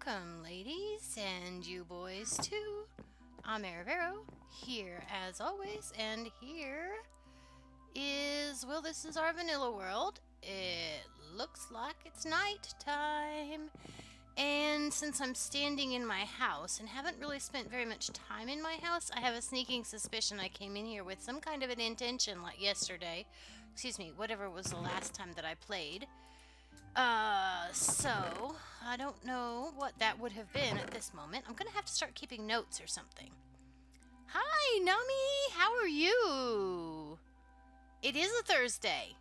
Welcome, ladies, and you boys too. I'm Arivero, here as always, and here is, well, this is our vanilla world. It looks like it's night time. And since I'm standing in my house and haven't really spent very much time in my house, I have a sneaking suspicion I came in here with some kind of an intention like yesterday. Excuse me, whatever was the last time that I played. So I don't know what that would have been at this moment. I'm gonna have to start keeping notes or something. Hi, Nami! How are you? It is a Thursday.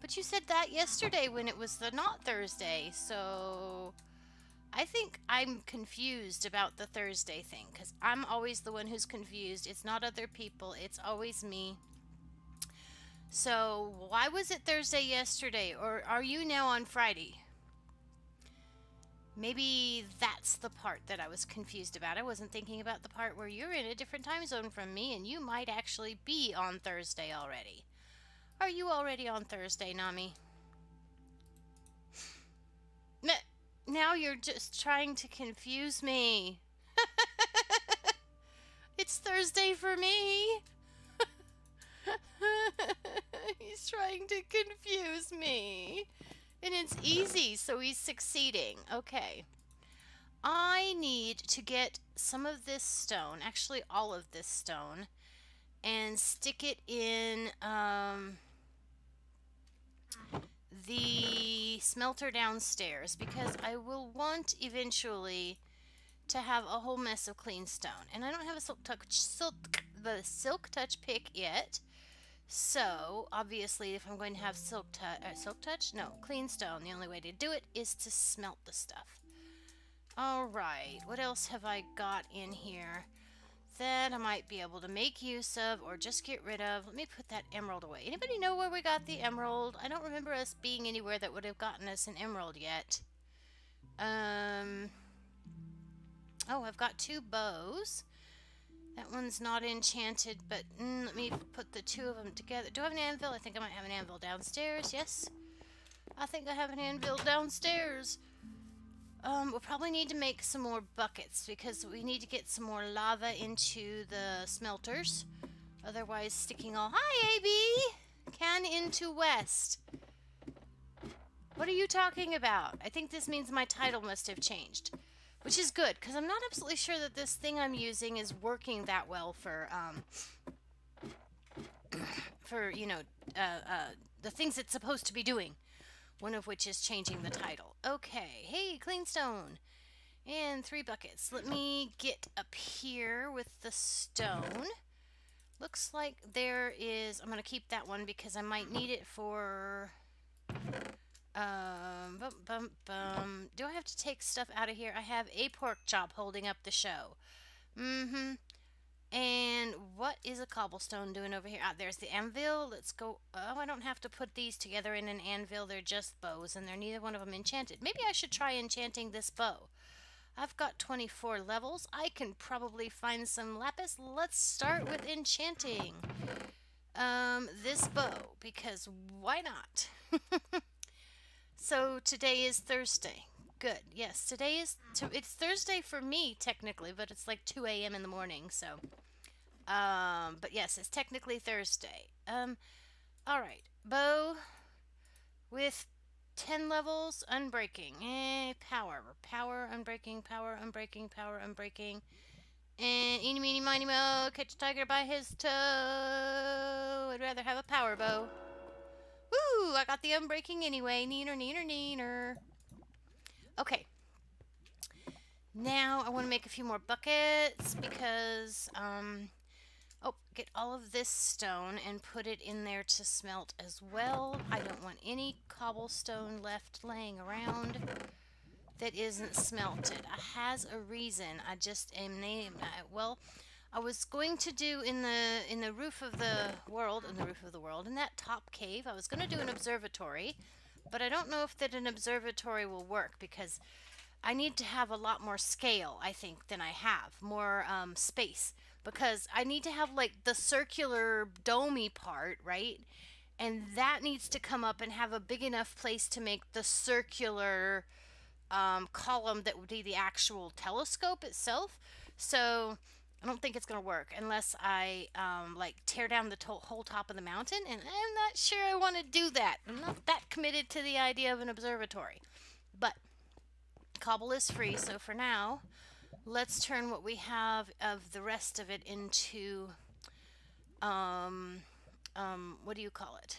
But you said that yesterday when it was the not Thursday, so I think I'm confused about the Thursday thing, because I'm always the one who's confused. It's not other people, it's always me. So why was it Thursday yesterday, or are you now on Friday? Maybe that's the part that I was confused about. I wasn't thinking about the part where you're in a different time zone from me and you might actually be on Thursday already. Are you already on Thursday, Nami? Now you're just trying to confuse me. It's Thursday for me. He's trying to confuse me. And it's easy, so he's succeeding. Okay. I need to get some of this stone, actually all of this stone, and stick it in the smelter downstairs, because I will want eventually to have a whole mess of clean stone. And I don't have a silk touch pick yet. So, obviously, if I'm going to have clean stone, the only way to do it is to smelt the stuff. Alright, what else have I got in here that I might be able to make use of or just get rid of? Let me put that emerald away. Anybody know where we got the emerald? I don't remember us being anywhere that would have gotten us an emerald yet. Oh, I've got 2 bows. That one's not enchanted, but let me put the 2 of them together. Do I have an anvil? I think I might have an anvil downstairs. Yes. I think I have an anvil downstairs. We'll probably need to make some more buckets because we need to get some more lava into the smelters. Otherwise, sticking all... Hi, AB! Can into west. What are you talking about? I think this means my title must have changed. Which is good, because I'm not absolutely sure that this thing I'm using is working that well for you know, the things it's supposed to be doing. One of which is changing the title. Okay, hey, clean stone. And 3 buckets. Let me get up here with the stone. Looks like there is... I'm going to keep that one because I might need it for... Do I have to take stuff out of here? I have a pork chop holding up the show. And what is a cobblestone doing over here? Ah, there's the anvil. Let's go. Oh, I don't have to put these together in an anvil. They're just bows, and they're neither one of them enchanted. Maybe I should try enchanting this bow. I've got 24 levels. I can probably find some lapis. Let's start with enchanting this bow, because why not? So today is Thursday. Good. Yes, today is... it's Thursday for me, technically, but it's like 2 a.m. in the morning, so... but yes, it's technically Thursday. Alright. Bow with 10 levels, unbreaking. Power. Power, unbreaking, power, unbreaking, power, unbreaking. And eeny, meeny, miny, mo, catch a tiger by his toe. I'd rather have a power bow. Woo! I got the unbreaking anyway. Neener, neener, neener. Okay. Now I want to make a few more buckets because, get all of this stone and put it in there to smelt as well. I don't want any cobblestone left laying around that isn't smelted. I has a reason. I just am well, I was going to do in the roof of the world, in that top cave, I was going to do an observatory, but I don't know if that an observatory will work because I need to have a lot more scale, I think, than I have. More space. Because I need to have, like, the circular domey part, right? And that needs to come up and have a big enough place to make the circular column that would be the actual telescope itself. So I don't think it's going to work unless I like tear down the whole top of the mountain, and I'm not sure I want to do that. I'm not that committed to the idea of an observatory. But cobble is free, so for now, let's turn what we have of the rest of it into what do you call it?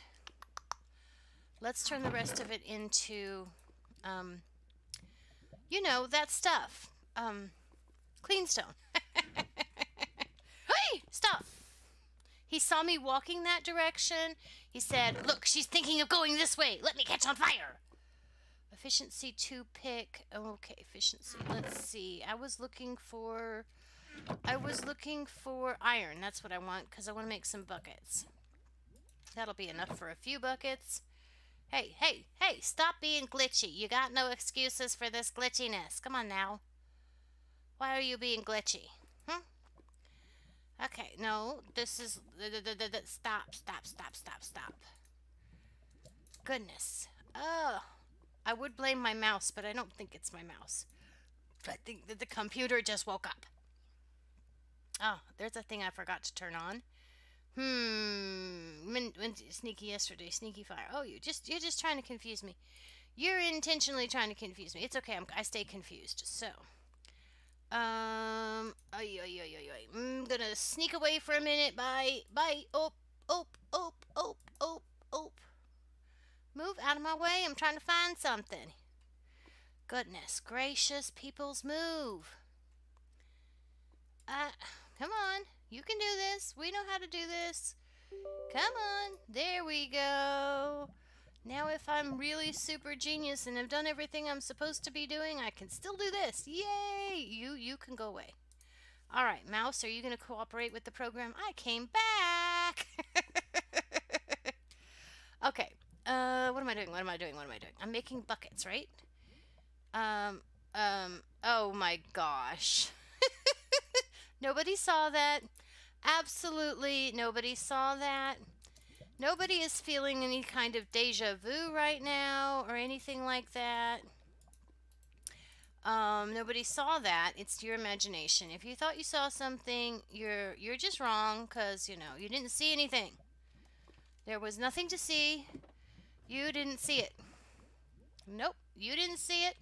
Let's turn the rest of it into you know, that stuff. Clean stone. Hey, stop. He saw me walking that direction. He said, "Look, she's thinking of going this way. Let me catch on fire." Efficiency 2 pick. Okay, efficiency. Let's see. I was looking for iron. That's what I want because I want to make some buckets. That'll be enough for a few buckets. Hey, hey, hey, stop being glitchy. You got no excuses for this glitchiness. Come on now. Why are you being glitchy? Hmm? Okay, no, this is... Stop, stop, stop, stop, stop. Goodness. Oh, I would blame my mouse, but I don't think it's my mouse. I think that the computer just woke up. Oh, there's a thing I forgot to turn on. When sneaky yesterday, sneaky fire. Oh, you're just trying to confuse me. You're intentionally trying to confuse me. It's okay. I stay confused. So, I'm gonna sneak away for a minute. Bye. Oh, oh, oh, oh, oh, oh. Move out of my way. I'm trying to find something. Goodness gracious, peoples, move. Come on. You can do this. We know how to do this. Come on. There we go. Now if I'm really super genius and have done everything I'm supposed to be doing, I can still do this. Yay! You can go away. All right, mouse, are you going to cooperate with the program? I came back. Okay. What am I doing? I'm making buckets, right? Oh my gosh. Nobody saw that. Absolutely nobody saw that. Nobody is feeling any kind of deja vu right now or anything like that. Nobody saw that. It's your imagination. If you thought you saw something, you're just wrong because, you know, you didn't see anything. There was nothing to see. You didn't see it. Nope, you didn't see it.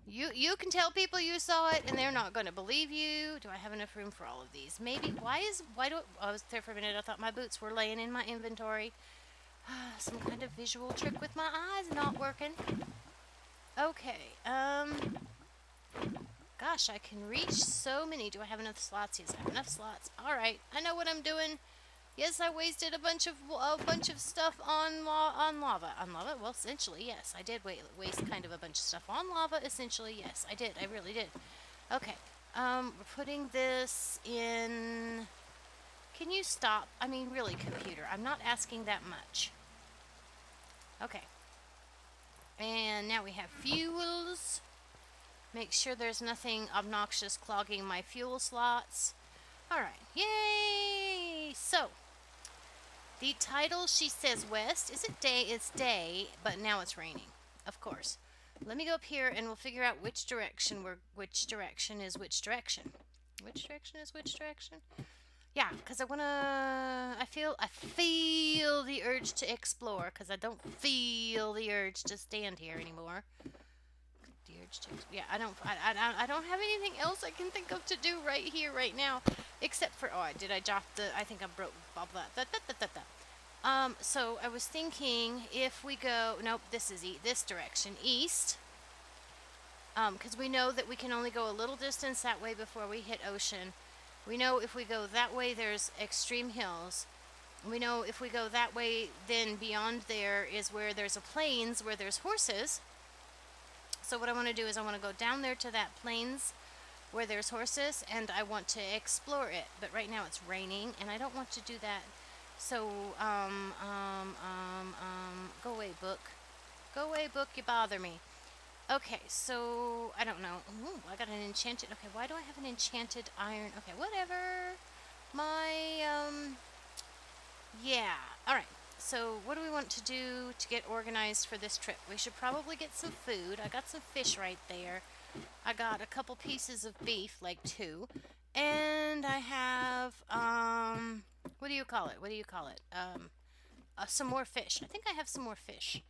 You can tell people you saw it and they're not going to believe you. Do I have enough room for all of these? Maybe. I was there for a minute. I thought my boots were laying in my inventory. Some kind of visual trick with my eyes not working. Okay. Gosh, I can reach so many. Do I have enough slots? Yes, I have enough slots. All right. I know what I'm doing. Yes, I wasted a bunch of stuff on lava. On lava? Well, essentially, yes. I did waste kind of a bunch of stuff on lava. Essentially, yes. I did. I really did. Okay. We're putting this in... Can you stop? I mean, really, computer. I'm not asking that much. Okay. And now we have fuels. Make sure there's nothing obnoxious clogging my fuel slots. Alright. Yay! So... The title, she says west. Is it day? It's day, but now it's raining. Of course. Let me go up here and we'll figure out which direction which direction is which direction. Which direction is which direction? Yeah, because I feel the urge to explore because I don't feel the urge to stand here anymore. The urge to explore. Yeah, I don't have anything else I can think of to do right here, right now. Except for, I think I broke, blah, blah, so I was thinking if we go, nope, this is this direction, east, because we know that we can only go a little distance that way before we hit ocean. We know if we go that way, there's extreme hills. We know if we go that way, then beyond there is where there's a plains where there's horses. So what I want to do is I want to go down there to that plains where there's horses, and I want to explore it. But right now it's raining, and I don't want to do that. So, go away, book. Go away, book, you bother me. Okay, so, I don't know. Ooh, I got an enchanted, okay, why do I have an enchanted iron? Okay, whatever. Yeah. Alright, So what do we want to do to get organized for this trip? We should probably get some food. I got some fish right there. I got a couple pieces of beef, like 2. And I have, what do you call it? What do you call it? Some more fish. I think I have some more fish.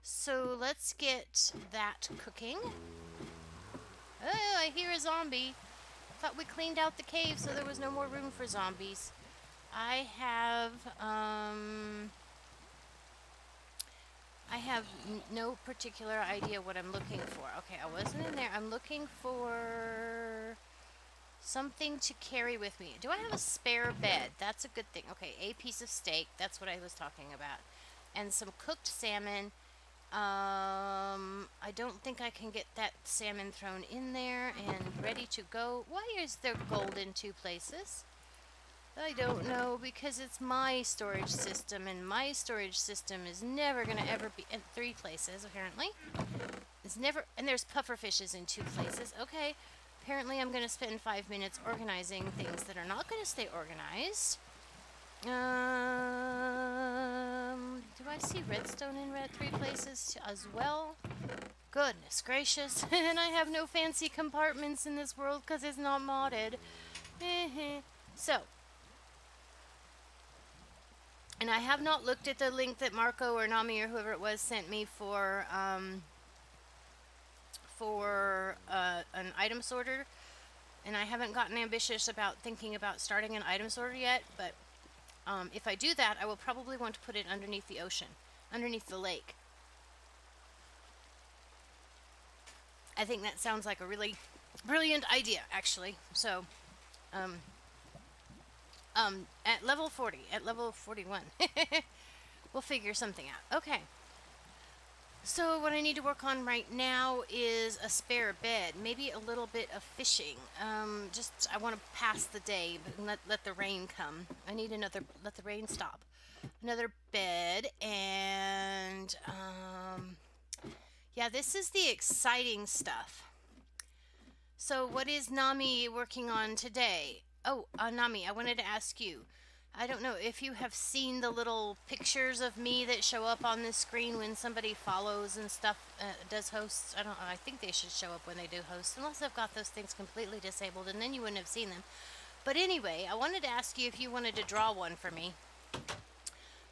So let's get that cooking. Oh, I hear a zombie. Thought we cleaned out the cave so there was no more room for zombies. I have no particular idea what I'm looking for. Okay, I wasn't in there. I'm looking for something to carry with me. Do I have a spare bed? That's a good thing. Okay, a piece of steak. That's what I was talking about. And some cooked salmon. I don't think I can get that salmon thrown in there and ready to go. Why is there gold in 2 places? I don't know, because it's my storage system, and my storage system is never going to ever be in 3 places, apparently. It's never, and there's puffer fishes in 2 places. Okay, apparently I'm going to spend 5 minutes organizing things that are not going to stay organized. Do I see redstone in 3 places as well? Goodness gracious. And I have no fancy compartments in this world because it's not modded. So, and I have not looked at the link that Marco or Nami or whoever it was sent me for an item sorter. And I haven't gotten ambitious about thinking about starting an item sorter yet, but if I do that, I will probably want to put it underneath the ocean, underneath the lake. I think that sounds like a really brilliant idea, actually. So, at level 40, at level 41, we'll figure something out. Okay. So what I need to work on right now is a spare bed, maybe a little bit of fishing. I want to pass the day, but let the rain come. I need let the rain stop. Another bed, and yeah, this is the exciting stuff. So what is Nami working on today? Oh, Nami, I wanted to ask you. I don't know if you have seen the little pictures of me that show up on this screen when somebody follows and stuff, does hosts. I don't know. I think they should show up when they do hosts, unless I've got those things completely disabled, and then you wouldn't have seen them. But anyway, I wanted to ask you if you wanted to draw one for me.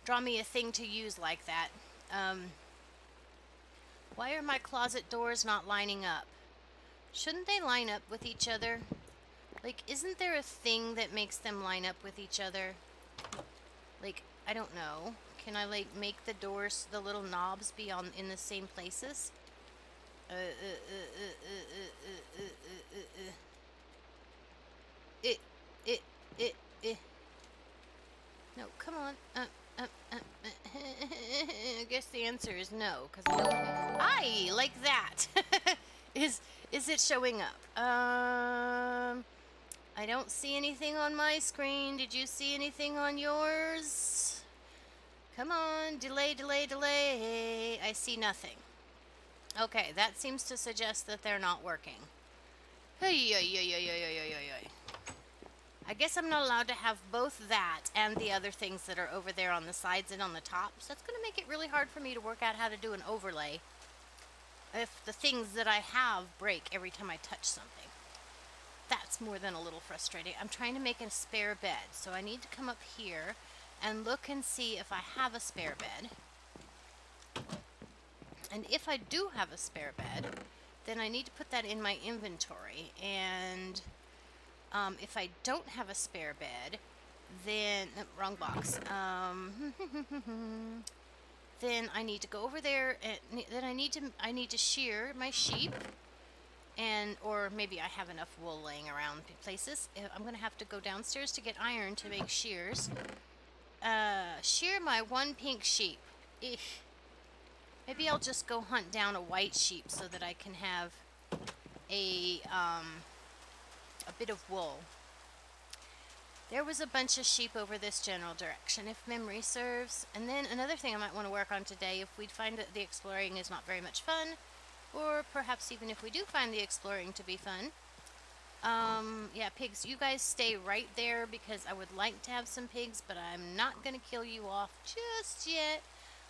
Draw me a thing to use like that. Why are my closet doors not lining up? Shouldn't they line up with each other? Like, isn't there a thing that makes them line up with each other? Like, I don't know. Can I, like, make the doors, the little knobs be in the same places? No, come on. I guess the answer is no, because I don't... Aye, like that. Is it showing up? I don't see anything on my screen. Did you see anything on yours? Come on, delay. I see nothing. Okay, that seems to suggest that they're not working. Hey. I guess I'm not allowed to have both that and the other things that are over there on the sides and on the top. So that's going to make it really hard for me to work out how to do an overlay if the things that I have break every time I touch something. That's more than a little frustrating. I'm trying to make a spare bed, so I need to come up here and look and see if I have a spare bed. And if I do have a spare bed, then I need to put that in my inventory. And if I don't have a spare bed, then... wrong box. Then I need to go over there, and then I need to shear my sheep. Or maybe I have enough wool laying around places. I'm going to have to go downstairs to get iron to make shears. Shear my 1 pink sheep. Eesh. Maybe I'll just go hunt down a white sheep so that I can have a bit of wool. There was a bunch of sheep over this general direction, if memory serves. And then another thing I might want to work on today, if we find that the exploring is not very much fun, or perhaps even if we do find the exploring to be fun, Yeah, pigs, you guys stay right there because I would like to have some pigs, but I'm not going to kill you off just yet.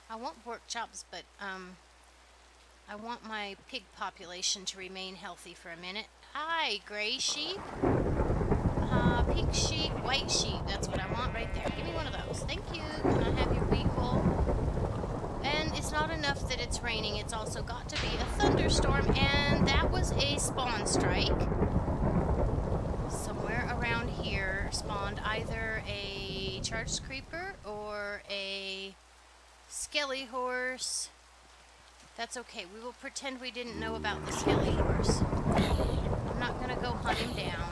I want pork chops, but, I want my pig population to remain healthy for a minute. Hi, gray sheep. Pink sheep, white sheep. That's what I want right there. Give me one of those. Thank you. Can I have your wheat wool? And it's not enough that it's raining. It's also got to be a thunderstorm. And that was a spawn strike. Somewhere around here spawned either a charged creeper or a skelly horse. That's okay. We will pretend we didn't know about the skelly horse. I'm not going to go hunt him down.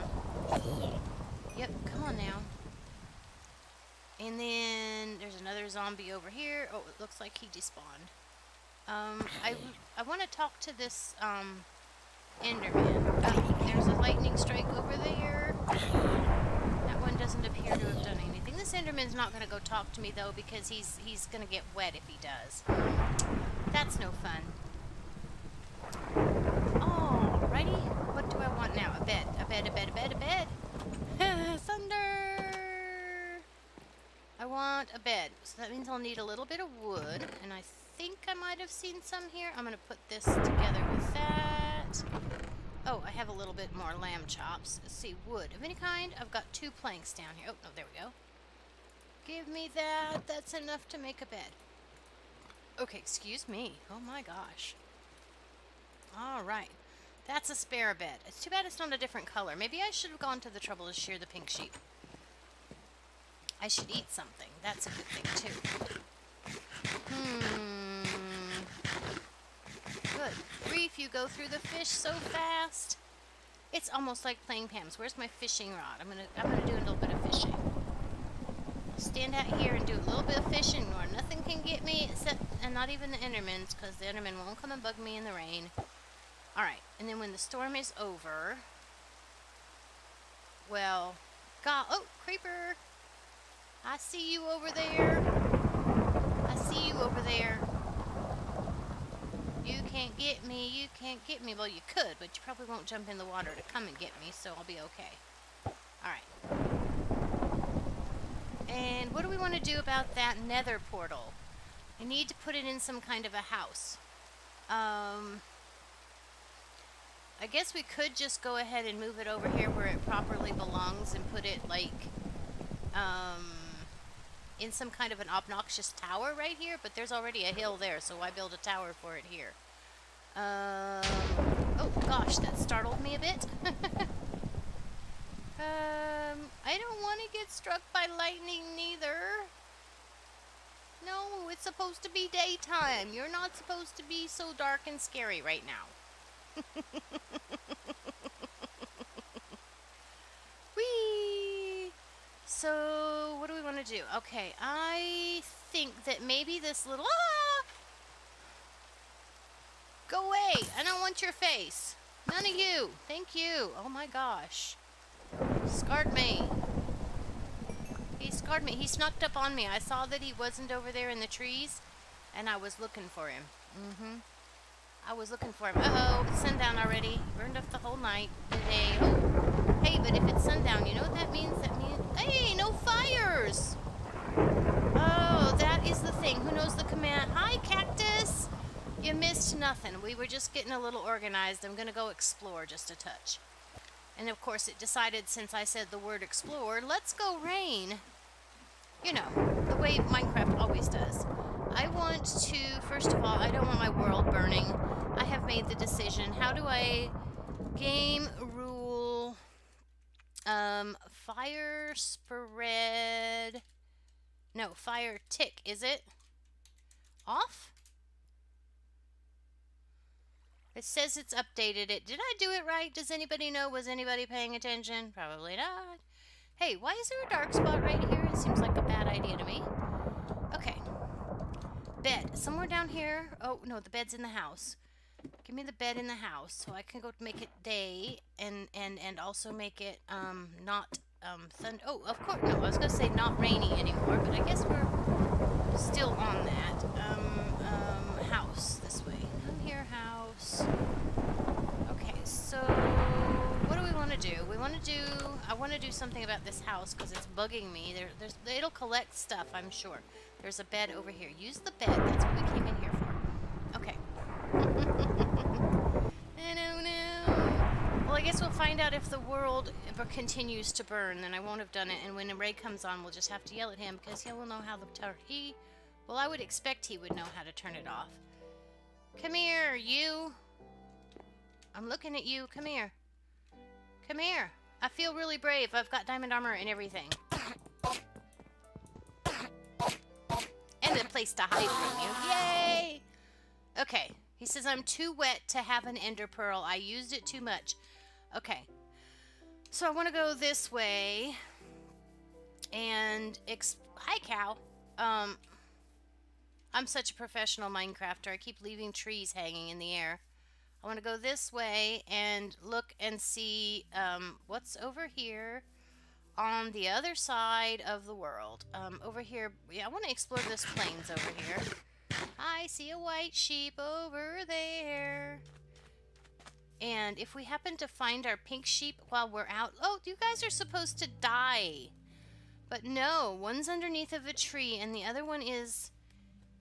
Yep, come on now. And then there's another zombie over here. Oh, it looks like he despawned. I want to talk to this, Enderman. There's a lightning strike over there. That one doesn't appear to have done anything. This Enderman's not going to go talk to me, though, because he's going to get wet if he does. That's no fun. Alrighty. What do I want now? A bed. A bed, a bed, a bed, a bed. Thunder! I want a bed. So that means I'll need a little bit of wood. And I think I might have seen some here. I'm going to put this together with that. Oh, I have a little bit more lamb chops. Let's see. Wood of any kind. I've got 2 planks down here. Oh, no, there we go. Give me that. That's enough to make a bed. Okay, excuse me. Oh my gosh. Alright. That's a spare bed. It's too bad it's not a different color. Maybe I should have gone to the trouble to shear the pink sheep. I should eat something. That's a good thing, too. Good grief, you go through the fish so fast. It's almost like playing Pam's. Where's my fishing rod? I'm gonna do a little bit of fishing. Stand out here and do a little bit of fishing where nothing can get me except, and not even the Endermans, because the Enderman won't come and bug me in the rain. Alright, and then when the storm is over, well, God, oh, creeper! I see you over there. I see you over there. You can't get me, you can't get me. Well, you could, but you probably won't jump in the water to come and get me, so I'll be okay. Alright. And what do we want to do about that nether portal? I need to put it in some kind of a house. I guess we could just go ahead and move it over here where it properly belongs and put it, like, in some kind of an obnoxious tower right here, but there's already a hill there, so why build a tower for it here? Oh gosh, that startled me a bit. I don't want to get struck by lightning neither. No, it's supposed to be daytime. You're not supposed to be so dark and scary right now. Whee! So, what do we want to do? Okay, I think that maybe this little... Ah! Go away! I don't want your face. None of you. Thank you. Oh my gosh. Scarred me. He scarred me. He snuck up on me. I saw that he wasn't over there in the trees, and I was looking for him. I was looking for him. Uh-oh, it's sundown already. He burned up the whole night today. Oh. Hey, but if it's sundown, you know what that means? That means... Hey, no fires! Oh, that is the thing. Who knows the command? Hi, cactus! You missed nothing. We were just getting a little organized. I'm going to go explore just a touch. And of course it decided, since I said the word explore, let's go rain. You know, the way Minecraft always does. I want to, first of all, I don't want my world burning. I have made the decision. How do I game rule fire spread? No, fire tick, is it? Off? It says it's updated it. Did I do it right? Does anybody know? Was anybody paying attention? Probably not. Hey, why is there a dark spot right here? It seems like a bad idea to me. Okay. Bed. Somewhere down here. Oh, no, the bed's in the house. Give me the bed in the house so I can go make it day and also make it not thunder. Oh, of course. No, I was going to say not rainy anymore, but I guess we're still on that. House this way. Come here, house. Okay, so what do we want want to do. I want to do something about this house because it's bugging me. It'll collect stuff, I'm sure. There's a bed over here. Use the bed. That's what we came in here for. Okay. No. Well, I guess we'll find out if the world continues to burn. Then I won't have done it. And when Ray comes on, we'll just have to yell at him because he will know how well, I would expect he would know how to turn it off. Come here, you. I'm looking at you. Come here. Come here. I feel really brave. I've got diamond armor and everything. And a place to hide from you. Yay! Okay. He says I'm too wet to have an ender pearl. I used it too much. Okay. So I want to go this way. And hi, cow. I'm such a professional Minecrafter. I keep leaving trees hanging in the air. I want to go this way and look and see what's over here on the other side of the world. Over here, yeah, I want to explore this plains over here. I see a white sheep over there. And if we happen to find our pink sheep while we're out... Oh, you guys are supposed to die. But no, one's underneath of a tree and the other one is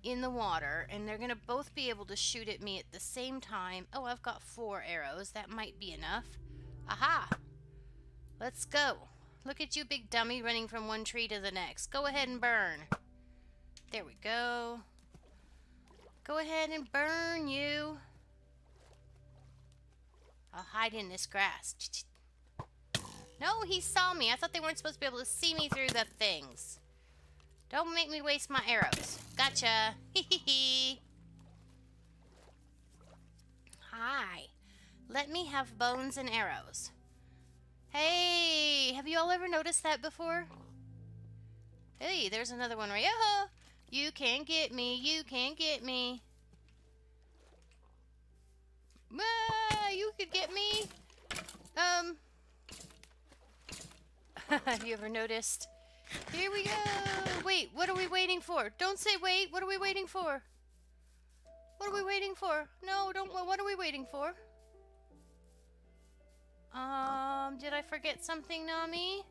in the water, and they're gonna both be able to shoot at me at the same time. Oh, I've got 4 arrows. That might be enough. Aha! Let's go. Look at you, big dummy, running from one tree to the next. Go ahead and burn. There we go. Go ahead and burn, you. I'll hide in this grass. No, he saw me. I thought they weren't supposed to be able to see me through the things. Don't make me waste my arrows. Gotcha. Hee. Hi. Let me have bones and arrows. Hey, have you all ever noticed that before? Hey, there's another one right. Oh, you can't get me. You can't get me. You could get me. Have you ever noticed? Here we go. Wait, what are we waiting for? Don't say wait. What are we waiting for? What are we waiting for? No, don't. What are we waiting for? Did I forget something, Nami?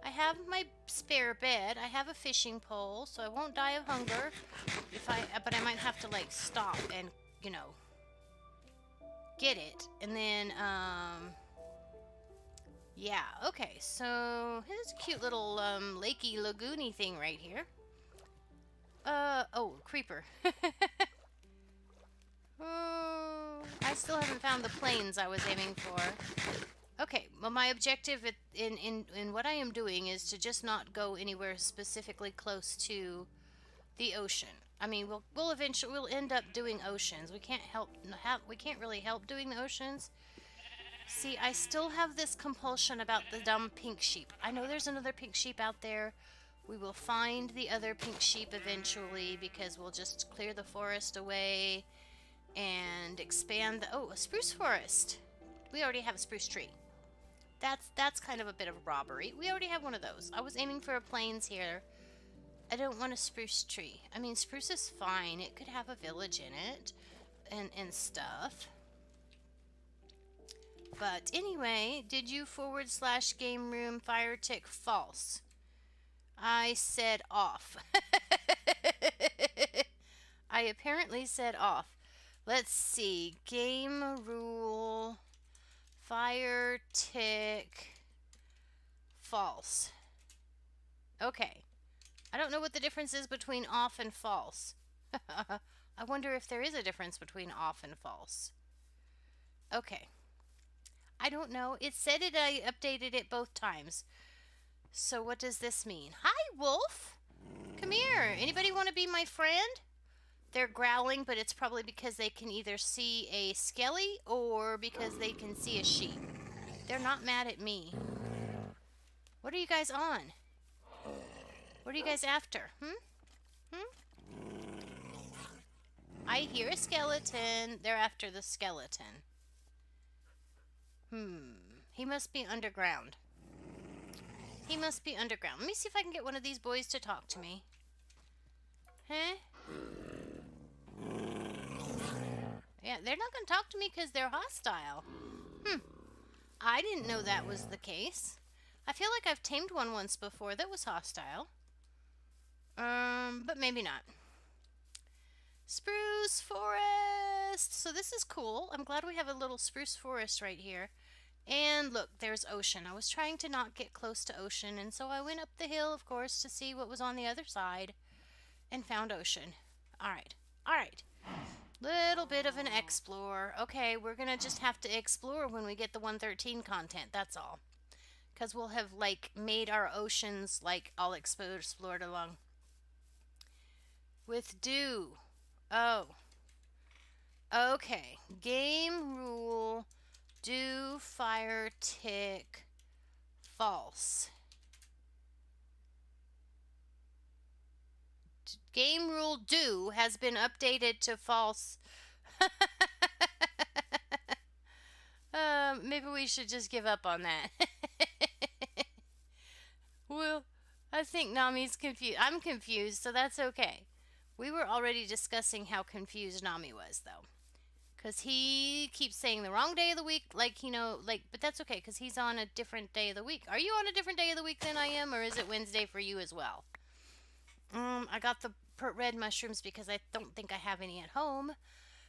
I have my spare bed. I have a fishing pole, so I won't die of hunger. But I might have to like stop and, you know, get it. And then, yeah, okay, so here's a cute little, lakey lagoony thing right here. Oh, creeper. Oh, I still haven't found the plains I was aiming for. Okay, well, my objective in what I am doing is to just not go anywhere specifically close to the ocean. I mean, we'll end up doing oceans. We can't really help doing the oceans. See, I still have this compulsion about the dumb pink sheep. I know there's another pink sheep out there. We will find the other pink sheep eventually because we'll just clear the forest away and expand the... Oh, a spruce forest. We already have a spruce tree. That's kind of a bit of a robbery. We already have one of those. I was aiming for a plains here. I don't want a spruce tree. I mean, spruce is fine. It could have a village in it and stuff. But anyway, did you / game room fire tick false? I said off. I apparently said off. Let's see. Game rule fire tick false. Okay. I don't know what the difference is between off and false. I wonder if there is a difference between off and false. Okay. I don't know. It said I updated it both times. So what does this mean? Hi, wolf. Come here. Anybody want to be my friend? They're growling, but it's probably because they can either see a skelly or because they can see a sheep. They're not mad at me. What are you guys on? What are you guys after? I hear a skeleton. They're after the skeleton. He must be underground. He must be underground. Let me see if I can get one of these boys to talk to me. Huh? Yeah, they're not going to talk to me because they're hostile. I didn't know that was the case. I feel like I've tamed one once before that was hostile. But maybe not. Spruce forest! So this is cool. I'm glad we have a little spruce forest right here. And look, there's ocean. I was trying to not get close to ocean, and so I went up the hill, of course, to see what was on the other side and found ocean. Alright, alright. Little bit of an explore. Okay, we're gonna just have to explore when we get the 113 content, that's all. Because we'll have, like, made our oceans, like, all explored along. With dew. Oh. Okay. Game rule. Do, fire, tick, false. Game rule do has been updated to false. Maybe we should just give up on that. Well, I think Nami's confused. I'm confused, so that's okay. We were already discussing how confused Nami was, though. Because he keeps saying the wrong day of the week, like, but that's okay, because he's on a different day of the week. Are you on a different day of the week than I am, or is it Wednesday for you as well? I got the red mushrooms because I don't think I have any at home,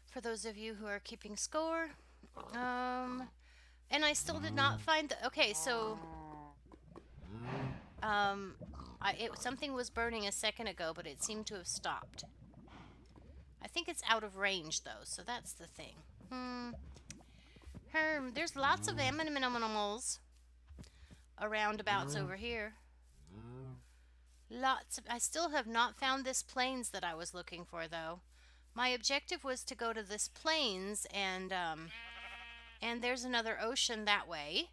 for those of you who are keeping score. And I still did not find the, okay, so, something was burning a second ago, but it seemed to have stopped. I think it's out of range, though, so that's the thing. There's lots of animals aroundabouts over here. Lots of... I still have not found this plains that I was looking for, though. My objective was to go to this plains, and there's another ocean that way.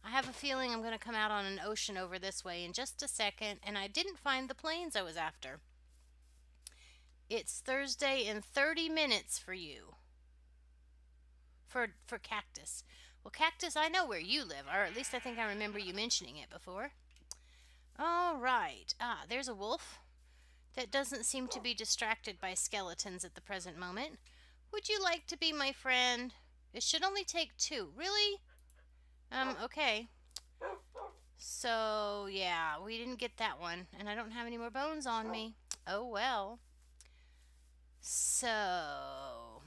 I have a feeling I'm going to come out on an ocean over this way in just a second, and I didn't find the plains I was after. It's Thursday in 30 minutes for you. For Cactus. Well, Cactus, I know where you live, or at least I think I remember you mentioning it before. All right. There's a wolf that doesn't seem to be distracted by skeletons at the present moment. Would you like to be my friend? It should only take 2. Really? Okay. So, yeah, we didn't get that one, and I don't have any more bones on me. Oh, well. So,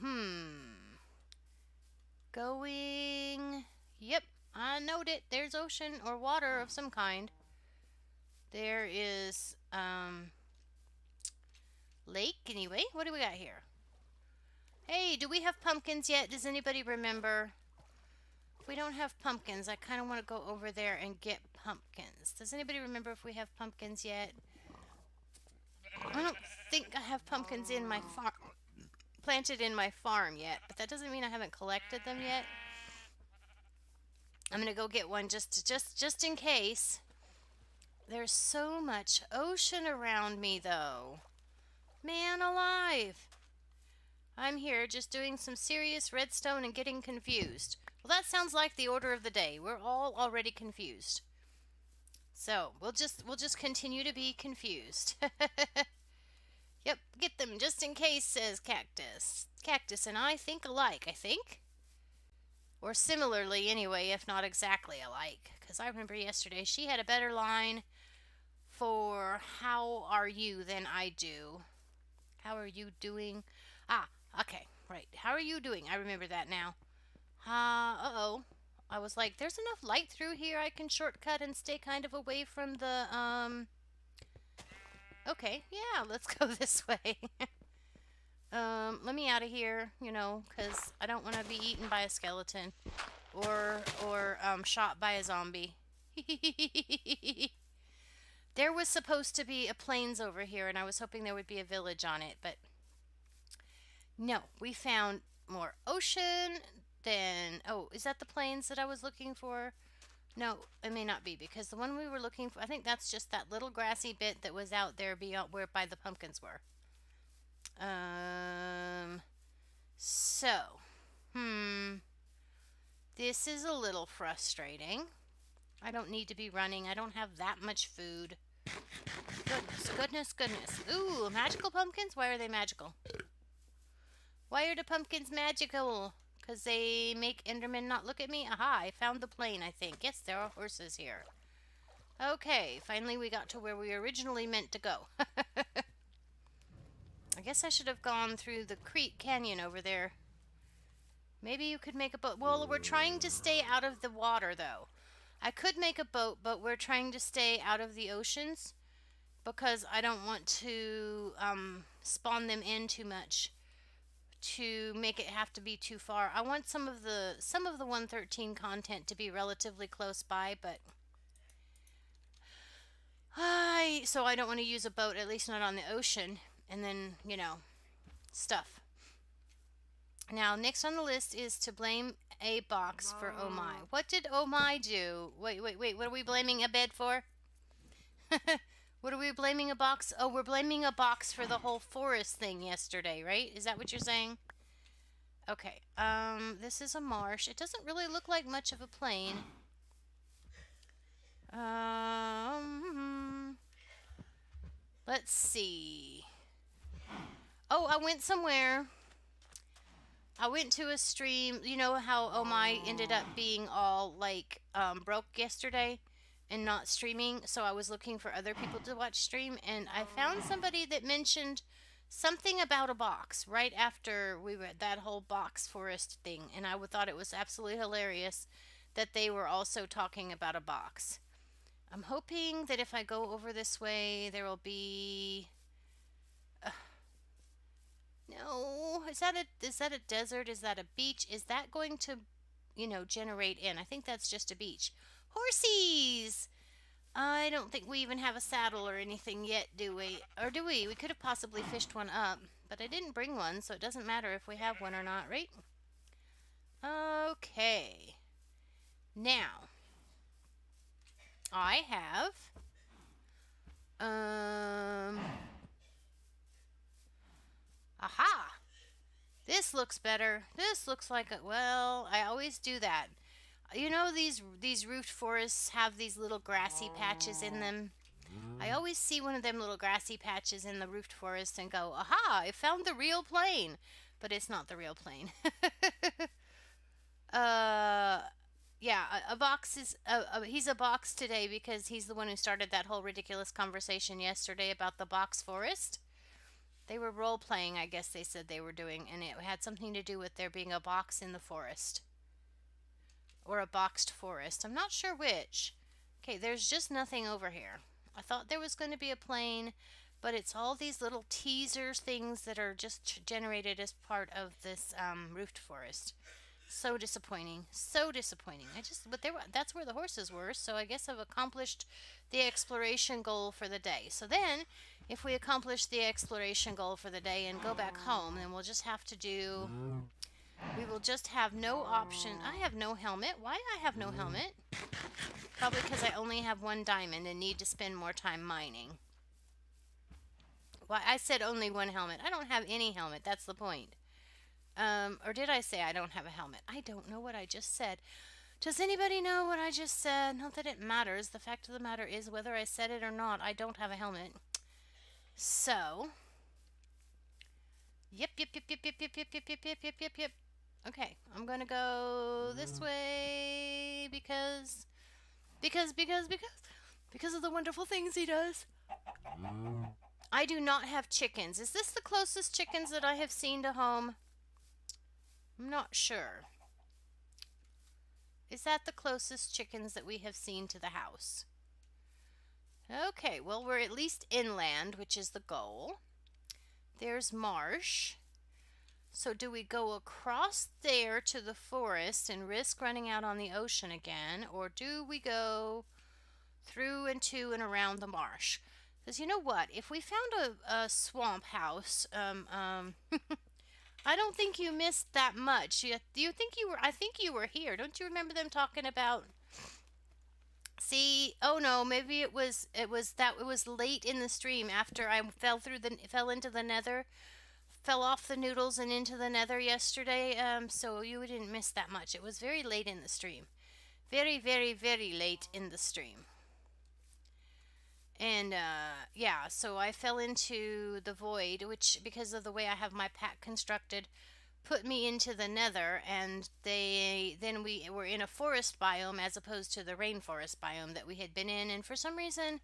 going... Yep, I knowed it. There's ocean or water of some kind. There is, lake, anyway. What do we got here? Hey, do we have pumpkins yet? Does anybody remember? If we don't have pumpkins, I kind of want to go over there and get pumpkins. Does anybody remember if we have pumpkins yet? I don't think I have pumpkins in my farm, planted in my farm yet, but that doesn't mean I haven't collected them yet. I'm gonna go get one just in case. There's so much ocean around me, though. Man alive. I'm here just doing some serious redstone and getting confused. Well, that sounds like the order of the day. We're all already confused. So, we'll just continue to be confused. Yep, get them just in case, says Cactus. Cactus and I think alike, I think. Or similarly, anyway, if not exactly alike. Because I remember yesterday she had a better line for how are you than I do. How are you doing? Okay, right. How are you doing? I remember that now. Uh-oh. I was like, there's enough light through here I can shortcut and stay kind of away from the, Okay, yeah, let's go this way. Let me out of here, because I don't want to be eaten by a skeleton. Or shot by a zombie. There was supposed to be a plains over here, and I was hoping there would be a village on it, but... No, we found more ocean than... Oh, is that the plains that I was looking for? No, it may not be, because the one we were looking for... I think that's just that little grassy bit that was out there beyond where by the pumpkins were. So... This is a little frustrating. I don't need to be running. I don't have that much food. Goodness. Ooh, magical pumpkins? Why are they magical? Why are the pumpkins magical? because they make Endermen not look at me. Aha, I found the plane, I think. Yes, there are horses here. Okay, finally we got to where we originally meant to go. I guess I should have gone through the creek canyon over there. Maybe you could make a boat. Well, we're trying to stay out of the water, though. I could make a boat, but we're trying to stay out of the oceans because I don't want to spawn them in too much to make it have to be too far. I want some of the 113 content to be relatively close by, but so I don't want to use a boat, at least not on the ocean, and then, stuff. Now, next on the list is to blame a box for Oh My. What did Oh My do? Wait, what are we blaming a bed for? What are we blaming a box? Oh, we're blaming a box for the whole forest thing yesterday, right? Is that what you're saying? Okay, this is a marsh. It doesn't really look like much of a plain. Let's see. Oh, I went somewhere. I went to a stream. You know how Oh My ended up being all, like, broke yesterday and not streaming? So I was looking for other people to watch stream, and I found somebody that mentioned something about a box right after we were that whole box forest thing, and I thought it was absolutely hilarious that they were also talking about a box. I'm hoping that if I go over this way, there will be... no, is that a desert? Is that a beach? Is that going to, generate in? I think that's just a beach. Horsies! I don't think we even have a saddle or anything yet, do we? Or do we? We could have possibly fished one up, but I didn't bring one, so it doesn't matter if we have one or not, right? Okay. Now, I have... aha! This looks better. This looks like a... well, I always do that. You know, these roofed forests have these little grassy patches in them. I always see one of them little grassy patches in the roofed forest and go, aha, I found the real plane. But it's not the real plane. Yeah, a box is... he's a box today because he's the one who started that whole ridiculous conversation yesterday about the box forest. They were role-playing, I guess they said they were doing, and it had something to do with there being a box in the forest. Or a boxed forest. I'm not sure which. Okay, there's just nothing over here. I thought there was going to be a plane, but it's all these little teasers things that are just generated as part of this roofed forest. So disappointing. So disappointing. But that's where the horses were, so I guess I've accomplished the exploration goal for the day. So then, if we accomplish the exploration goal for the day and go back home, then we'll just have to do... we will just have no option. I have no helmet. Why I have no helmet? Probably because I only have one diamond and need to spend more time mining. Why I said only one helmet. I don't have any helmet. That's the point. Or did I say I don't have a helmet? I don't know what I just said. Does anybody know what I just said? Not that it matters. The fact of the matter is, whether I said it or not, I don't have a helmet. So... Yep. Okay, I'm gonna go this way because of the wonderful things he does. I do not have chickens. Is this the closest chickens that I have seen to home? I'm not sure. Is that the closest chickens that we have seen to the house? Okay, well, we're at least inland, which is the goal. There's marsh. So do we go across there to the forest and risk running out on the ocean again? Or do we go through and to and around the marsh? Because you know what? If we found a swamp house, I don't think you missed that much. Do you think you were? I think you were here. Don't you remember them talking about... See, oh no, maybe it was late in the stream after I fell into the nether, fell off the noodles and into the nether yesterday. So you didn't miss that much. It was very late in the stream, very, very, very late in the stream. And yeah, so I fell into the void, which, because of the way I have my pack constructed, put me into the nether, and then we were in a forest biome as opposed to the rainforest biome that we had been in, and for some reason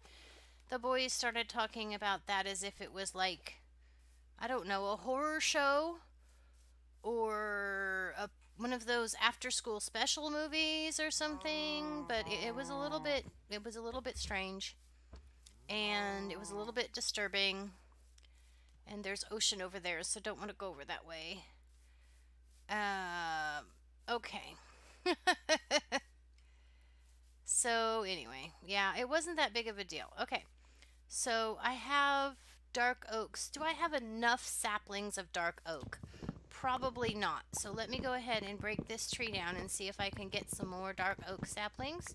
the boys started talking about that as if it was like, I don't know, a horror show or one of those after school special movies or something, but it was a little bit, strange, and it was a little bit disturbing, and there's ocean over there, so don't want to go over that way. Okay. So anyway, yeah, it wasn't that big of a deal. Okay. So I have dark oaks. Do I have enough saplings of dark oak? Probably not. So let me go ahead and break this tree down and see if I can get some more dark oak saplings.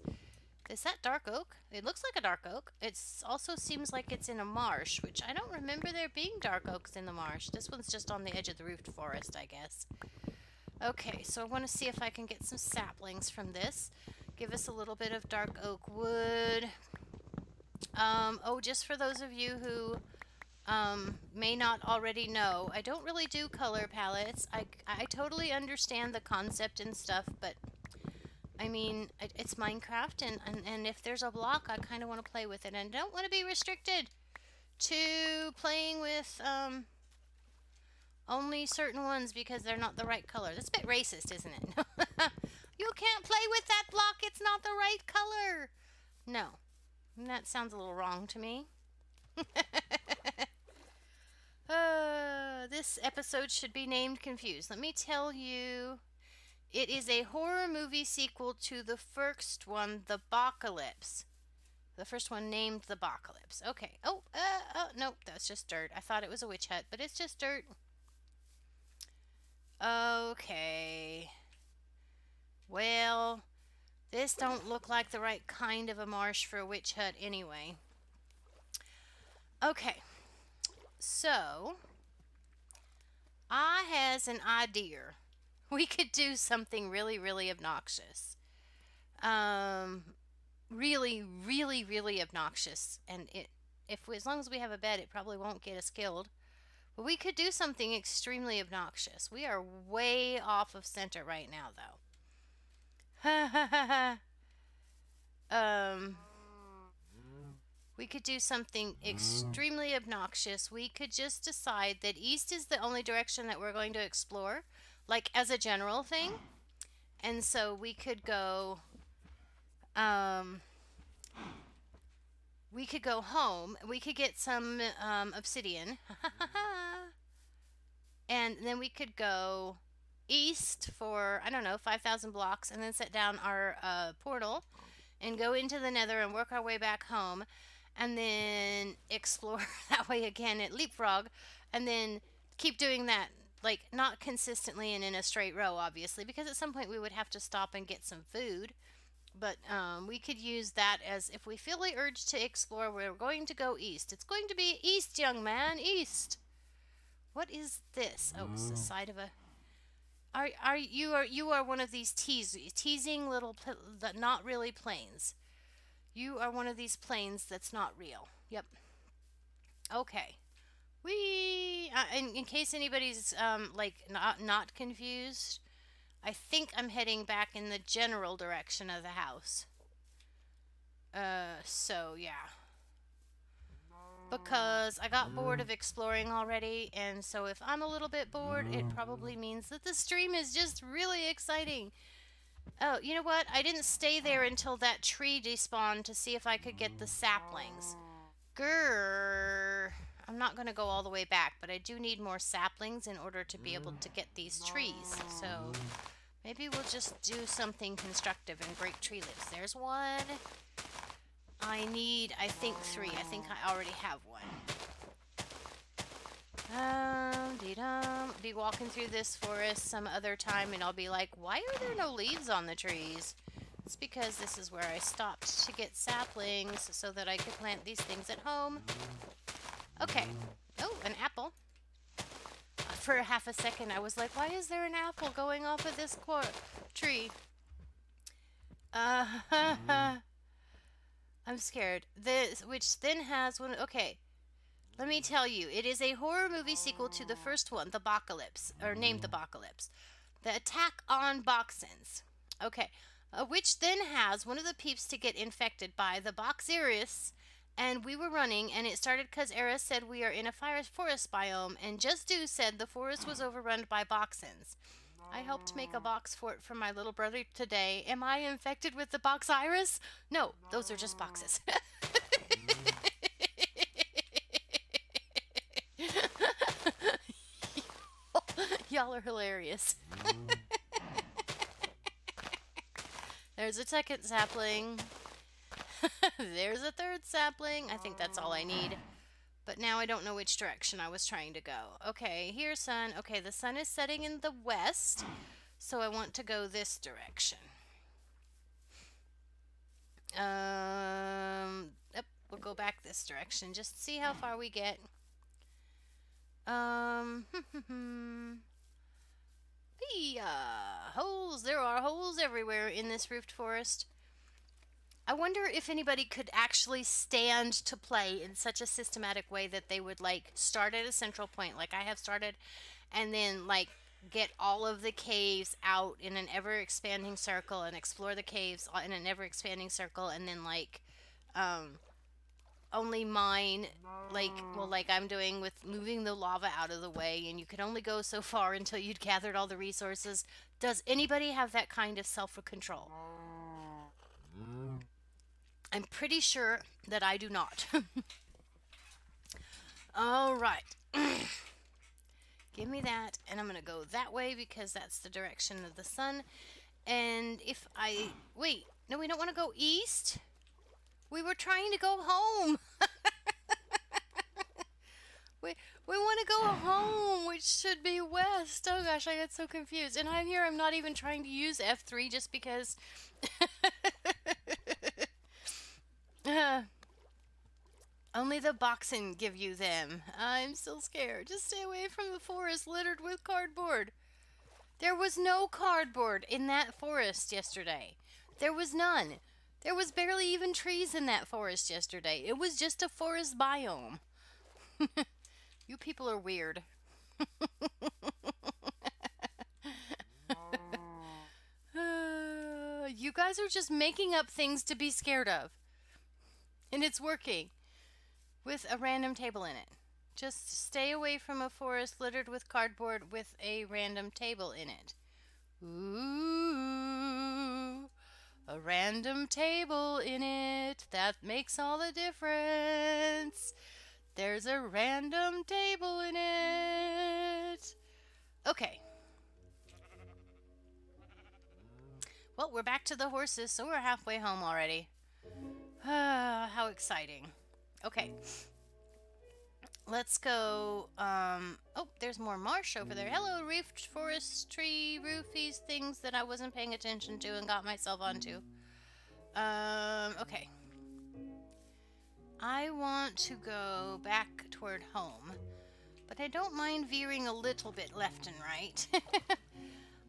Is that dark oak? It looks like a dark oak. It also seems like it's in a marsh, which I don't remember there being dark oaks in the marsh. This one's just on the edge of the roofed forest, I guess. Okay, so I want to see if I can get some saplings from this. Give us a little bit of dark oak wood. Oh, just for those of you who may not already know, I don't really do color palettes. I totally understand the concept and stuff, but I mean, it's Minecraft, and if there's a block, I kind of want to play with it, and don't want to be restricted to playing with only certain ones because they're not the right color. That's a bit racist, isn't it? You can't play with that block. It's not the right color. No, that sounds a little wrong to me. This episode should be named Confused. Let me tell you, it is a horror movie sequel to the first one, The Bocalypse. The first one named The Bocalypse. Okay. Oh, nope, that's just dirt. I thought it was a witch hut, but it's just dirt. Okay. Well, this don't look like the right kind of a marsh for a witch hut anyway. Okay. So, I has an idea. We could do something really, really obnoxious. Really, really, really obnoxious. And as long as we have a bed, it probably won't get us killed. But we could do something extremely obnoxious. We are way off of center right now, though. We could do something extremely obnoxious. We could just decide that east is the only direction that we're going to explore, like as a general thing. And so we could go home. We could get some obsidian. And then we could go east for, I don't know, 5,000 blocks, and then set down our portal and go into the nether and work our way back home, and then explore that way again at leapfrog, and then keep doing that, like not consistently and in a straight row, obviously, because at some point we would have to stop and get some food. But we could use that as if we feel the urge to explore, we're going to go east. It's going to be east, young man, east. What is this? Oh, it's the side of a. You are one of these teasing little not really planes. You are one of these planes that's not real. Yep. Okay. We in case anybody's like not confused, I think I'm heading back in the general direction of the house. So yeah. Because I got bored of exploring already, and so if I'm a little bit bored, it probably means that the stream is just really exciting. Oh, you know what? I didn't stay there until that tree despawned to see if I could get the saplings. Grrr. I'm not going to go all the way back, but I do need more saplings in order to be able to get these trees. So maybe we'll just do something constructive and break tree limbs. There's one. I need, I think, 3. I think I already have one. Be walking through this forest some other time, and I'll be like, why are there no leaves on the trees? It's because this is where I stopped to get saplings so that I could plant these things at home. Okay. Oh, an apple. For half a second, I was like, why is there an apple going off of this tree? I'm scared. This, which then has one. Okay. Let me tell you, it is a horror movie sequel to the first one, The Apocalypse, or named The Apocalypse. The Attack on Boxins. Okay. Which then has one of the peeps to get infected by the Boxeris, and we were running, and it started because Era said we are in a forest biome, and Just Do said the forest was overrun by Boxins. I helped make a box fort for my little brother today. Am I infected with the box iris? No, those are just boxes. Y'all are hilarious. There's a second sapling. There's a third sapling. I think that's all I need. But now I don't know which direction I was trying to go. Okay, here's sun. Okay, the sun is setting in the west, so I want to go this direction. Yep, we'll go back this direction. Just see how far we get. Holes. There are holes everywhere in this roofed forest. I wonder if anybody could actually stand to play in such a systematic way that they would like start at a central point like I have started, and then like get all of the caves out in an ever expanding circle and explore the caves in an ever expanding circle, and then like only mine, like I'm doing with moving the lava out of the way, and you can only go so far until you'd gathered all the resources. Does anybody have that kind of self-control? I'm pretty sure that I do not. All right. Give me that, and I'm going to go that way because that's the direction of the sun. And if I... Wait, no, we don't want to go east? We were trying to go home. We want to go home, which should be west. Oh gosh, I got so confused. And I'm not even trying to use F3 just because... Only the boxing give you them. I'm still scared. Just stay away from the forest littered with cardboard. There was no cardboard in that forest yesterday. There was none. There was barely even trees in that forest yesterday. It was just a forest biome. You people are weird. You guys are just making up things to be scared of. And it's working. With a random table in it. Just stay away from a forest littered with cardboard with a random table in it. Ooh, a random table in it. That makes all the difference. There's a random table in it. Okay. Well, we're back to the horses, so we're halfway home already. How exciting. Okay. Let's go. Oh, there's more marsh over there. Hello, reefed forest tree roofies, things that I wasn't paying attention to and got myself onto. Okay. I want to go back toward home, but I don't mind veering a little bit left and right.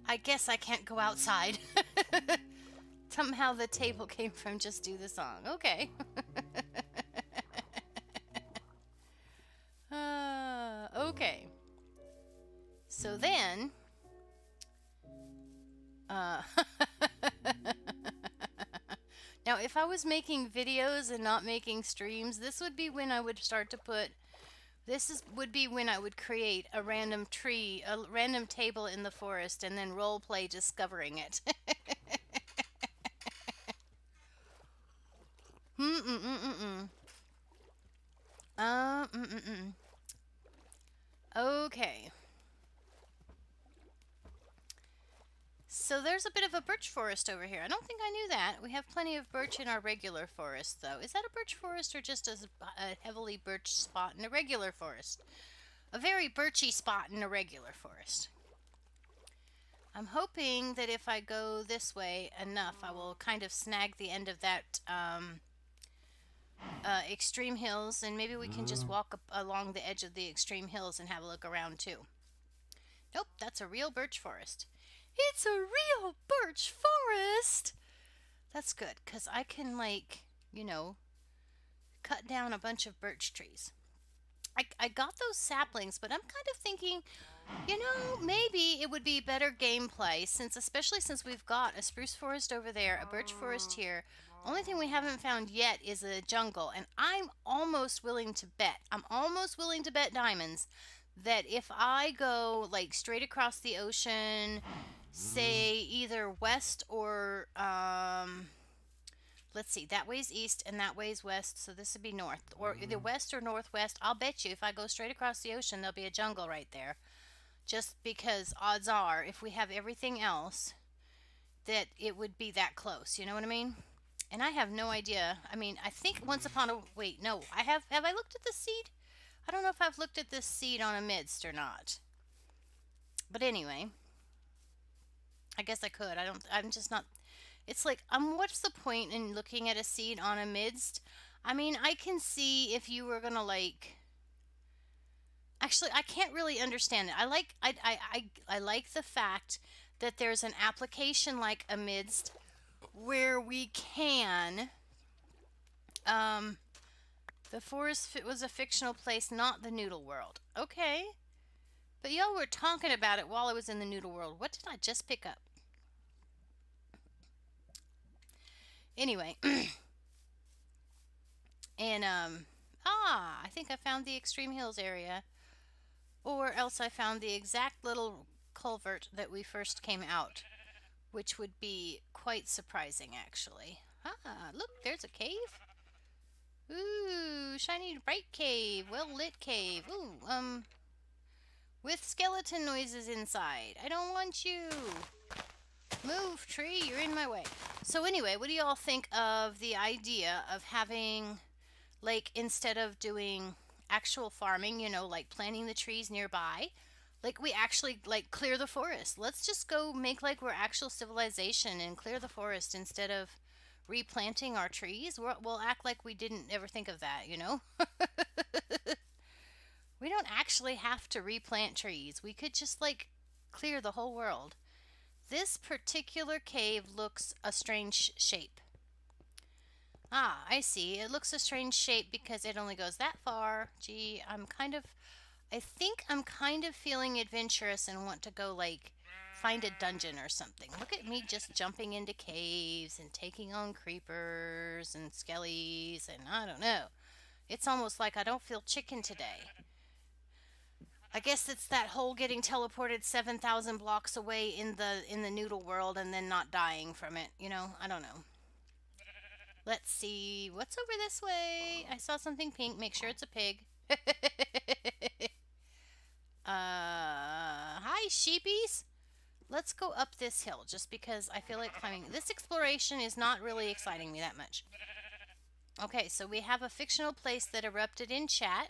I guess I can't go outside. Somehow the table came from Just Do the Song. Okay. Okay. So then... Now, if I was making videos and not making streams, this would be when I would start to put... would be when I would create a random tree, a random table in the forest, and then role play discovering it. Okay. So there's a bit of a birch forest over here. I don't think I knew that. We have plenty of birch in our regular forest, though. Is that a birch forest or just a heavily birch spot in a regular forest? A very birchy spot in a regular forest. I'm hoping that if I go this way enough, I will kind of snag the end of that extreme hills, and maybe we can just walk up along the edge of the extreme hills and have a look around too. Nope, that's a real birch forest. It's a real birch forest! That's good, because I can, like, cut down a bunch of birch trees. I got those saplings, but I'm kind of thinking, maybe it would be better gameplay since, especially since we've got a spruce forest over there, a birch forest here. Only thing we haven't found yet is a jungle, and I'm almost willing to bet diamonds that if I go like straight across the ocean, say either west or let's see, that way's east and that way's west, so this would be north, or either west or northwest. I'll bet you if I go straight across the ocean, there'll be a jungle right there. Just because odds are, if we have everything else, that it would be that close. You know what I mean? And I have no idea. I mean, I think once upon a wait, no, I have. Have I looked at the seed? I don't know if I've looked at this seed on a midst or not. But anyway, I guess I could. I don't. I'm just not. It's like, what's the point in looking at a seed on a midst? I mean, I can see if you were gonna like. Actually, I can't really understand it. I like the fact that there's an application like amidst where we can. Um, the forest was a fictional place, not the noodle world. Okay, but y'all were talking about it while I was in the noodle world. What did I just pick up? Anyway, and I think I found the Extreme Hills area. Or else I found the exact little culvert that we first came out, which would be quite surprising, actually. Ah, look, there's a cave. Ooh, shiny bright cave, well lit cave. Ooh, with skeleton noises inside. I don't want you. Move, tree, you're in my way. So anyway, what do y'all think of the idea of having, like, instead of doing actual farming, like planting the trees nearby, like we actually like clear the forest. Let's just go make like we're actual civilization and clear the forest instead of replanting our trees. We'll act like we didn't ever think of that. We don't actually have to replant trees. We could just like clear the whole world. This particular cave looks a strange shape. Ah, I see. It looks a strange shape because it only goes that far. Gee, I think I'm kind of feeling adventurous and want to go, like, find a dungeon or something. Look at me just jumping into caves and taking on creepers and skellies, and I don't know. It's almost like I don't feel chicken today. I guess it's that whole getting teleported 7,000 blocks away in the noodle world and then not dying from it. I don't know. Let's see. What's over this way? I saw something pink. Make sure it's a pig. Hi, sheepies. Let's go up this hill just because I feel like climbing. This exploration is not really exciting me that much. Okay, so we have a fictional place that erupted in chat.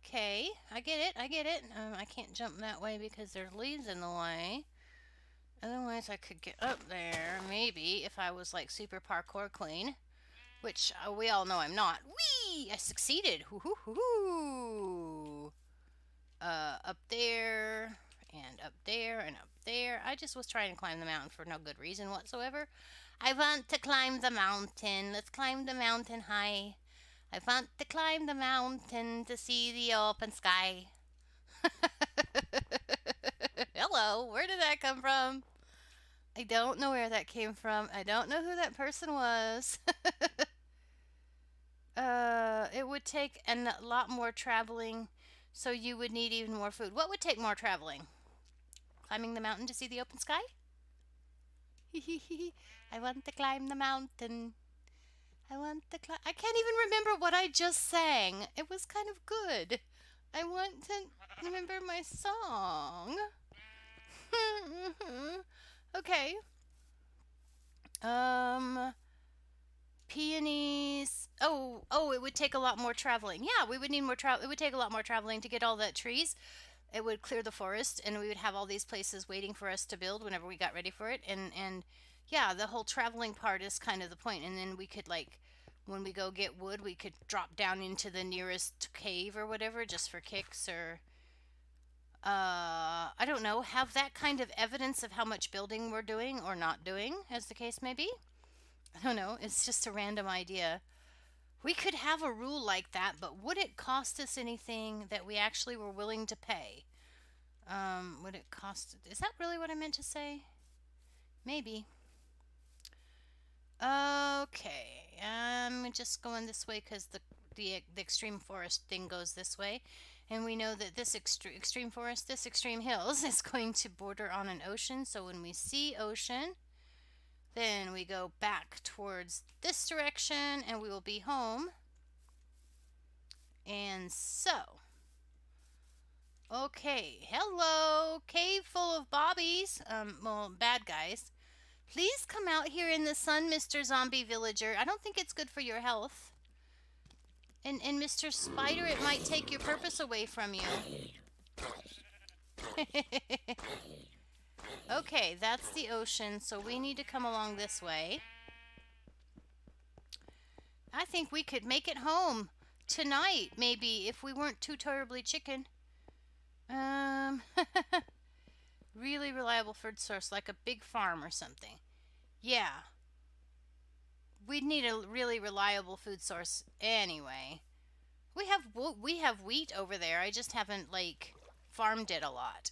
Okay, I get it. I get it. I can't jump that way because there's leaves in the way. Otherwise, I could get up there, maybe, if I was, like, super parkour queen. Which, we all know I'm not. Whee! I succeeded! Hoo-hoo-hoo-hoo! Up there, and up there, and up there. I just was trying to climb the mountain for no good reason whatsoever. I want to climb the mountain. Let's climb the mountain high. I want to climb the mountain to see the open sky. Hello, where did that come from? I don't know where that came from. I don't know who that person was. It would take a lot more traveling, so you would need even more food. What would take more traveling? Climbing the mountain to see the open sky? I want to climb the mountain. I want to climb. I can't even remember what I just sang. It was kind of good. I want to remember my song. Okay. Peonies. Oh, it would take a lot more traveling. Yeah, we would need more travel. It would take a lot more traveling to get all that trees. It would clear the forest, and we would have all these places waiting for us to build whenever we got ready for it. And yeah, the whole traveling part is kind of the point. And then we could like, when we go get wood, we could drop down into the nearest cave or whatever, just for kicks, or I don't know, have that kind of evidence of how much building we're doing or not doing, as the case may be. I don't know. It's just a random idea. We could have a rule like that, but would it cost us anything that we actually were willing to pay? Would it cost? Is that really what I meant to say? Maybe. Okay, I'm just going this way because the extreme forest thing goes this way, and we know that this extreme forest, this extreme hills, is going to border on an ocean. So when we see ocean, then we go back towards this direction, and we will be home. And so, okay, hello, cave full of bobbies, well, bad guys. Please come out here in the sun, Mr. Zombie Villager. I don't think it's good for your health. And Mr. Spider, it might take your purpose away from you. Okay, that's the ocean, so we need to come along this way. I think we could make it home tonight, maybe, if we weren't too terribly chicken. Really reliable food source, like a big farm or something. Yeah. We'd need a really reliable food source anyway. We have wheat over there. I just haven't like farmed it a lot.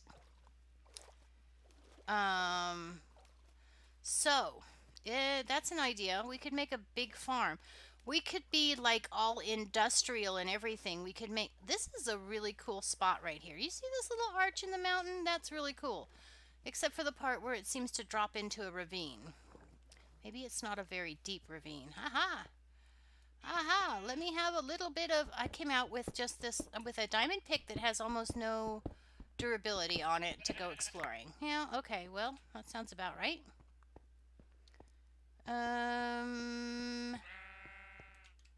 So that's an idea. We could make a big farm. We could be like all industrial and everything. We could make this is a really cool spot right here. You see this little arch in the mountain? That's really cool. Except for the part where it seems to drop into a ravine. Maybe it's not a very deep ravine. Haha. Aha, let me have a little bit of, I came out with just this, with a diamond pick that has almost no durability on it to go exploring. Yeah, okay, well, that sounds about right.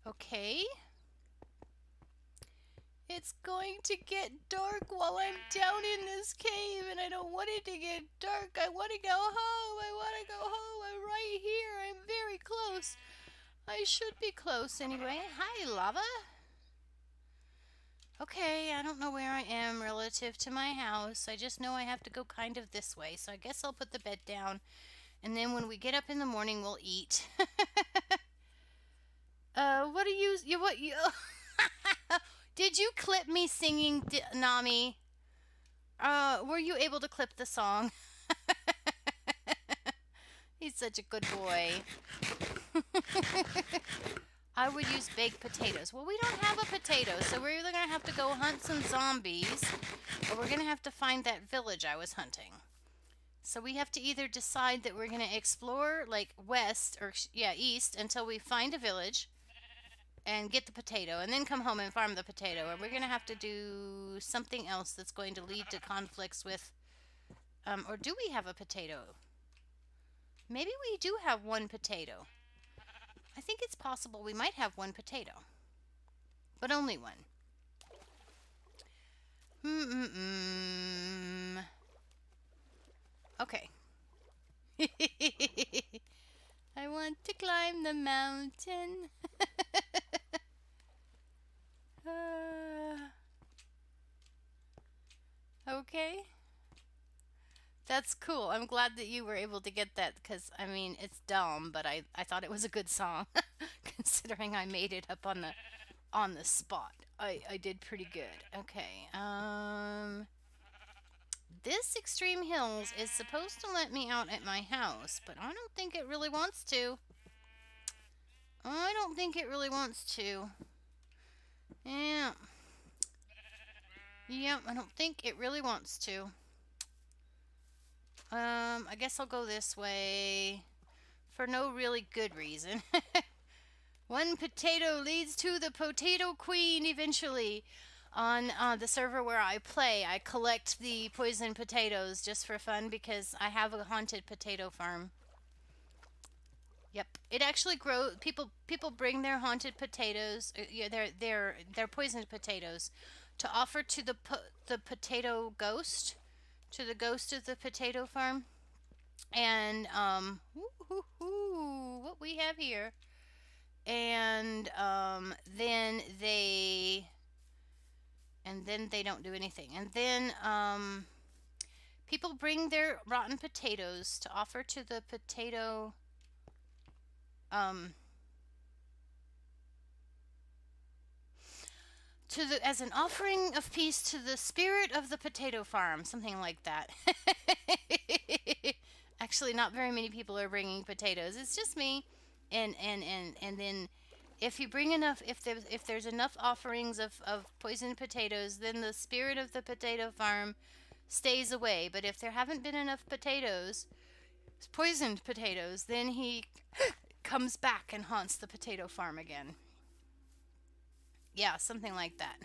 Okay. It's going to get dark while I'm down in this cave, and I don't want it to get dark. I want to go home. I want to go home. I'm right here. I'm very close. I should be close anyway. Hi, lava. Okay, I don't know where I am relative to my house. I just know I have to go kind of this way. So I guess I'll put the bed down. And then when we get up in the morning, we'll eat. What do you what you Did you clip me singing, Nami? Were you able to clip the song? He's such a good boy. I would use baked potatoes. Well, we don't have a potato, so we're either going to have to go hunt some zombies, or we're going to have to find that village I was hunting. So we have to either decide that we're going to explore, like, west, or, yeah, east, until we find a village, and get the potato, and then come home and farm the potato. Or we're going to have to do something else that's going to lead to conflicts with, or do we have a potato? Maybe we do have one potato. I think it's possible we might have one potato. But only one. Okay. I want to climb the mountain. Okay. That's cool. I'm glad that you were able to get that because, I mean, it's dumb, but I thought it was a good song considering I made it up on the spot. I did pretty good. Okay. This Extreme Hills is supposed to let me out at my house, but I don't think it really wants to. I don't think it really wants to. Yeah. Yep, I don't think it really wants to. I guess I'll go this way for no really good reason. One potato leads to the Potato Queen eventually. On the server where I play, I collect the poison potatoes just for fun because I have a haunted potato farm. Yep, it actually grows. People bring their haunted potatoes, yeah, their poisoned potatoes, to offer to the potato ghost, to the ghost of the potato farm, and what we have here, and then they don't do anything, and then people bring their rotten potatoes to offer to the potato as an offering of peace to the spirit of the potato farm, something like that. Actually, not very many people are bringing potatoes. It's just me, and then if you bring enough, if there's enough offerings of poisoned potatoes, then the spirit of the potato farm stays away. But if there haven't been enough potatoes, poisoned potatoes, then he comes back and haunts the potato farm again. Yeah, something like that.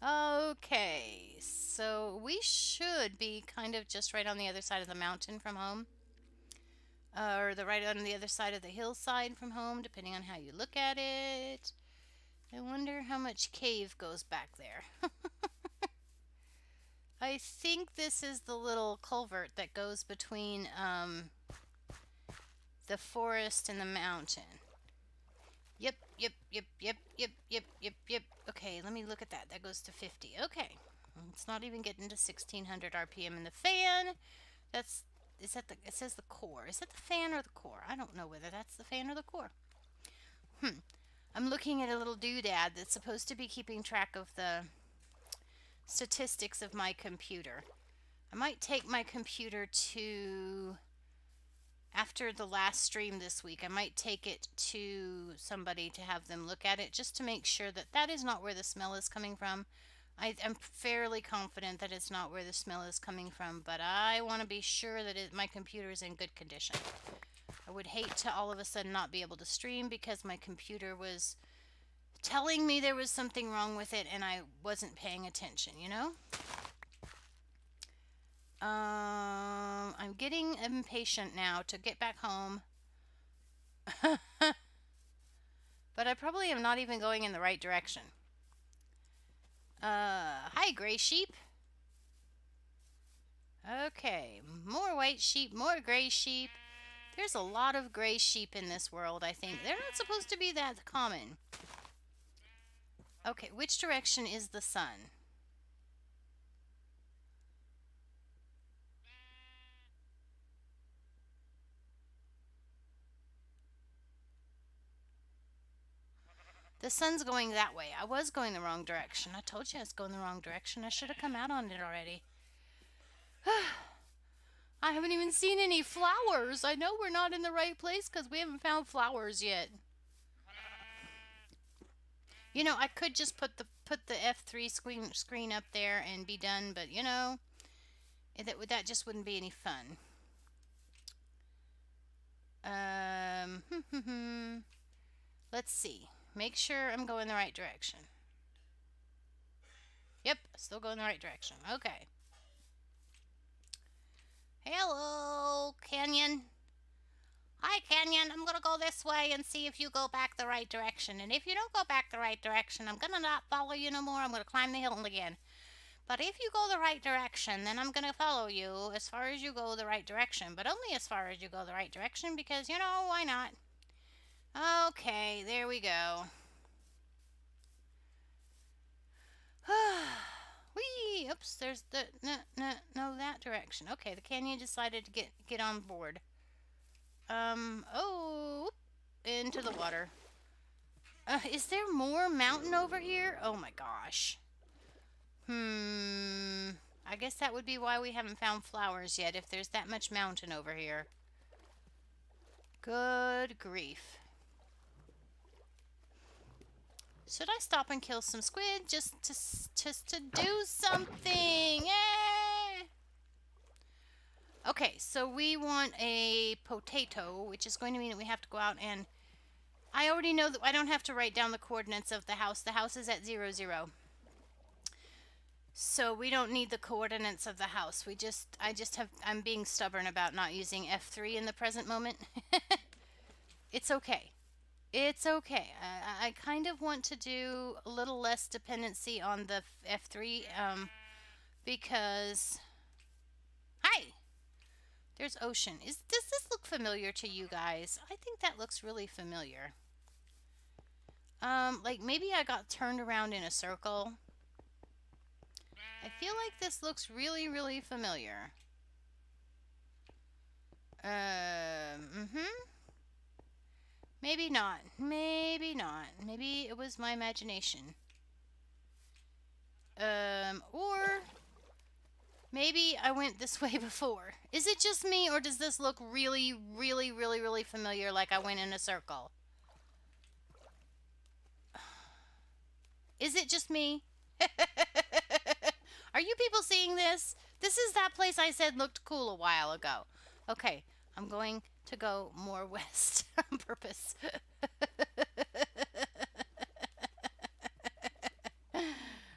Okay, so we should be kind of just right on the other side of the mountain from home. Or the right on the other side of the hillside from home, depending on how you look at it. I wonder how much cave goes back there. I think this is the little culvert that goes between the forest and the mountain. Yep, yep, yep, yep, yep, yep, yep, yep. Okay, let me look at that. That goes to 50. Okay. It's not even getting to 1600 RPM in the fan. Is that it says the core. Is that the fan or the core? I don't know whether that's the fan or the core. I'm looking at a little doodad that's supposed to be keeping track of the statistics of my computer. I might take my computer to, after the last stream this week, I might take it to somebody to have them look at it just to make sure that that is not where the smell is coming from. I'm fairly confident that it's not where the smell is coming from, but I want to be sure that my computer is in good condition. I would hate to all of a sudden not be able to stream because my computer was telling me there was something wrong with it and I wasn't paying attention, you know? I'm getting impatient now to get back home. But I probably am not even going in the right direction. Hi, gray sheep. Okay, more white sheep, more gray sheep. There's a lot of gray sheep in this world, I think. They're not supposed to be that common. Okay, which direction is the sun? The sun's going that way. I was going the wrong direction. I told you I was going the wrong direction. I should have come out on it already. I haven't even seen any flowers. I know we're not in the right place because we haven't found flowers yet. You know, I could just put the F3 screen up there and be done, but you know, that just wouldn't be any fun. Let's see. Make sure I'm going the right direction. Yep, still going the right direction. Okay. Hello, Canyon. Hi, Canyon. I'm gonna go this way and see if you go back the right direction. And if you don't go back the right direction, I'm gonna not follow you no more. I'm gonna climb the hill again. But if you go the right direction, then I'm gonna follow you as far as you go the right direction. But only as far as you go the right direction because, you know, why not? Okay, there we go. Whee! Oops, there's the no that direction. Okay, the canyon decided to get on board. Oh, into the water. Is there more mountain over here? Oh my gosh. I guess that would be why we haven't found flowers yet, if there's that much mountain over here. Good grief. Should I stop and kill some squid just to do something? Eh. Okay, so we want a potato, which is going to mean that we have to go out and... I already know that I don't have to write down the coordinates of the house. The house is at 0, 0. So we don't need the coordinates of the house. I'm being stubborn about not using F3 in the present moment. It's okay. It's okay. I kind of want to do a little less dependency on the F3 because... Hi! There's ocean. Does this look familiar to you guys? I think that looks really familiar. Like maybe I got turned around in a circle. I feel like this looks really, really familiar. Maybe not. Maybe not. Maybe it was my imagination. Or maybe I went this way before. Is it just me, or does this look really, really, really, really familiar, like I went in a circle? Is it just me? Are you people seeing this? This is that place I said looked cool a while ago. Okay, I'm going to go more west on purpose.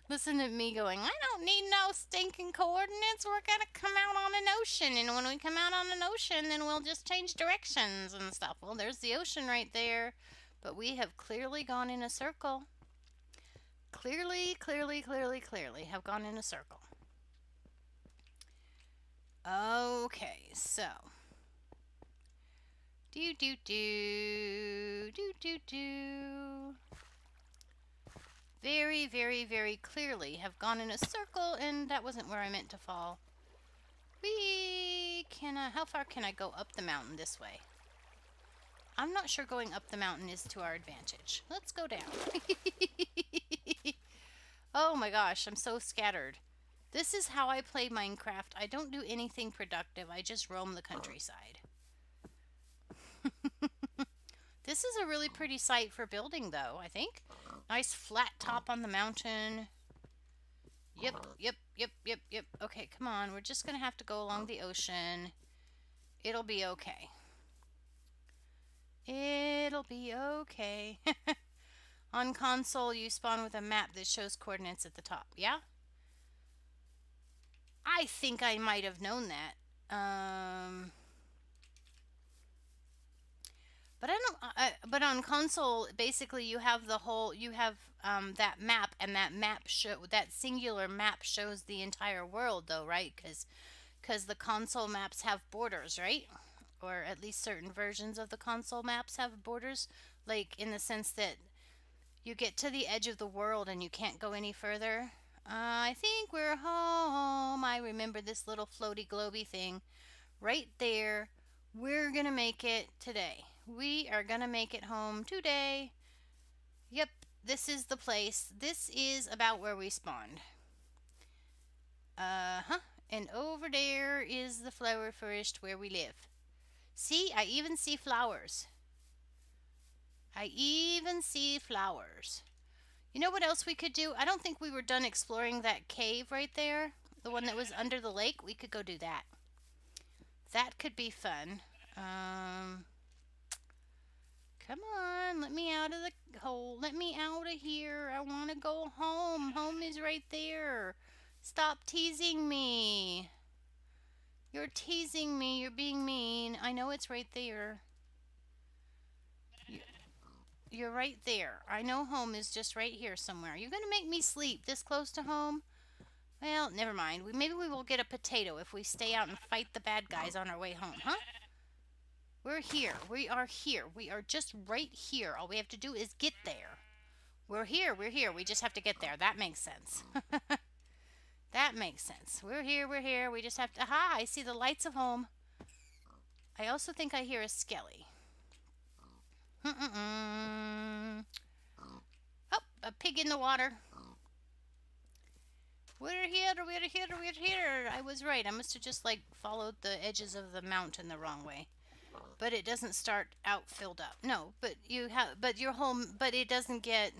Listen to me going, I don't need no stinking coordinates. We're going to come out on an ocean. And when we come out on an ocean, then we'll just change directions and stuff. Well, there's the ocean right there. But we have clearly gone in a circle. Clearly have gone in a circle. Okay, so. Do. Very clearly have gone in a circle, and that wasn't where I meant to fall. How far can I go up the mountain this way? I'm not sure going up the mountain is to our advantage. Let's go down. Oh my gosh, I'm so scattered. This is how I play Minecraft. I don't do anything productive. I just roam the countryside. This is a really pretty site for building, though, I think. Nice flat top on the mountain. Yep. Okay, come on. We're just going to have to go along the ocean. It'll be okay. It'll be okay. On console, you spawn with a map that shows coordinates at the top. Yeah? I think I might have known that. But I don't. But on console, basically, you have the whole. You have that map, and that singular map shows the entire world, though, right? Because the console maps have borders, right? Or at least certain versions of the console maps have borders, like in the sense that you get to the edge of the world and you can't go any further. I think we're home. I remember this little floaty globy thing right there. We're gonna make it today. We are gonna make it home today. Yep, this is the place. This is about where we spawned. And over there is the flower forest where we live. See, I even see flowers. You know what else we could do? I don't think we were done exploring that cave right there. The one that was under the lake. We could go do that. That could be fun. Come on, let me out of the hole. Let me out of here. I want to go home. Home is right there. Stop teasing me. You're teasing me. You're being mean. I know it's right there. You're right there. I know home is just right here somewhere. You're going to make me sleep this close to home? Well, never mind. Maybe we will get a potato if we stay out and fight the bad guys on our way home, huh? We're here. We are here. We are just right here. All we have to do is get there. We're here. We just have to get there. That makes sense. That makes sense. We're here. We just have to... Aha! I see the lights of home. I also think I hear a skelly. Oh, a pig in the water. We're here. I was right. I must have just, like, followed the edges of the mountain the wrong way. But it doesn't start out filled up. No, but your home, but it doesn't get...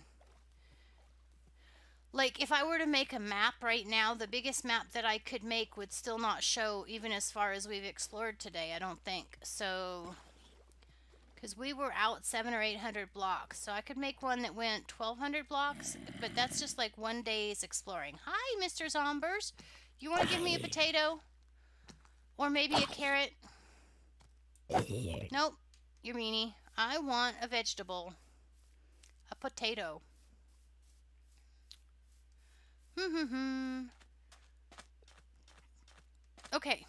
Like, if I were to make a map right now, the biggest map that I could make would still not show even as far as we've explored today, I don't think. So... Because we were out 700 or 800 blocks. So I could make one that went 1,200 blocks. But that's just like one day's exploring. Hi, Mr. Zombers. You want to give me a potato? Or maybe a carrot? Nope. You're meanie. I want a vegetable. A potato. Okay.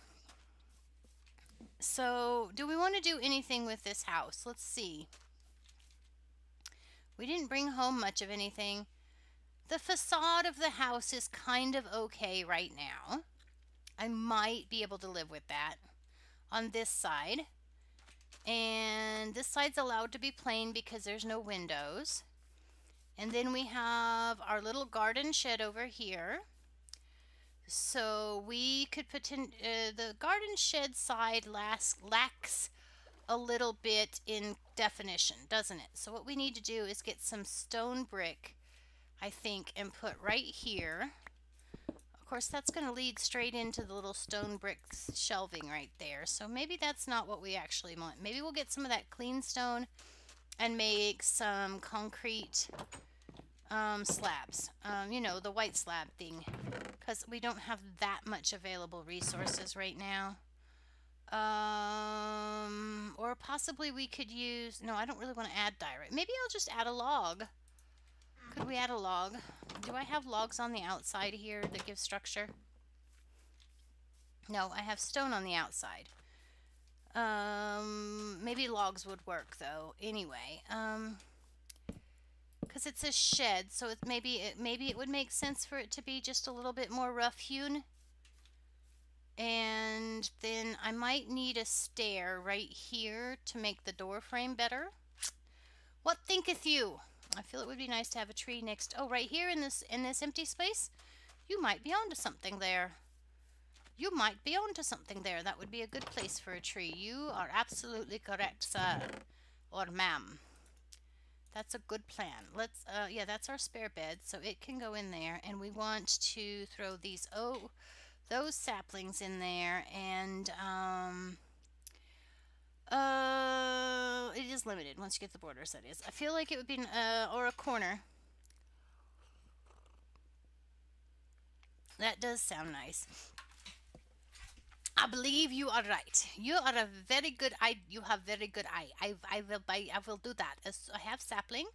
So, do we want to do anything with this house? Let's see. We didn't bring home much of anything. The facade of the house is kind of okay right now. I might be able to live with that on this side. And this side's allowed to be plain because there's no windows. And then we have our little garden shed over here. So we could put in the garden shed side lacks a little bit in definition, doesn't it? So what we need to do is get some stone brick, I think, and put right here. Of course, that's going to lead straight into the little stone brick shelving right there. So maybe that's not what we actually want. Maybe we'll get some of that clean stone and make some concrete slabs. You know, the white slab thing. Because we don't have that much available resources right now. Or possibly we could use... No, I don't really want to add diorite. Maybe I'll just add a log. Could we add a log? Do I have logs on the outside here that give structure? No, I have stone on the outside. Maybe logs would work though. Anyway, because it's a shed, so maybe it would make sense for it to be just a little bit more rough hewn. And then I might need a stair right here to make the door frame better. What thinketh you? I feel it would be nice to have a tree next. Oh, right here in this empty space, you might be onto something there. You might be onto something there. That would be a good place for a tree. You are absolutely correct, sir, or ma'am. That's a good plan. Let's yeah, that's our spare bed, so it can go in there. And we want to throw those saplings in there, and it is limited once you get the borders, that is. I feel like it would be or a corner. That does sound nice. I believe you are right. You are a very good eye. You have very good eye. I will do that. I have sapling.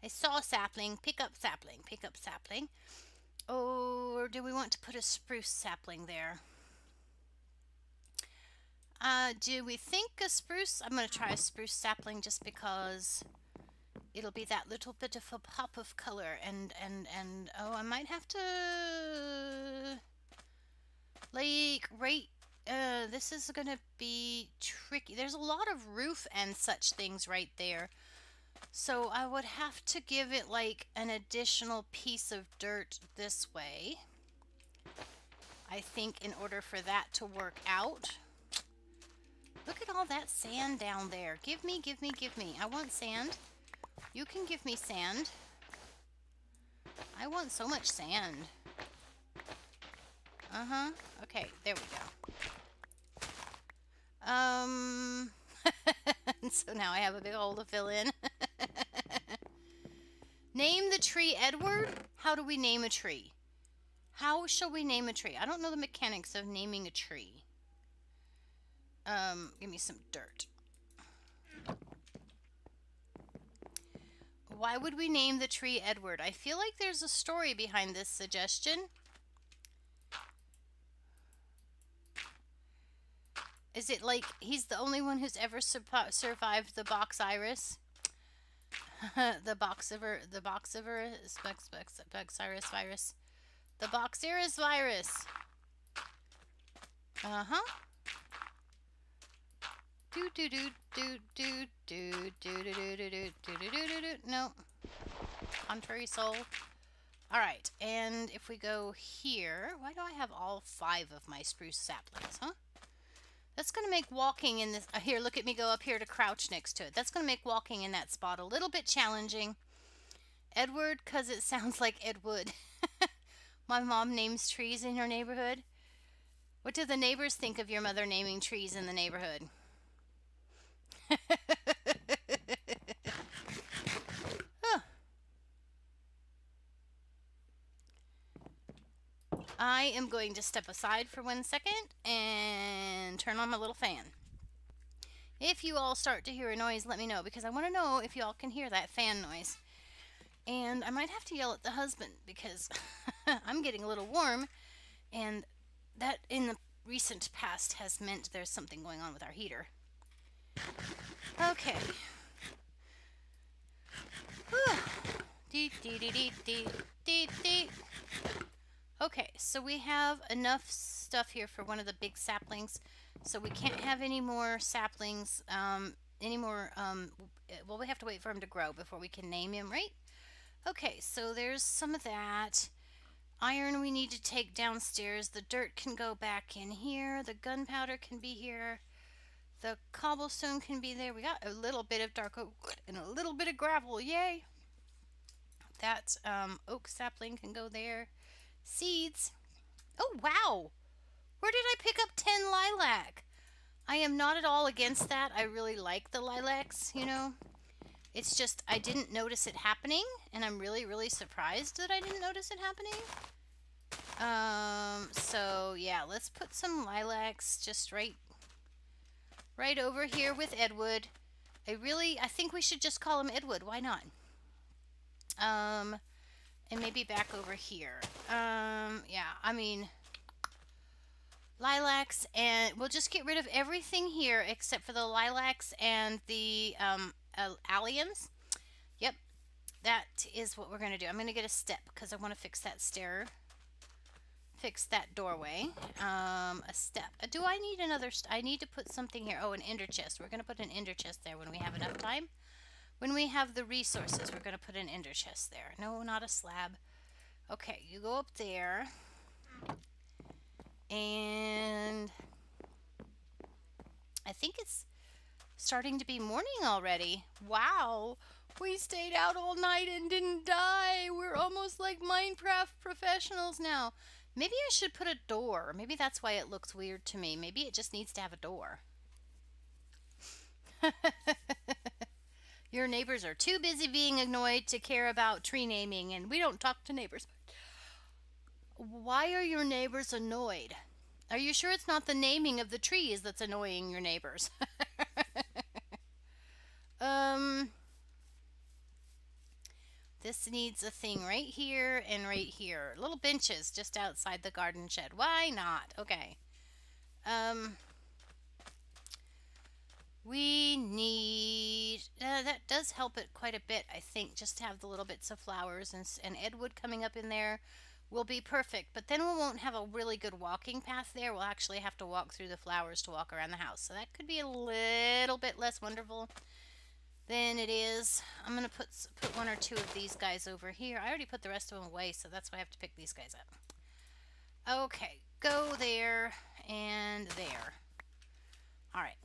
I saw sapling. Pick up sapling. Pick up sapling. Or do we want to put a spruce sapling there? Do we think a spruce? I'm going to try a spruce sapling just because it'll be that little bit of a pop of color. And oh, I might have to, like, this is going to be tricky. There's a lot of roof and such things right there. So I would have to give it like an additional piece of dirt this way, I think, in order for that to work out. Look at all that sand down there. Give me. I want sand. You can give me sand. I want so much sand. Okay, there we go. So now I have a big hole to fill in. Name the tree Edward? How do we name a tree? How shall we name a tree? I don't know the mechanics of naming a tree. Give me some dirt. Why would we name the tree Edward? I feel like there's a story behind this suggestion. Is it like he's the only one who's ever survived the box iris? The boxiris virus. The boxiris virus. No. Contrary soul. Alright, and if we go here, why do I have all 5 of my spruce saplings, huh? That's going to make walking in this... here, look at me go up here to crouch next to it. That's going to make walking in that spot a little bit challenging. Edward, because it sounds like Ed Wood. My mom names trees in your neighborhood. What do the neighbors think of your mother naming trees in the neighborhood? Huh. I am going to step aside for 1 second and turn on my little fan. If you all start to hear a noise, let me know, because I want to know if you all can hear that fan noise. And I might have to yell at the husband because I'm getting a little warm, and that in the recent past has meant there's something going on with our heater. Okay. Okay, so we have enough stuff here for one of the big saplings. So we can't have any more saplings, well, we have to wait for him to grow before we can name him, right? Okay, so there's some of that. Iron we need to take downstairs. The dirt can go back in here. The gunpowder can be here. The cobblestone can be there. We got a little bit of dark oak wood and a little bit of gravel. Yay! That oak sapling can go there. Seeds. Oh, wow! Where did I pick up 10 lilac? I am not at all against that. I really like the lilacs, you know. It's just I didn't notice it happening, and I'm really, really surprised that I didn't notice it happening. So yeah, let's put some lilacs just right over here with Edward. I think we should just call him Edward. Why not? And maybe back over here. Yeah, I mean, lilacs, and we'll just get rid of everything here except for the lilacs and the alliums. Yep, that is what we're going to do. I'm going to get a step because I want to fix that stair. Fix that doorway. A step. Do I need another? I need to put something here. Oh, an ender chest. We're going to put an ender chest there when we have enough time. When we have the resources, we're going to put an ender chest there. No, not a slab. Okay, you go up there. And I think it's starting to be morning already. Wow. We stayed out all night and didn't die. We're almost like Minecraft professionals now. Maybe I should put a door. Maybe that's why it looks weird to me. Maybe it just needs to have a door. Your neighbors are too busy being annoyed to care about tree naming, and we don't talk to neighbors. Why are your neighbors annoyed? Are you sure it's not the naming of the trees that's annoying your neighbors? This needs a thing right here and right here. Little benches just outside the garden shed. Why not? Okay. We need... that does help it quite a bit, I think, just to have the little bits of flowers and Edward coming up in there will be perfect. But then we won't have a really good walking path there. We'll actually have to walk through the flowers to walk around the house. So that could be a little bit less wonderful than it is. I'm going to put one or two of these guys over here. I already put the rest of them away, so that's why I have to pick these guys up. Okay, go there and there. All right.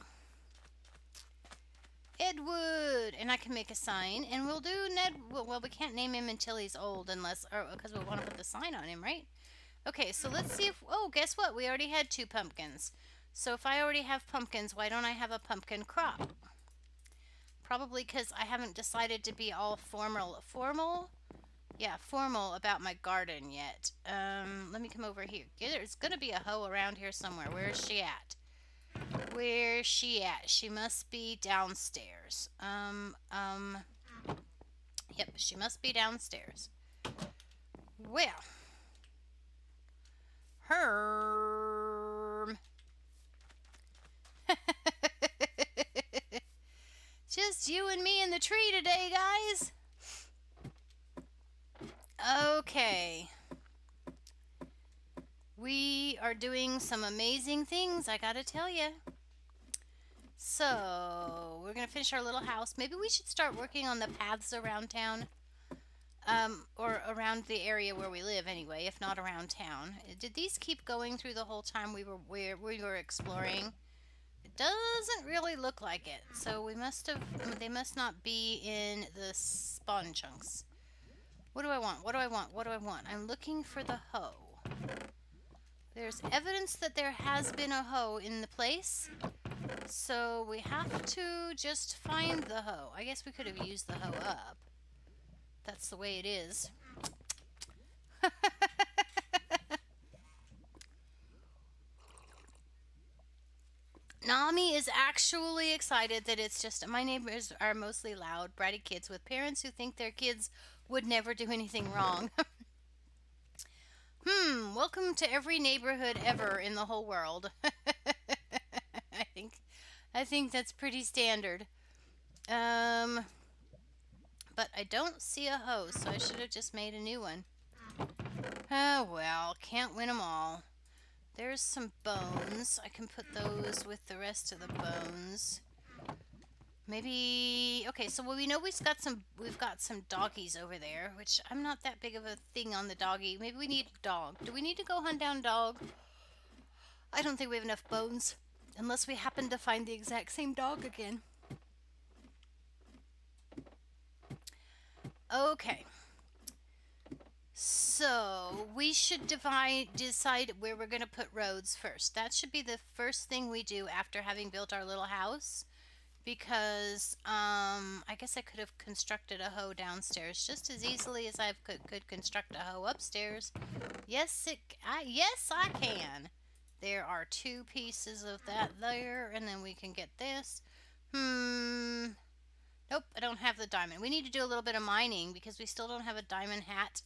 Edward, and I can make a sign, and we'll do Ned. Well, we can't name him until he's old, because we want to put the sign on him, right? Okay, so let's see if. Oh, guess what? We already had 2 pumpkins. So if I already have pumpkins, why don't I have a pumpkin crop? Probably because I haven't decided to be all formal. Yeah, formal about my garden yet. Let me come over here. There's gonna be a hoe around here somewhere. Where is she at? Where's she at? She must be downstairs. Yep, she must be downstairs. Well. Herm. Just you and me in the tree today, guys. Okay. We are doing some amazing things, I gotta tell you. So, we're gonna finish our little house. Maybe we should start working on the paths around town. Or around the area where we live anyway, if not around town. Did these keep going through the whole time we were exploring? It doesn't really look like it. So they must not be in the spawn chunks. What do I want? What do I want? What do I want? I'm looking for the hoe. There's evidence that there has been a hoe in the place. So we have to just find the hoe. I guess we could have used the hoe up. That's the way it is. Nami is actually excited that it's just... My neighbors are mostly loud, bratty kids with parents who think their kids would never do anything wrong. Welcome to every neighborhood ever in the whole world. I think that's pretty standard. But I don't see a hoe, so I should have just made a new one. Oh well, can't win them all. There's some bones. I can put those with the rest of the bones. Maybe okay, so we know we've got some doggies over there, which I'm not that big of a thing on the doggy. Maybe we need a dog. Do we need to go hunt down dog? I don't think we have enough bones. Unless we happen to find the exact same dog again. Okay. So we should decide where we're going to put roads first. That should be the first thing we do after having built our little house. Because I guess I could have constructed a hoe downstairs just as easily as I could construct a hoe upstairs. Yes, yes, I can. There are 2 pieces of that there, and then we can get this. Nope, I don't have the diamond. We need to do a little bit of mining because we still don't have a diamond hat.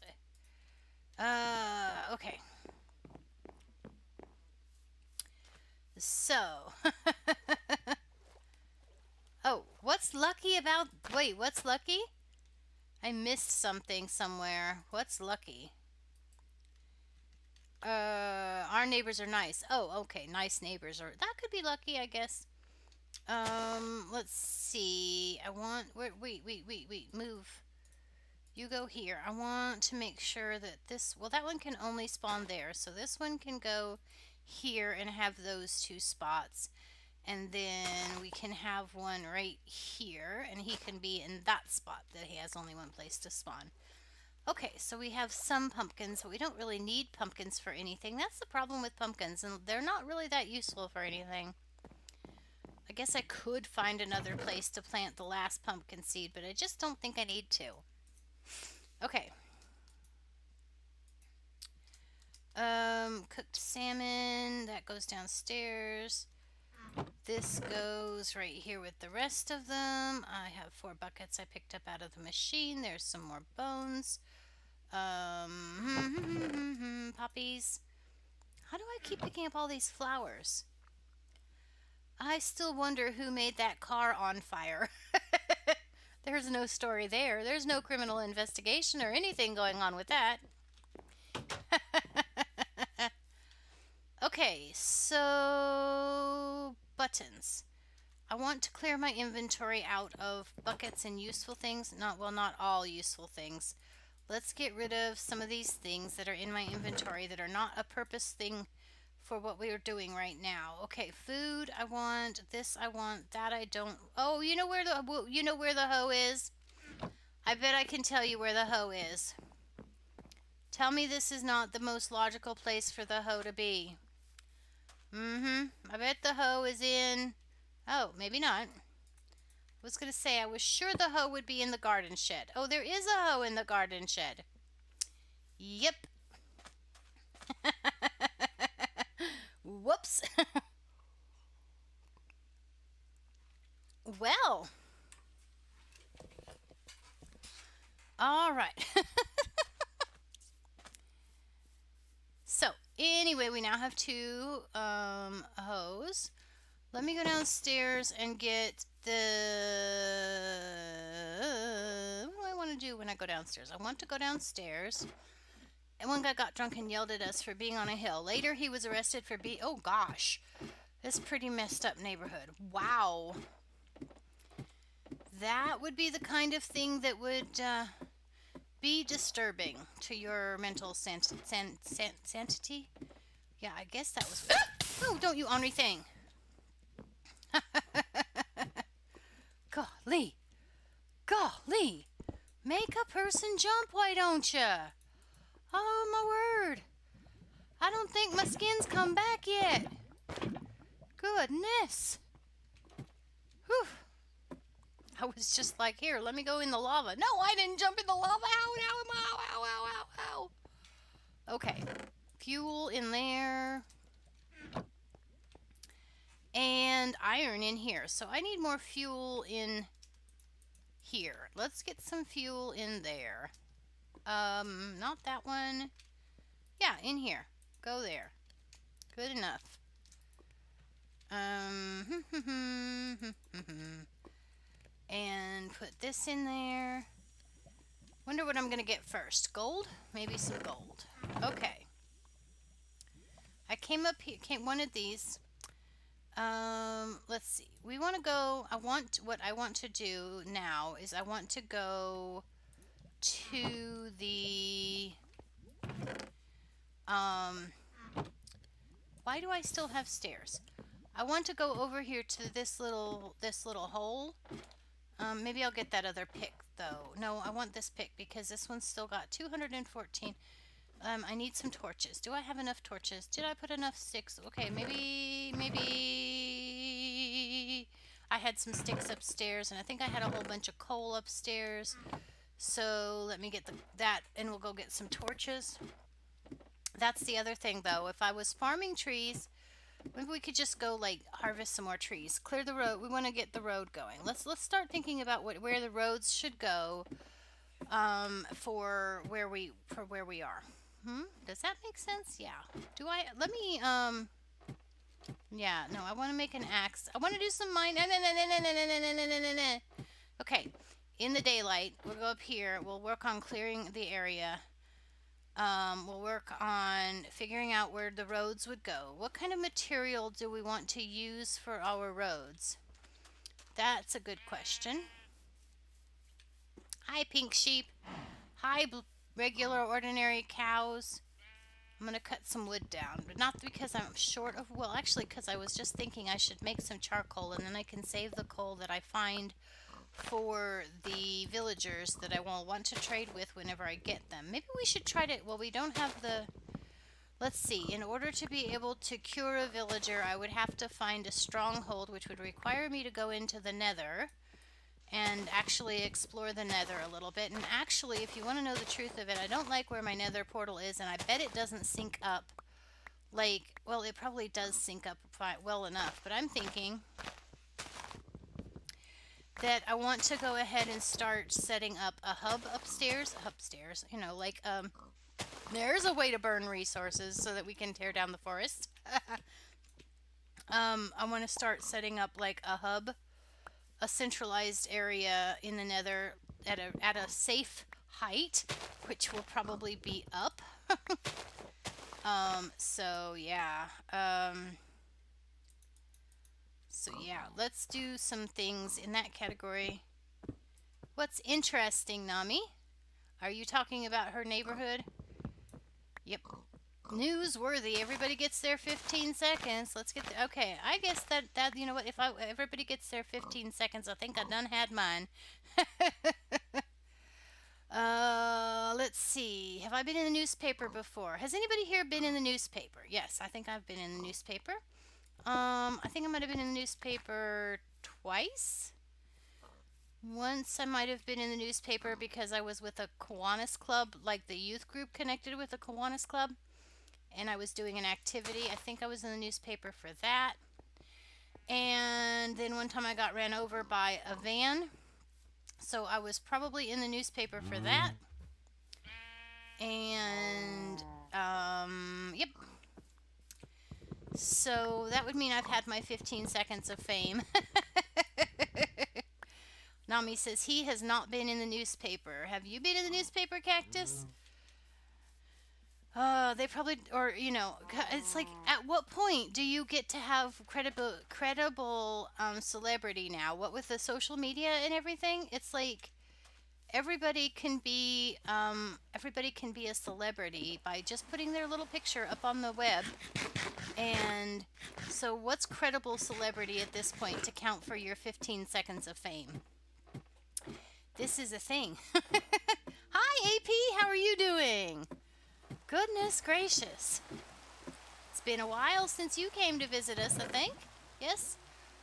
Okay. So. Oh, what's lucky about... Wait, what's lucky? I missed something somewhere. What's lucky? Our neighbors are nice. Oh, okay, nice neighbors. Or that could be lucky, I guess. Let's see. I want... Wait, move. You go here. I want to make sure that this... Well, that one can only spawn there. So this one can go here and have those 2 spots. And then we can have one right here. And he can be in that spot that he has only one place to spawn. Okay, so we have some pumpkins, but we don't really need pumpkins for anything. That's the problem with pumpkins, and they're not really that useful for anything. I guess I could find another place to plant the last pumpkin seed, but I just don't think I need to. Okay. Cooked salmon, that goes downstairs. This goes right here with the rest of them. I have 4 buckets I picked up out of the machine. There's some more bones. Poppies. How do I keep picking up all these flowers? I still wonder who made that car on fire. There's no story there. There's no criminal investigation or anything going on with that. Okay, so buttons. I want to clear my inventory out of buckets and useful things. Not all useful things. Let's get rid of some of these things that are in my inventory that are not a purpose thing for what we are doing right now. Okay, food, I want this, I want that, I don't. Oh, you know where the hoe is? I bet I can tell you where the hoe is. Tell me this is not the most logical place for the hoe to be. I bet the hoe is in... Oh, maybe not. I was going to say, I was sure the hoe would be in the garden shed. Oh, there is a hoe in the garden shed. Yep. Whoops. Well. All right. So, anyway, we now have 2 hoes. Let me go downstairs and get the... What do I want to do when I go downstairs? I want to go downstairs. And one guy got drunk and yelled at us for being on a hill. Later, he was arrested for being... Oh, gosh. This pretty messed up neighborhood. Wow. That would be the kind of thing that would be disturbing to your mental sanity. Yeah, I guess that was... Oh, don't you ornery thing. Golly. Golly. Make a person jump, why don't ya? Oh, my word. I don't think my skin's come back yet. Goodness. Whew. I was just like, here, let me go in the lava. No, I didn't jump in the lava. Ow, ow, ow, ow, ow, ow, ow. Okay. Fuel in there. And iron in here. So I need more fuel in here. Let's get some fuel in there. Not that one. Yeah, in here. Go there. Good enough. And put this in there. Wonder what I'm gonna get first. Gold? Maybe some gold. Okay. I came up here, wanted these. Let's see. We want to go. What I want to do now is I want to go to the, um, why do I still have stairs? I want to go over here to this little hole. Maybe I'll get that other pick though. No, I want this pick because this one's still got 214. I need some torches. Do I have enough torches? Did I put enough sticks? Okay, maybe I had some sticks upstairs, and I think I had a whole bunch of coal upstairs. So let me get that, and we'll go get some torches. That's the other thing, though. If I was farming trees, maybe we could just go like harvest some more trees, clear the road. We want to get the road going. Let's start thinking about where the roads should go, for where we are. Does that make sense? Yeah. Do I? Let me. Yeah. No, I want to make an axe. I want to do some mine. Okay. In the daylight, we'll go up here. We'll work on clearing the area. We'll work on figuring out where the roads would go. What kind of material do we want to use for our roads? That's a good question. Hi, pink sheep. Hi, regular ordinary cows. I'm going to cut some wood down, but not because I'm short of, well, actually because I was just thinking I should make some charcoal, and then I can save the coal that I find for the villagers that I will want to trade with whenever I get them. Maybe we should try to, well, we don't have the, let's see, in order to be able to cure a villager, I would have to find a stronghold, which would require me to go into the nether and actually explore the nether a little bit. And actually, if you want to know the truth of it, I don't like where my nether portal is, and I bet it doesn't sync up. Like, well, it probably does sync up well enough, but I'm thinking that I want to go ahead and start setting up a hub upstairs, you know, like, there's a way to burn resources so that we can tear down the forest. I want to start setting up like a hub, a centralized area in the nether at a safe height, which will probably be up. So yeah. So yeah, let's do some things in that category. What's interesting, Nami? Are you talking about her neighborhood? Yep. Newsworthy. Everybody gets their 15 seconds. Let's get the, okay. I guess that you know what? If everybody gets their 15 seconds, I think I done had mine. Let's see. Have I been in the newspaper before? Has anybody here been in the newspaper? Yes, I think I've been in the newspaper. I think I might have been in the newspaper twice. Once I might have been in the newspaper because I was with a Kiwanis club, like the youth group connected with a Kiwanis club, and I was doing an activity. I think I was in the newspaper for that. And then one time I got ran over by a van, so I was probably in the newspaper for that. And, yep. So that would mean I've had my 15 seconds of fame. Nami says he has not been in the newspaper. Have you been in the newspaper, Cactus? They probably, or you know, it's like, at what point do you get to have credible celebrity now? What with the social media and everything, it's like everybody can be a celebrity by just putting their little picture up on the web. And so, what's credible celebrity at this point to count for your 15 seconds of fame? This is a thing. Hi, AP. How are you doing? Goodness gracious. It's been a while since you came to visit us, I think. Yes?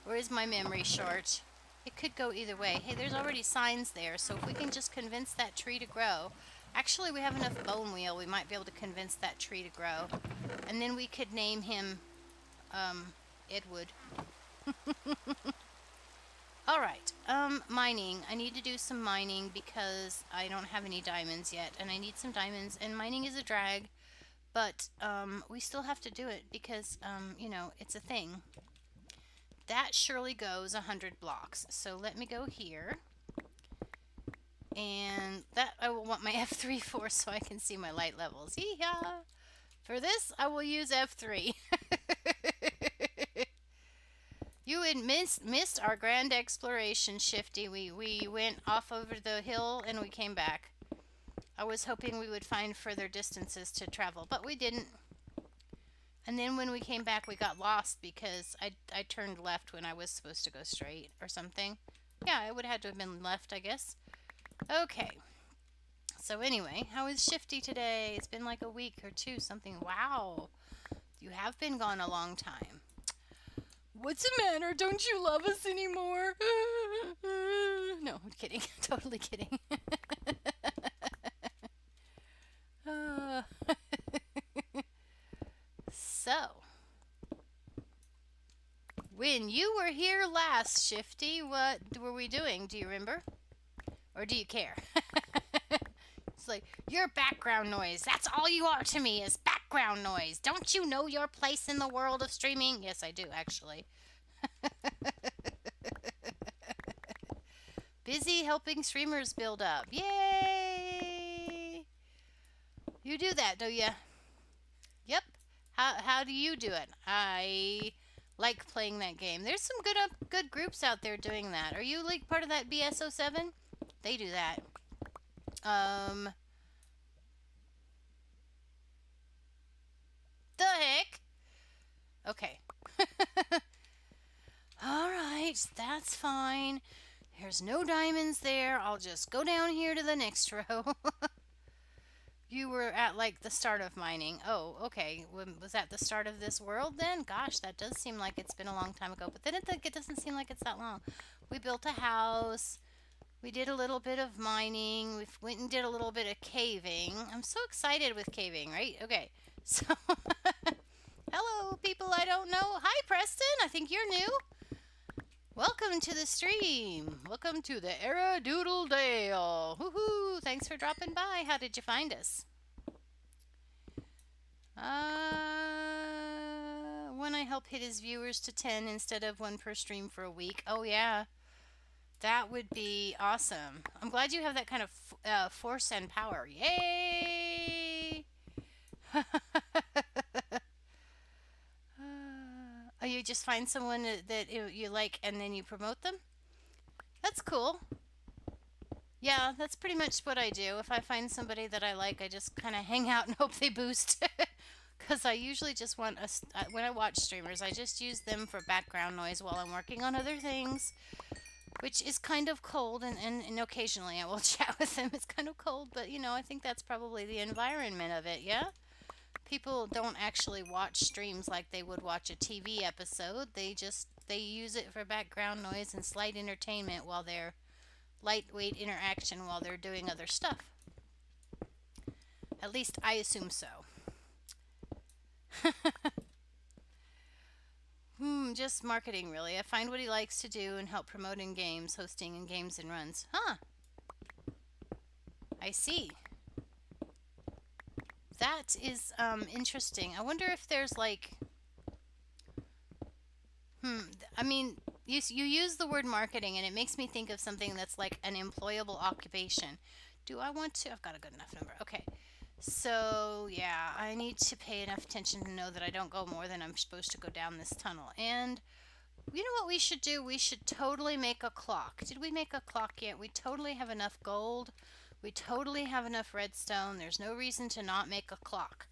Or is my memory short? It could go either way. Hey, there's already signs there, so if we can just convince that tree to grow. Actually, we have enough bone meal. We might be able to convince that tree to grow. And then we could name him, Edwood. Alright, mining. I need to do some mining because I don't have any diamonds yet, and I need some diamonds, and mining is a drag, but, we still have to do it because, you know, it's a thing. That surely goes 100 blocks, so let me go here, and that I will want my F3 for so I can see my light levels. Yeehaw! For this, I will use F3. You had missed our grand exploration, Shifty. We went off over the hill and we came back. I was hoping we would find further distances to travel, but we didn't. And then when we came back, we got lost because I turned left when I was supposed to go straight or something. Yeah, it would have had to have been left, I guess. Okay. So anyway, how is Shifty today? It's been like a week or two, something. Wow. You have been gone a long time. What's the matter? Don't you love us anymore? No, I'm kidding. Totally kidding. uh, so, when you were here last, Shifty, what were we doing? Do you remember? Or do you care? It's like, your background noise. That's all you are to me is background noise. Don't you know your place in the world of streaming? Yes, I do, actually. Busy helping streamers build up. Yay! You do that, do ya? Yep. How do you do it? I like playing that game. There's some good groups out there doing that. Are you like part of that BS07? They do that. The heck? Okay. Alright, that's fine. There's no diamonds there. I'll just go down here to the next row. You were at like the start of mining. Oh, okay. Was that the start of this world then? Gosh, that does seem like it's been a long time ago. But then it doesn't seem like it's that long. We built a house. We did a little bit of mining. We went and did a little bit of caving. I'm so excited with caving, right? Okay. So, hello, people I don't know. Hi, Preston. I think you're new. Welcome to the stream. Welcome to the Era Doodle Dale. Woohoo! Thanks for dropping by. How did you find us? When I help hit his viewers to 10 instead of one per stream for a week. Oh, yeah. That would be awesome. I'm glad you have that kind of force and power. Yay! Oh, you just find someone that you like and then you promote them? That's cool. Yeah, that's pretty much what I do. If I find somebody that I like, I just kind of hang out and hope they boost. Because I usually just want when I watch streamers, I just use them for background noise while I'm working on other things, which is kind of cold, and occasionally I will chat with them. It's kind of cold, but I think that's probably the environment of it, yeah? People don't actually watch streams like they would watch a TV episode. They use it for background noise and slight entertainment while they're lightweight interaction while they're doing other stuff. At least I assume so. Just marketing really. I find what he likes to do and help promote in games, hosting in games and runs. Huh. I see. That is interesting. I wonder if there's like I mean, you use the word marketing and it makes me think of something that's like an employable occupation. Do I want to? I've got a good enough number. Okay. So, yeah, I need to pay enough attention to know that I don't go more than I'm supposed to go down this tunnel. And you know what we should do? We should totally make a clock. Did we make a clock yet? We totally have enough gold. We totally have enough redstone. There's no reason to not make a clock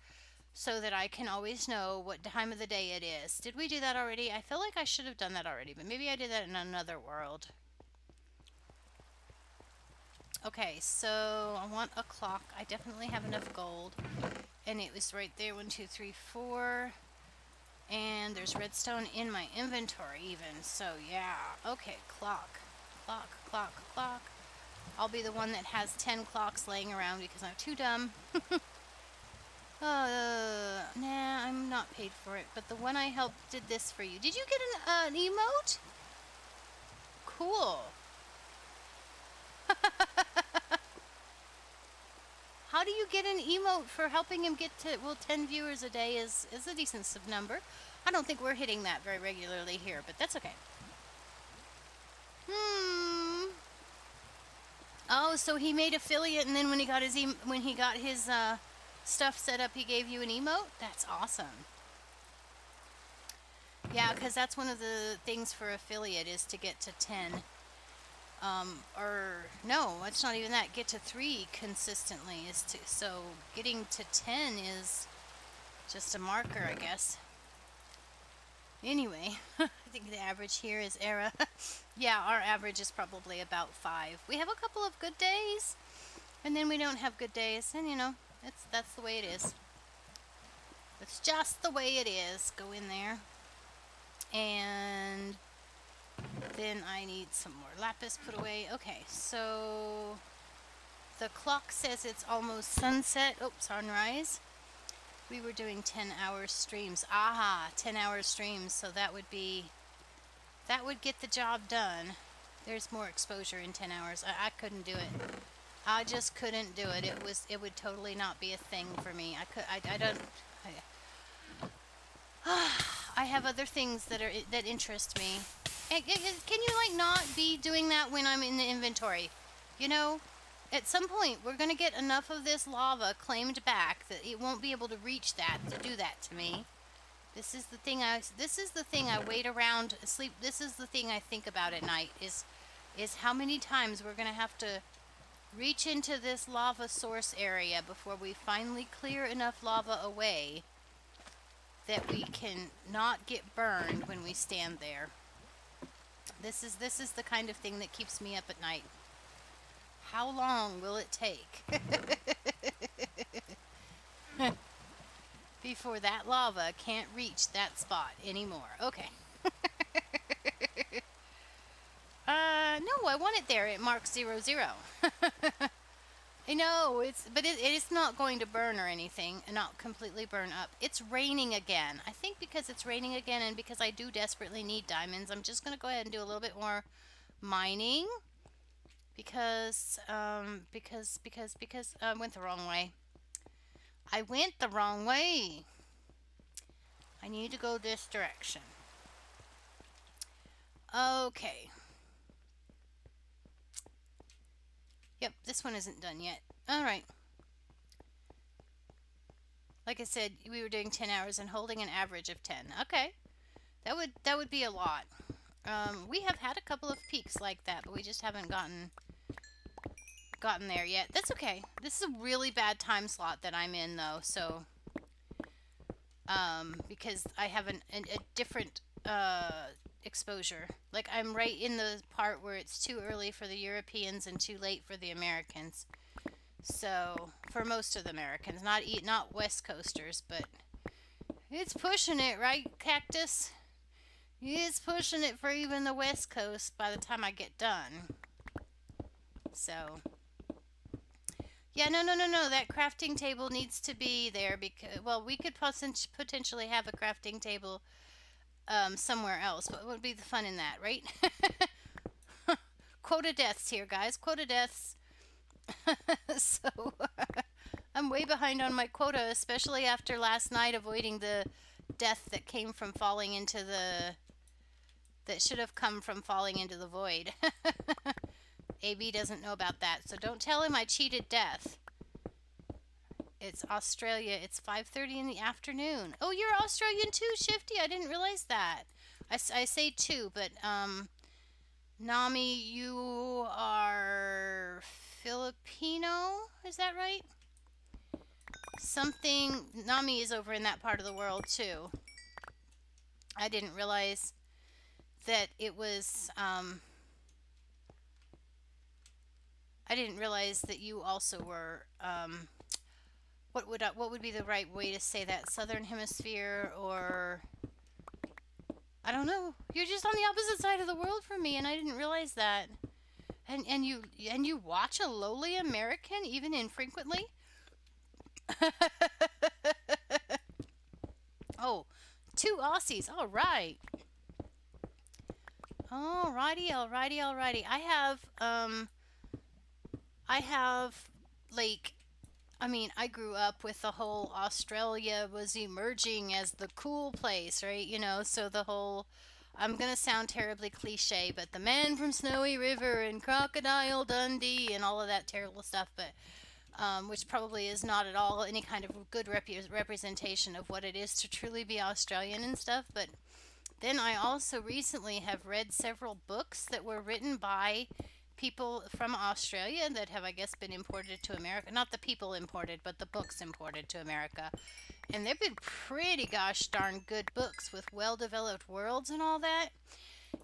so that I can always know what time of the day it is. Did we do that already? I feel like I should have done that already, but maybe I did that in another world. Okay, so I want a clock. I definitely have enough gold. And it was right there. 1, 2, 3, 4. And there's redstone in my inventory even. So, yeah. Okay, clock. Clock, clock, clock. I'll be the one that has 10 clocks laying around because I'm too dumb. Nah, I'm not paid for it. But the one I helped did this for you. Did you get an emote? Cool. How do you get an emote for helping him get to, 10 viewers a day is a decent sub number. I don't think we're hitting that very regularly here, but that's okay. Oh, so he made affiliate, and then when he got his stuff set up, he gave you an emote? That's awesome. Yeah, because that's one of the things for affiliate is to get to 10. Or no, it's not even that. Get to 3 consistently is to, so getting to 10 is just a marker, I guess. Anyway, I think the average here is era. Yeah, our average is probably about 5. We have a couple of good days, and then we don't have good days, and you know, that's the way it is. It's just the way it is. Go in there, and then I need some more lapis put away. Okay, so the clock says it's almost sunset. Oh, sunrise. We were doing 10-hour streams. Aha, 10-hour streams. So that would get the job done. There's more exposure in 10 hours. I couldn't do it. I just couldn't do it. It would totally not be a thing for me. I don't. I have other things that interest me. Can you like not be doing that when I'm in the inventory? You know? At some point, we're going to get enough of this lava claimed back that it won't be able to reach that to do that to me. This is the thing I wait around sleep. This is the thing I think about at night is how many times we're going to have to reach into this lava source area before we finally clear enough lava away that we can not get burned when we stand there. This is the kind of thing that keeps me up at night. How long will it take before that lava can't reach that spot anymore? Okay. No, I want it there. It marks 0, 0. I know, but it is not going to burn or anything, and not completely burn up. It's raining again. I think because it's raining again and because I do desperately need diamonds, I'm just going to go ahead and do a little bit more mining. Because I went the wrong way. I went the wrong way. I need to go this direction. Okay. Yep, this one isn't done yet. Alright. Like I said, we were doing 10 hours and holding an average of 10. Okay. That would be a lot. We have had a couple of peaks like that, but we just haven't gotten there yet. That's okay. This is a really bad time slot that I'm in though, so because I have a different exposure. Like I'm right in the part where it's too early for the Europeans and too late for the Americans. So for most of the Americans, not West Coasters, but it's pushing it, right, Cactus? It's pushing it for even the West Coast by the time I get done. So yeah, no. That crafting table needs to be there because, well, we could potentially have a crafting table somewhere else. But what would be the fun in that, right? Quota deaths here, guys. Quota deaths. So I'm way behind on my quota, especially after last night avoiding the death that came from falling into that should have come from falling into the void. AB doesn't know about that, so don't tell him I cheated death. It's Australia. It's 5:30 in the afternoon. Oh, you're Australian too, Shifty. I didn't realize that. I say two, but Nami, you are Filipino. Is that right? Something. Nami is over in that part of the world too. I didn't realize that it was. I didn't realize that you also were. What would be the right way to say that? Southern Hemisphere, or I don't know. You're just on the opposite side of the world from me, and I didn't realize that. And you watch a lowly American even infrequently? Oh, 2 Aussies. All right. Alrighty. I have like, I mean, I grew up with the whole Australia was emerging as the cool place, right? You know, so the whole, I'm gonna sound terribly cliche, but the man from Snowy River and Crocodile Dundee and all of that terrible stuff. But which probably is not at all any kind of good representation of what it is to truly be Australian and stuff. But then I also recently have read several books that were written by people from Australia that have, I guess, been imported to America. Not the people imported, but the books imported to America. And they've been pretty gosh darn good books with well developed worlds and all that.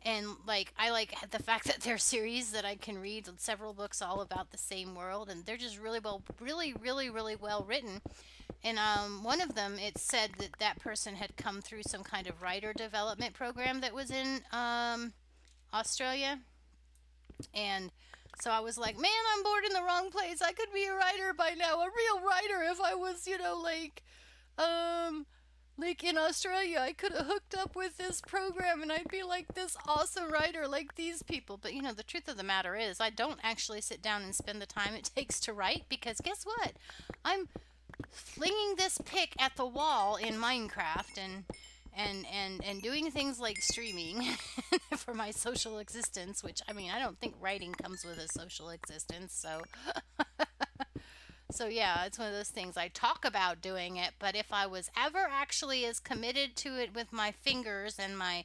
And like I like the fact that they're series that I can read several books all about the same world, and they're just really well written. And one of them, it said that that person had come through some kind of writer development program that was in Australia. And so I was like, man, I'm bored in the wrong place. I could be a writer by now, a real writer, if I was, um, like in Australia, I could have hooked up with this program and I'd be like this awesome writer like these people. But the truth of the matter is, I don't actually sit down and spend the time it takes to write because guess what? I'm flinging this pick at the wall in Minecraft and doing things like streaming for my social existence, which I mean, I don't think writing comes with a social existence, so yeah, it's one of those things. I talk about doing it, but if I was ever actually as committed to it with my fingers and my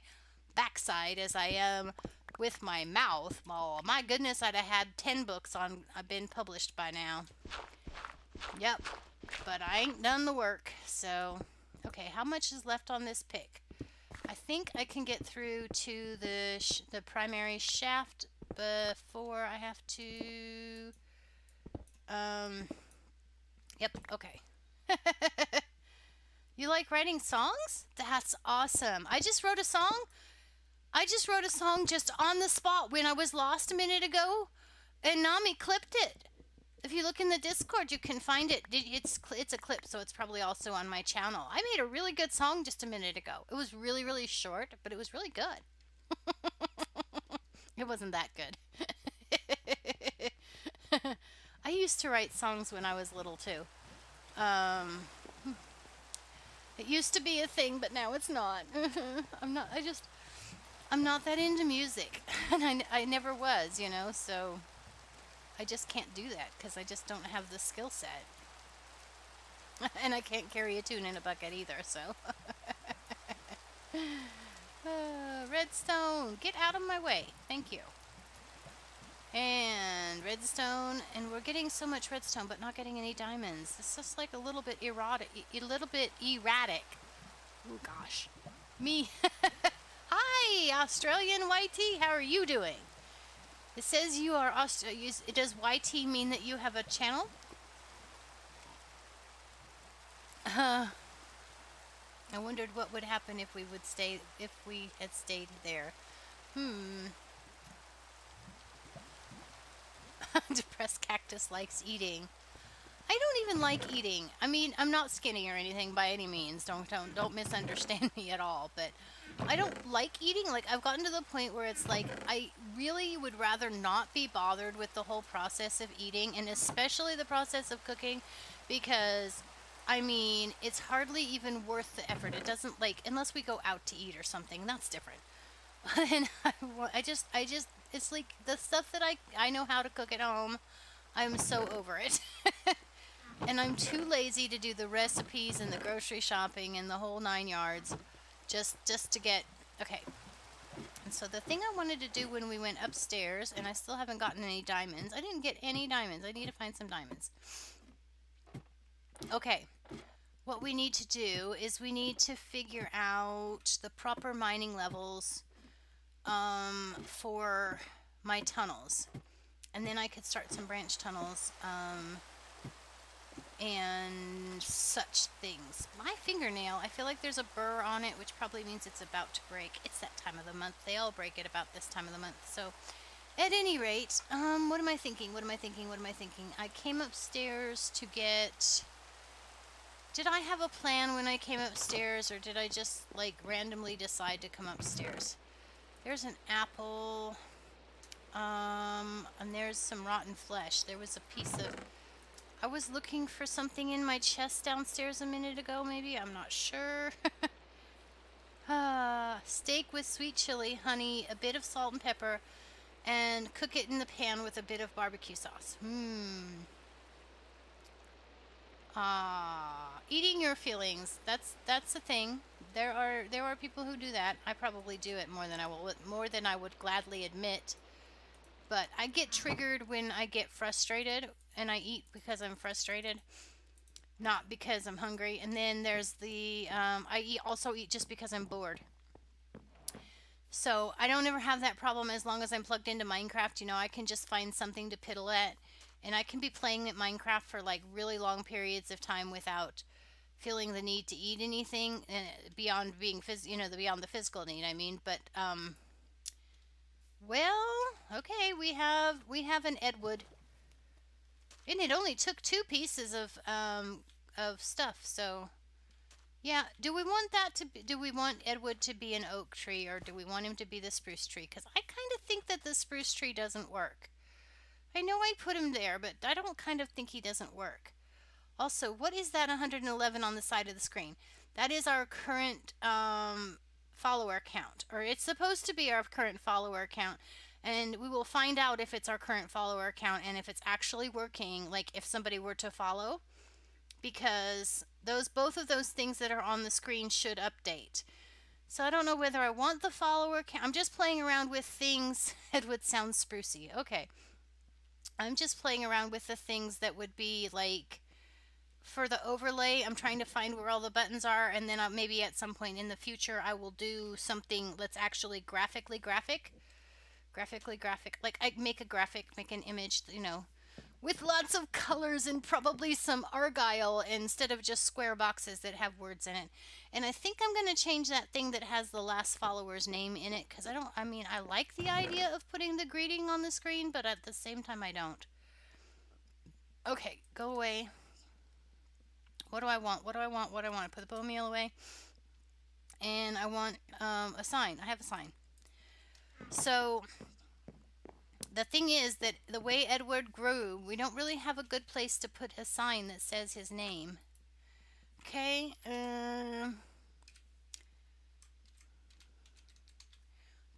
backside as I am with my mouth, oh my goodness, I'd have had 10 books on been published by now. Yep, but I ain't done the work. So, okay, how much is left on this pick? I think I can get through to the primary shaft before I have to. Yep. Okay. You like writing songs? That's awesome. I just wrote a song. I just wrote a song just on the spot when I was lost a minute ago, and Nami clipped it. If you look in the Discord, you can find it. It's a clip, so it's probably also on my channel. I made a really good song just a minute ago. It was really short, but it was really good. It wasn't that good. I used to write songs when I was little too. Um, it used to be a thing, but now it's not. I'm not. I'm not that into music, and I never was, so. I just can't do that because I just don't have the skill set. And I can't carry a tune in a bucket either, so. Redstone, get out of my way. Thank you. And redstone, and we're getting so much redstone, but not getting any diamonds. It's just like a little bit erratic. Oh gosh. Me. Hi, Australian YT. How are you doing? It says you are Australian. Does YT mean that you have a channel? I wondered what would happen if we had stayed there. Depressed cactus likes eating. I don't even like eating. I mean, I'm not skinny or anything by any means. Don't misunderstand me at all, but I don't like eating. Like, I've gotten to the point where it's like I really would rather not be bothered with the whole process of eating, and especially the process of cooking, because I mean, it's hardly even worth the effort. It doesn't, like, unless we go out to eat or something, that's different. And I just it's like the stuff that I know how to cook at home. I'm so over it. And I'm too lazy to do the recipes and the grocery shopping and the whole 9 yards just to get okay. And so the thing I wanted to do when we went upstairs, and I still haven't gotten any diamonds. I didn't get any diamonds. I need to find some diamonds. Okay. What we need to do is we need to figure out the proper mining levels for my tunnels. And then I could start some branch tunnels and such things. My fingernail, I feel like there's a burr on it, which probably means it's about to break. It's that time of the month. They all break at about this time of the month. So at any rate, what am I thinking? I came upstairs to get... Did I have a plan when I came upstairs, or did I just, like, randomly decide to come upstairs? There's an apple, and there's some rotten flesh. There was a piece of... I was looking for something in my chest downstairs a minute ago, maybe? I'm not sure. Steak with sweet chili, honey, a bit of salt and pepper, and cook it in the pan with a bit of barbecue sauce. Eating your feelings. That's a thing. There are people who do that. I probably do it more than I would gladly admit. But I get triggered when I get frustrated and I eat because I'm frustrated, not because I'm hungry. And then there's the also eat just because I'm bored. So I don't ever have that problem as long as I'm plugged into Minecraft. I can just find something to piddle at, and I can be playing at Minecraft for like really long periods of time without feeling the need to eat anything beyond being beyond the physical need. I mean, but well, okay, we have an Edward, and it only took 2 pieces of stuff. So yeah, do we want Edward to be an oak tree, or do we want him to be the spruce tree? Because I kind of think that the spruce tree doesn't work. I know I put him there, but I don't kind of think he doesn't work. Also, what is that 111 on the side of the screen? That is our current follower count, or it's supposed to be our current follower count. And we will find out if it's our current follower count and if it's actually working, like if somebody were to follow, because both of those things that are on the screen should update. So I don't know whether I want the follower count. I'm just playing around with things. It would sound sprucey. Okay. I'm just playing around with the things that would be like for the overlay. I'm trying to find where all the buttons are, and then maybe at some point in the future I will do something that's actually graphically graphic. Like I make an image, with lots of colors and probably some argyle instead of just square boxes that have words in it. And I think I'm going to change that thing that has the last follower's name in it, because I like the idea of putting the greeting on the screen, but at the same time I don't. Okay, go away. What do I want? I put the bone meal away. And I want a sign. I have a sign. So the thing is that the way Edward grew, we don't really have a good place to put a sign that says his name. Okay.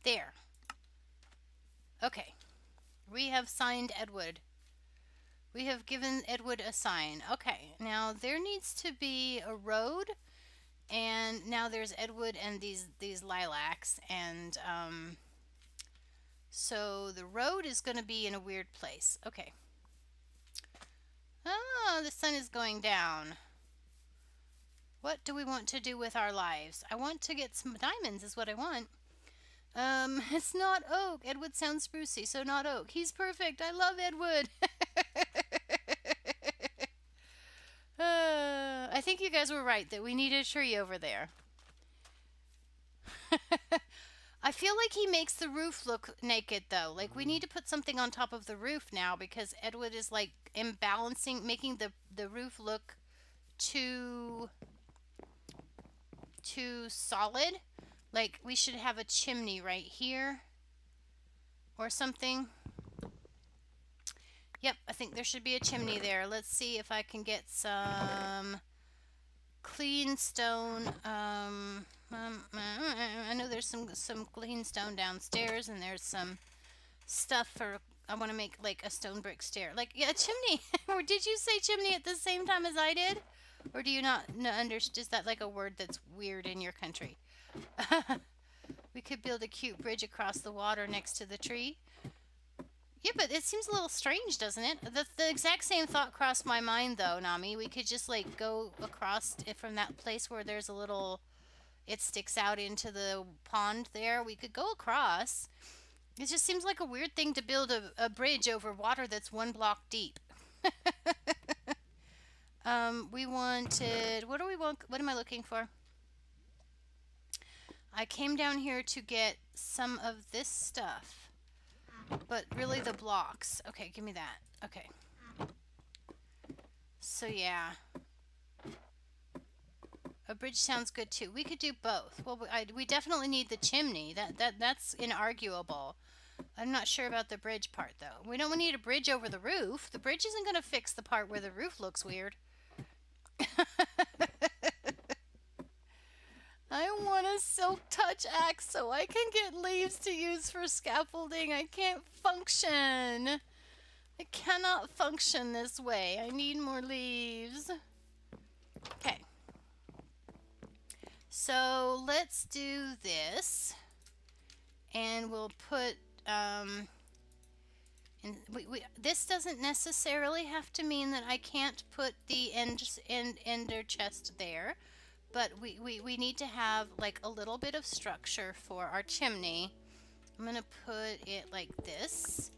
There. Okay. We have signed Edward. We have given Edward a sign. Okay. Now there needs to be a road, and now there's Edward and these lilacs, and so the road is going to be in a weird place. Okay. Oh, the sun is going down. What do we want to do with our lives? I want to get some diamonds is what I want. It's not oak. Edward sounds sprucey, so not oak. He's perfect. I love Edward. I think you guys were right that we need a tree over there. I feel like he makes the roof look naked, though. Like, we need to put something on top of the roof now, because Edward is, like, imbalancing, making the roof look too solid. Like, we should have a chimney right here or something. Yep, I think there should be a chimney there. Let's see if I can get some clean stone. I know there's some clean stone downstairs, and there's some stuff for. I want to make like a stone brick stair, like a chimney. Or did you say chimney at the same time as I did, or do you not understand? Is that like a word that's weird in your country? We could build a cute bridge across the water next to the tree. Yeah, but it seems a little strange, doesn't it? The exact same thought crossed my mind, though, Nami. We could just, like, go across it from that place where there's a little... It sticks out into the pond there. We could go across. It just seems like a weird thing to build a bridge over water that's 1 block deep. We wanted... What do we want? What am I looking for? I came down here to get some of this stuff. But really the blocks. Okay, give me that. Okay. So yeah. A bridge sounds good too. We could do both. Well, we definitely need the chimney. That's inarguable. I'm not sure about the bridge part though. We don't need a bridge over the roof. The bridge isn't going to fix the part where the roof looks weird. I want a silk touch axe so I can get leaves to use for scaffolding. I can't function. I cannot function this way. I need more leaves. Okay. So let's do this, and we'll put, and this doesn't necessarily have to mean that I can't put the ender chest there, but we need to have like a little bit of structure for our chimney. I'm gonna put it like this,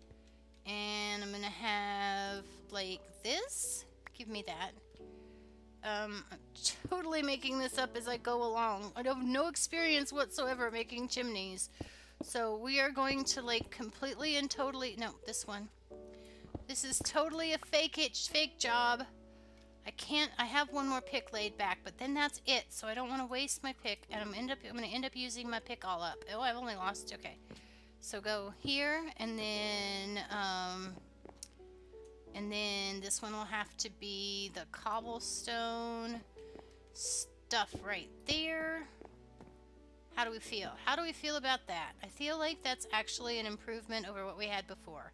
and I'm gonna have like this. Give me that. I'm totally making this up as I go along. I have no experience whatsoever making chimneys. So we are going to like completely and totally, no, this one. This is totally a fake job. I have one more pick laid back, but then that's it. So I don't want to waste my pick, and I'm gonna end up using my pick all up. Oh, I've only lost, okay. So go here, and then this one will have to be the cobblestone stuff right there. How do we feel? How do we feel about that? I feel like that's actually an improvement over what we had before.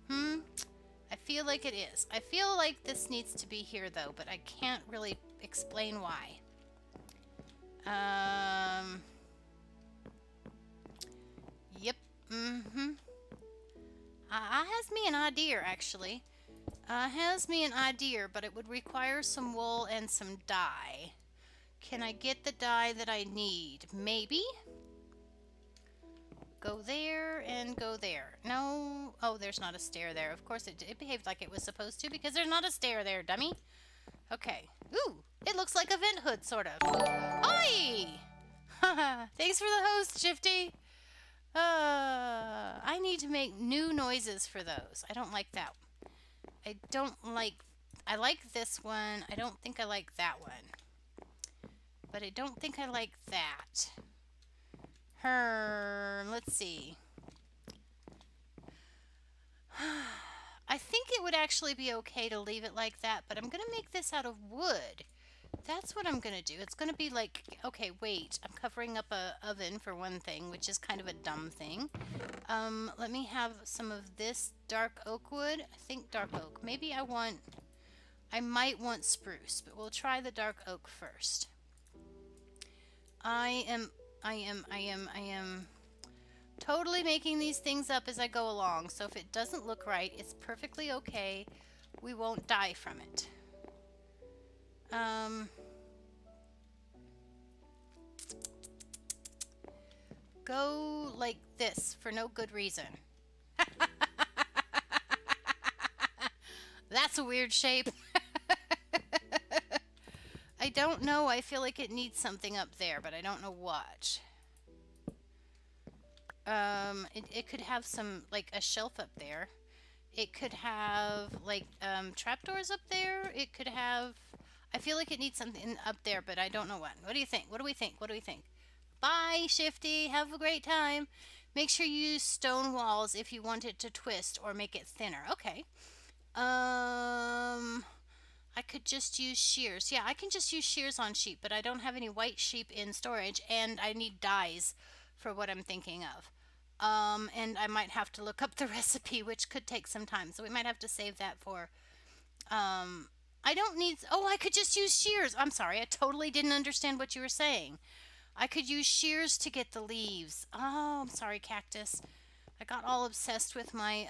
I feel like it is. I feel like this needs to be here though, but I can't really explain why. Yep. Has me an idea actually. Has me an idea, but it would require some wool and some dye. Can I get the dye that I need? Maybe. Go there and go there. No. Oh, there's not a stair there. Of course, it behaved like it was supposed to because there's not a stair there, dummy. Okay. Ooh, it looks like a vent hood, sort of. Oi! Thanks for the host, Shifty. I need to make new noises for those. I don't like that. I like this one. I don't think I like that one. But I don't think I like that. Let's see. I think it would actually be okay to leave it like that, but I'm going to make this out of wood. That's what I'm going to do. It's going to be like, okay, wait. I'm covering up a oven for one thing, which is kind of a dumb thing. Let me have some of this dark oak wood. I think dark oak. Maybe I might want spruce, but we'll try the dark oak first. I am totally making these things up as I go along. So if it doesn't look right, it's perfectly okay. We won't die from it. Go like this for no good reason. That's a weird shape. I don't know. I feel like it needs something up there, but I don't know what. It could have some, like, a shelf up there. It could have, like, trapdoors up there. It could have... I feel like it needs something up there, but I don't know what. What do you think? What do we think? What do we think? Bye, Shifty. Have a great time. Make sure you use stone walls if you want it to twist or make it thinner. Okay. I could just use shears. Yeah, I can just use shears on sheep, but I don't have any white sheep in storage, and I need dyes for what I'm thinking of. And I might have to look up the recipe, which could take some time, so we might have to save that for... I don't need... Oh, I could just use shears. I'm sorry, I totally didn't understand what you were saying. I could use shears to get the leaves. Oh, I'm sorry, cactus. I got all obsessed with my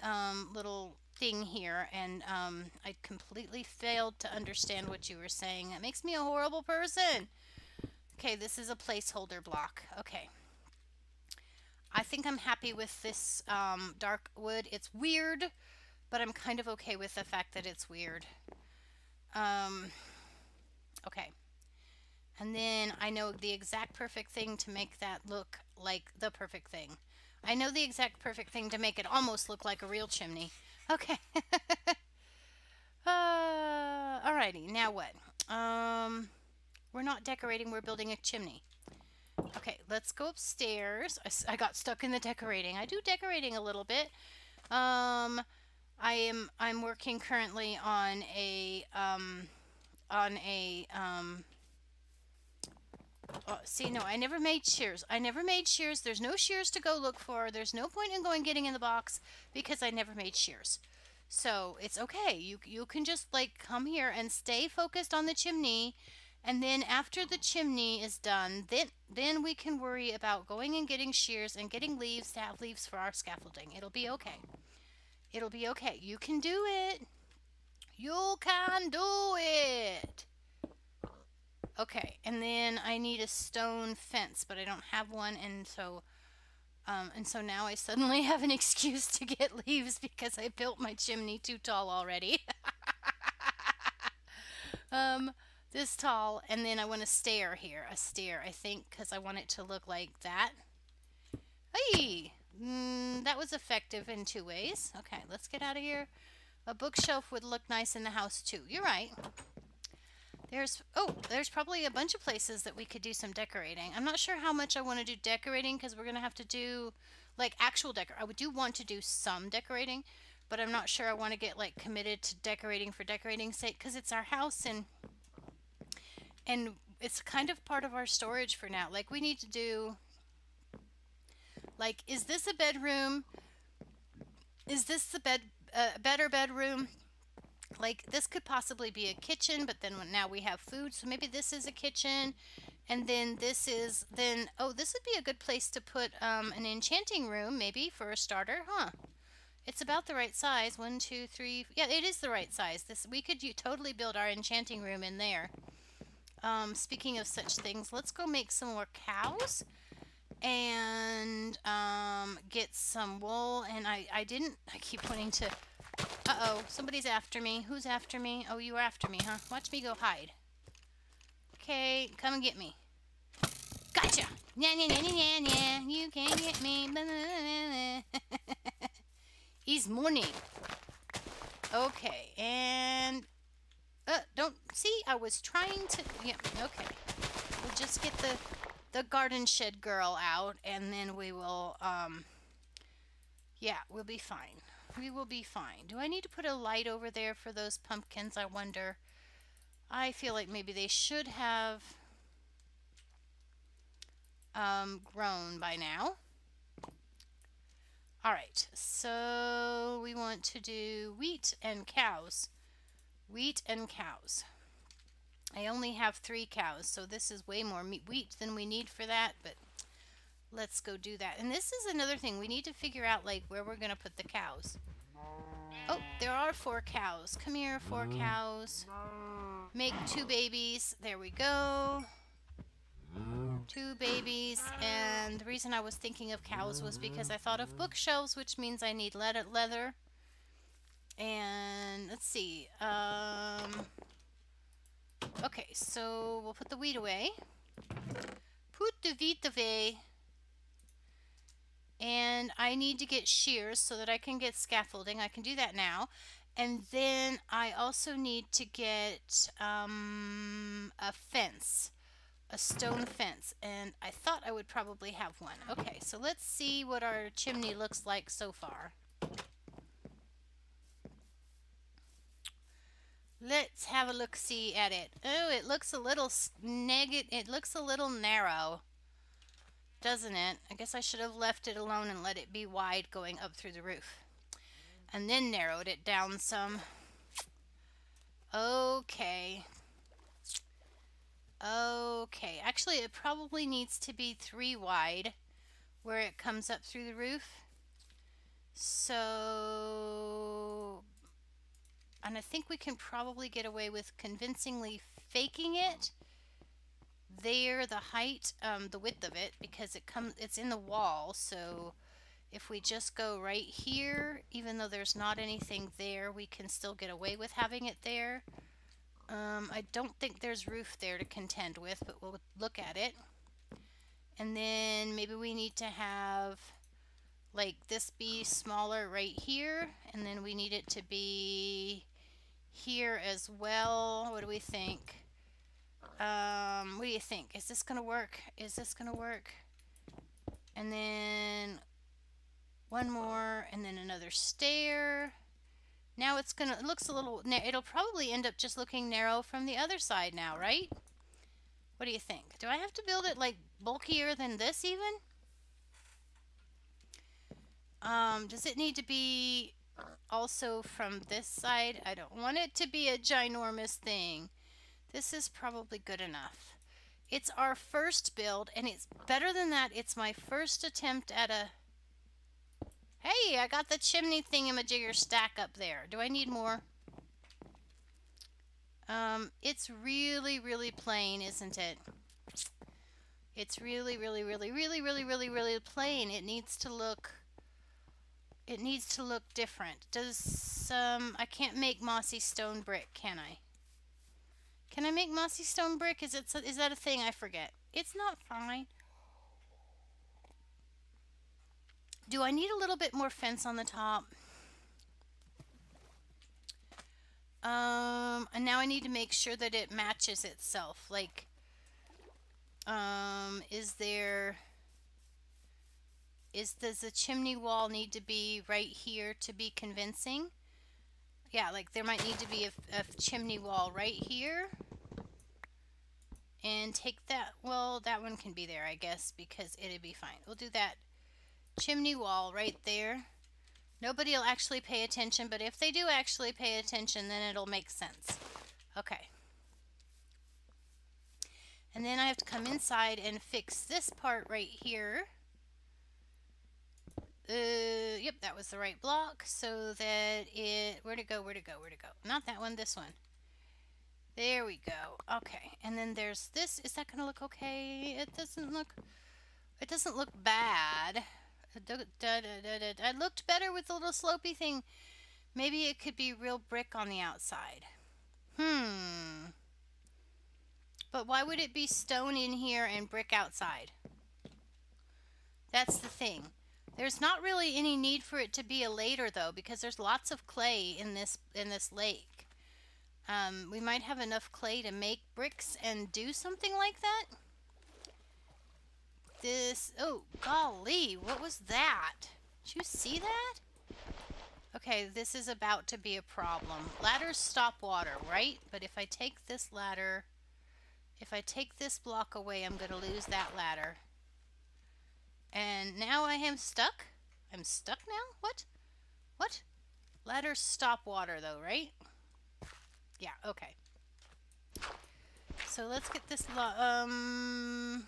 little thing here, and I completely failed to understand what you were saying. That makes me a horrible person. Okay, this is a placeholder block. Okay. I think I'm happy with this dark wood. It's weird, but I'm kind of okay with the fact that it's weird. Okay. And then I know the exact perfect thing to make that look like the perfect thing. I know the exact perfect thing to make it almost look like a real chimney. Okay. Alrighty, now what? We're not decorating, we're building a chimney. Okay, let's go upstairs. I got stuck in the decorating. I do decorating a little bit. I'm working currently on a see, no, I never made shears. I never made shears. There's no shears to go look for. There's no point in getting in the box because I never made shears. So it's okay. You can just like come here and stay focused on the chimney, And then after the chimney is done, then we can worry about going and getting shears and getting leaves to have leaves for our scaffolding. It'll be okay. It'll be okay. You can do it. You can do it. Okay, and then I need a stone fence, but I don't have one, and so now I suddenly have an excuse to get leaves because I built my chimney too tall already. um, this tall, and then I want a stair here, a stair, I think, because I want it to look like that. Hey, that was effective in two ways. Okay, let's get out of here. A bookshelf would look nice in the house too. You're right. There's probably a bunch of places that we could do some decorating. I'm not sure how much I want to do decorating because we're going to have to do like actual decor. I would do want to do some decorating, but I'm not sure I want to get like committed to decorating for decorating's sake because it's our house and it's kind of part of our storage for now. Like we need to do like is this a bedroom? Is this the better bedroom? Like this could possibly be a kitchen, but then now we have food, so maybe this is a kitchen, and then this is then oh, this would be a good place to put an enchanting room maybe for a starter, huh? It's about the right size. One, two, three. Yeah, it is the right size. This we could totally build our enchanting room in there. Speaking of such things, let's go make some more cows and get some wool. And I didn't. I keep wanting to. Uh-oh, somebody's after me. Who's after me? Oh, you were after me, huh? Watch me go hide. Okay, come and get me. Gotcha! Nya, nya, nya, nya, nya, nya. You can't get me. He's mourning. Okay, and... don't... See, I was trying to... Yeah, okay. We'll just get the garden shed girl out, and then we will, yeah, we'll be fine. We will be fine. Do I need to put a light over there for those pumpkins, I wonder? I feel like maybe they should have grown by now. Alright, so we want to do wheat and cows. Wheat and cows. I only have 3 cows, so this is way more wheat than we need for that, but let's go do that. And this is another thing. We need to figure out like where we're going to put the cows. Oh, there are 4 cows. Come here, 4 cows. Make 2 babies. There we go. 2 babies. And the reason I was thinking of cows was because I thought of bookshelves, which means I need leather. And let's see. Okay, so we'll put the wheat away. Put the wheat away. And I need to get shears so that I can get scaffolding. I can do that now. And then I also need to get a fence, a stone fence. And I thought I would probably have one. Okay, so let's see what our chimney looks like so far. Let's have a look-see at it. Oh, it looks a little it looks a little narrow. Doesn't it? I guess I should have left it alone and let it be wide going up through the roof. And then narrowed it down some. Okay. Okay. Actually, it probably needs to be 3 wide where it comes up through the roof. So... And I think we can probably get away with convincingly faking it. There, the height, the width of it, because it's in the wall, so if we just go right here, even though there's not anything there, we can still get away with having it there. I don't think there's roof there to contend with, but we'll look at it. And then maybe we need to have like this be smaller right here, and then we need it to be here as well. What do we think? What do you think? Is this gonna work? Is this gonna work? And then one more, and then another stair. Now it looks a little, it'll probably end up just looking narrow from the other side now, right? What do you think? Do I have to build it like bulkier than this even? Does it need to be also from this side? I don't want it to be a ginormous thing. This is probably good enough. It's our first build, and it's better than that. It's my first attempt at a... Hey, I got the chimney thingamajigger stack up there. Do I need more? It's really, really plain, isn't it? It's really, really, really, really, really, really, really plain. It needs to look different. Does, I can't make mossy stone brick, can I? Can I make mossy stone brick? Is that a thing? I forget. It's not fine. Do I need a little bit more fence on the top? And now I need to make sure that it matches itself. Like, does the chimney wall need to be right here to be convincing? Yeah, like there might need to be a chimney wall right here. And take that, well, that one can be there, I guess, because it'd be fine. We'll do that chimney wall right there. Nobody will actually pay attention, but if they do actually pay attention, then it'll make sense. Okay. And then I have to come inside and fix this part right here. Yep, that was the right block, so that it... Where'd it go? Where'd it go? Where'd it go? Not that one, this one. There we go. Okay, and then there's this. Is that gonna look okay? It doesn't look bad. I looked better with the little slopey thing. Maybe it could be real brick on the outside. But why would it be stone in here and brick outside? That's the thing. There's not really any need for it to be a later though, because there's lots of clay in this lake. We might have enough clay to make bricks and do something like that. Oh golly, what was that? Did you see that? Okay, this is about to be a problem. Ladders stop water, right? But if I take this ladder, if I take this block away, I'm going to lose that ladder. And now I am stuck? I'm stuck now? What? What? Ladders stop water though, right? Yeah, okay. So let's get this come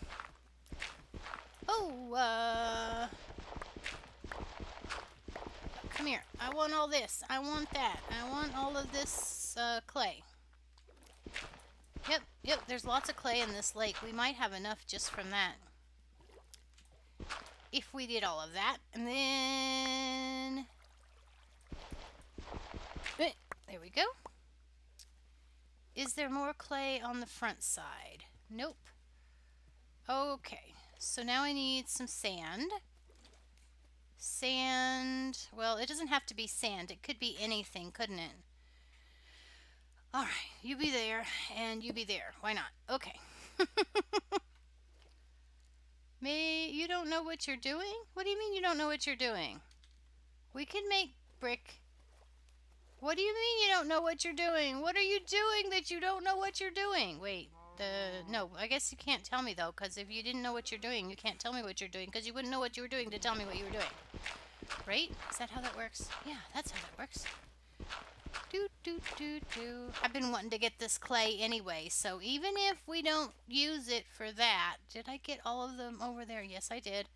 here. I want all this. I want that. I want all of this clay. Yep, there's lots of clay in this lake. We might have enough just from that. If we did all of that. And then... There we go. Is there more clay on the front side? Nope. Okay, so now I need some sand. Sand, well, it doesn't have to be sand. It could be anything, couldn't it? Alright, you be there, and you be there. Why not? Okay. You don't know what you're doing? What do you mean you don't know what you're doing? We can make brick. What do you mean you don't know what you're doing? What are you doing that you don't know what you're doing? Wait, no, I guess you can't tell me though, because if you didn't know what you're doing, you can't tell me what you're doing, because you wouldn't know what you were doing to tell me what you were doing. Right? Is that how that works? Yeah, that's how that works. I've been wanting to get this clay anyway, so even if we don't use it for that, did I get all of them over there? Yes, I did.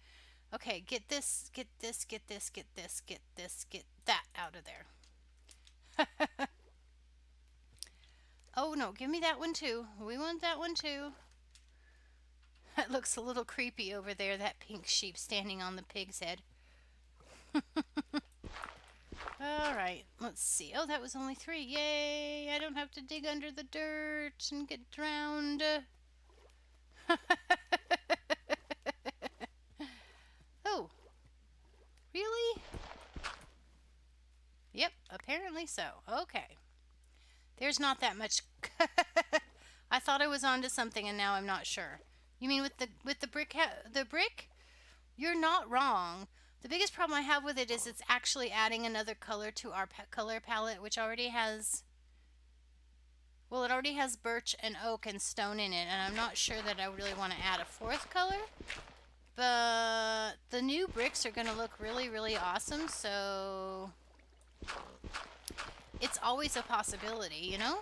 Okay, get this, get this, get this, get this, get this, get that out of there. Oh no, give me that one too. We want that one too. That looks a little creepy over there, that pink sheep standing on the pig's head. Alright, let's see. Oh, that was only 3. Yay! I don't have to dig under the dirt and get drowned. Oh. Really? Yep, apparently so. Okay. There's not that much. I thought I was onto something and now I'm not sure. You mean with the brick? The brick? You're not wrong. The biggest problem I have with it is it's actually adding another color to our color palette, which already has... Well, it already has birch and oak and stone in it, and I'm not sure that I really want to add a 4th color. But the new bricks are going to look really, really awesome, so... It's always a possibility, you know?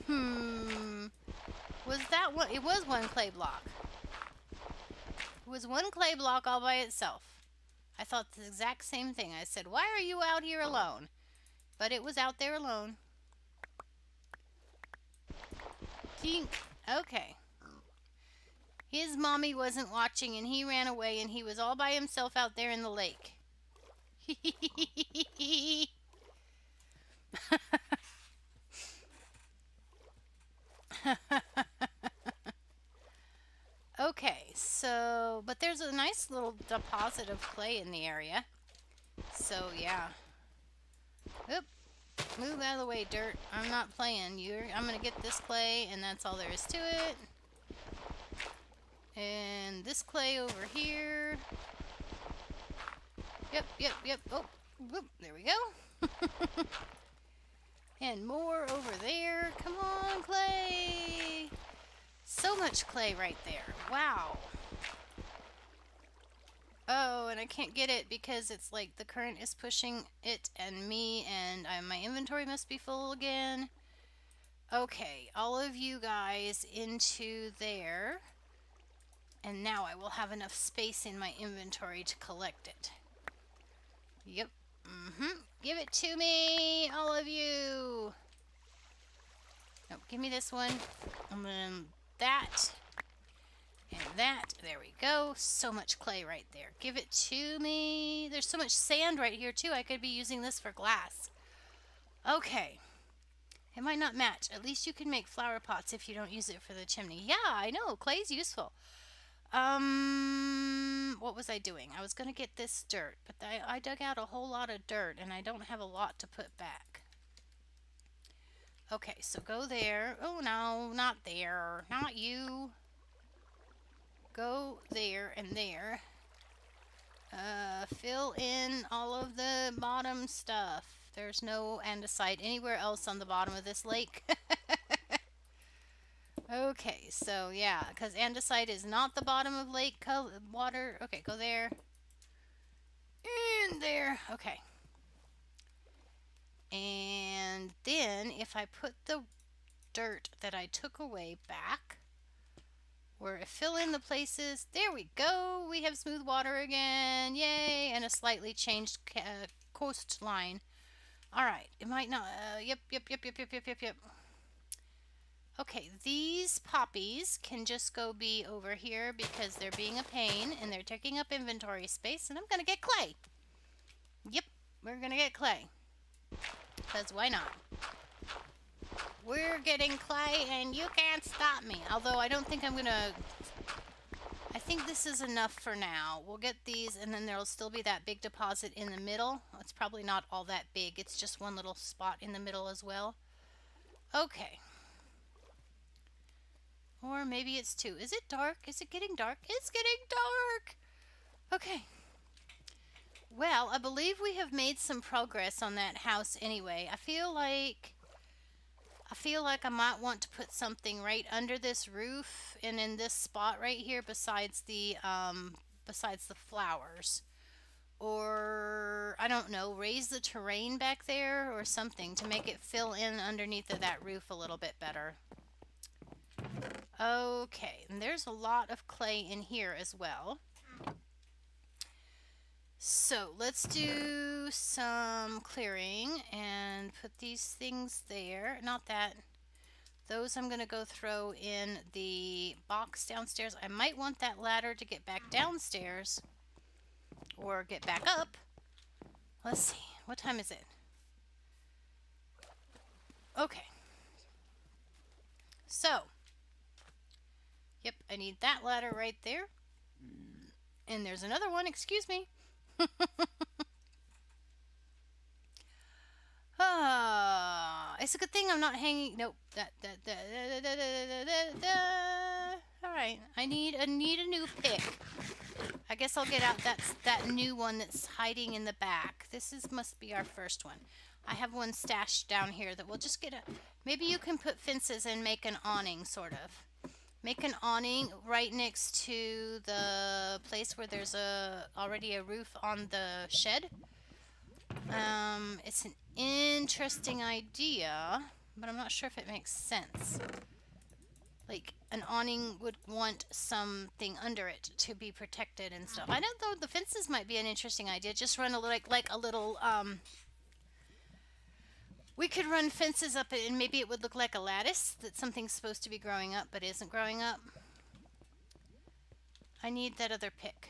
Was that one? It was one clay block. It was one clay block all by itself. I thought the exact same thing. I said, why are you out here alone? But it was out there alone. Tink. Okay. His mommy wasn't watching and he ran away and he was all by himself out there in the lake. Okay, so, but there's a nice little deposit of clay in the area. So, yeah. Oop. Move out of the way, dirt. I'm not playing. I'm gonna get this clay, and that's all there is to it. And this clay over here. Yep. Oh, whoop, there we go. And more over there. Come on, clay. So much clay right there. Wow. Oh, and I can't get it because it's like the current is pushing it and me, and my inventory must be full again. Okay, all of you guys into there. And now I will have enough space in my inventory to collect it. Yep. Give it to me, all of you. Nope, give me this one. And then that. And that. There we go. So much clay right there. Give it to me. There's so much sand right here, too. I could be using this for glass. Okay. It might not match. At least you can make flower pots if you don't use it for the chimney. Yeah, I know. Clay's useful. What was I doing? I was going to get this dirt, but I dug out a whole lot of dirt, and I don't have a lot to put back. Okay, so go there. Oh, no, not there. Not you. Go there and there. Fill in all of the bottom stuff. There's no andesite anywhere else on the bottom of this lake. Okay, so yeah, because andesite is not the bottom of lake water. Okay, go there. And there. Okay. And then if I put the dirt that I took away back, or fill in the places, there we go. We have smooth water again. Yay. And a slightly changed coastline. All right. It might not. Yep. Okay, these poppies can just go be over here because they're being a pain and they're taking up inventory space, and I'm going to get clay. Yep, we're going to get clay. Because why not? We're getting clay and you can't stop me. Although I don't think I'm going to... I think this is enough for now. We'll get these and then there'll still be that big deposit in the middle. It's probably not all that big. It's just one little spot in the middle as well. Okay. Or maybe it's two. Is it dark? Is it getting dark? It's getting dark! Okay. Well, I believe we have made some progress on that house anyway. I feel like I might want to put something right under this roof and in this spot right here besides the flowers. Or, I don't know, raise the terrain back there or something to make it fill in underneath of that roof a little bit better. Okay, and there's a lot of clay in here as well. So let's do some clearing and put these things there. Not that. Those I'm going to go throw in the box downstairs. I might want that ladder to get back downstairs or get back up. Let's see. What time is it? Okay. So. Yep, I need that ladder right there. And there's another one, excuse me. It's a good thing I'm not hanging. Nope. Alright, I need a new pick. I guess I'll get out that new one that's hiding in the back. Must be our first one. I have one stashed down here that we'll just get a... Maybe you can put fences and make an awning, sort of. Make an awning right next to the place where there's already a roof on the shed. It's an interesting idea. but I'm not sure if it makes sense. Like, an awning would want something under it to be protected and stuff. I don't know, the fences might be an interesting idea. Just run like a little, we could run fences up it and maybe it would look like a lattice that something's supposed to be growing up but isn't growing up. I need that other pick.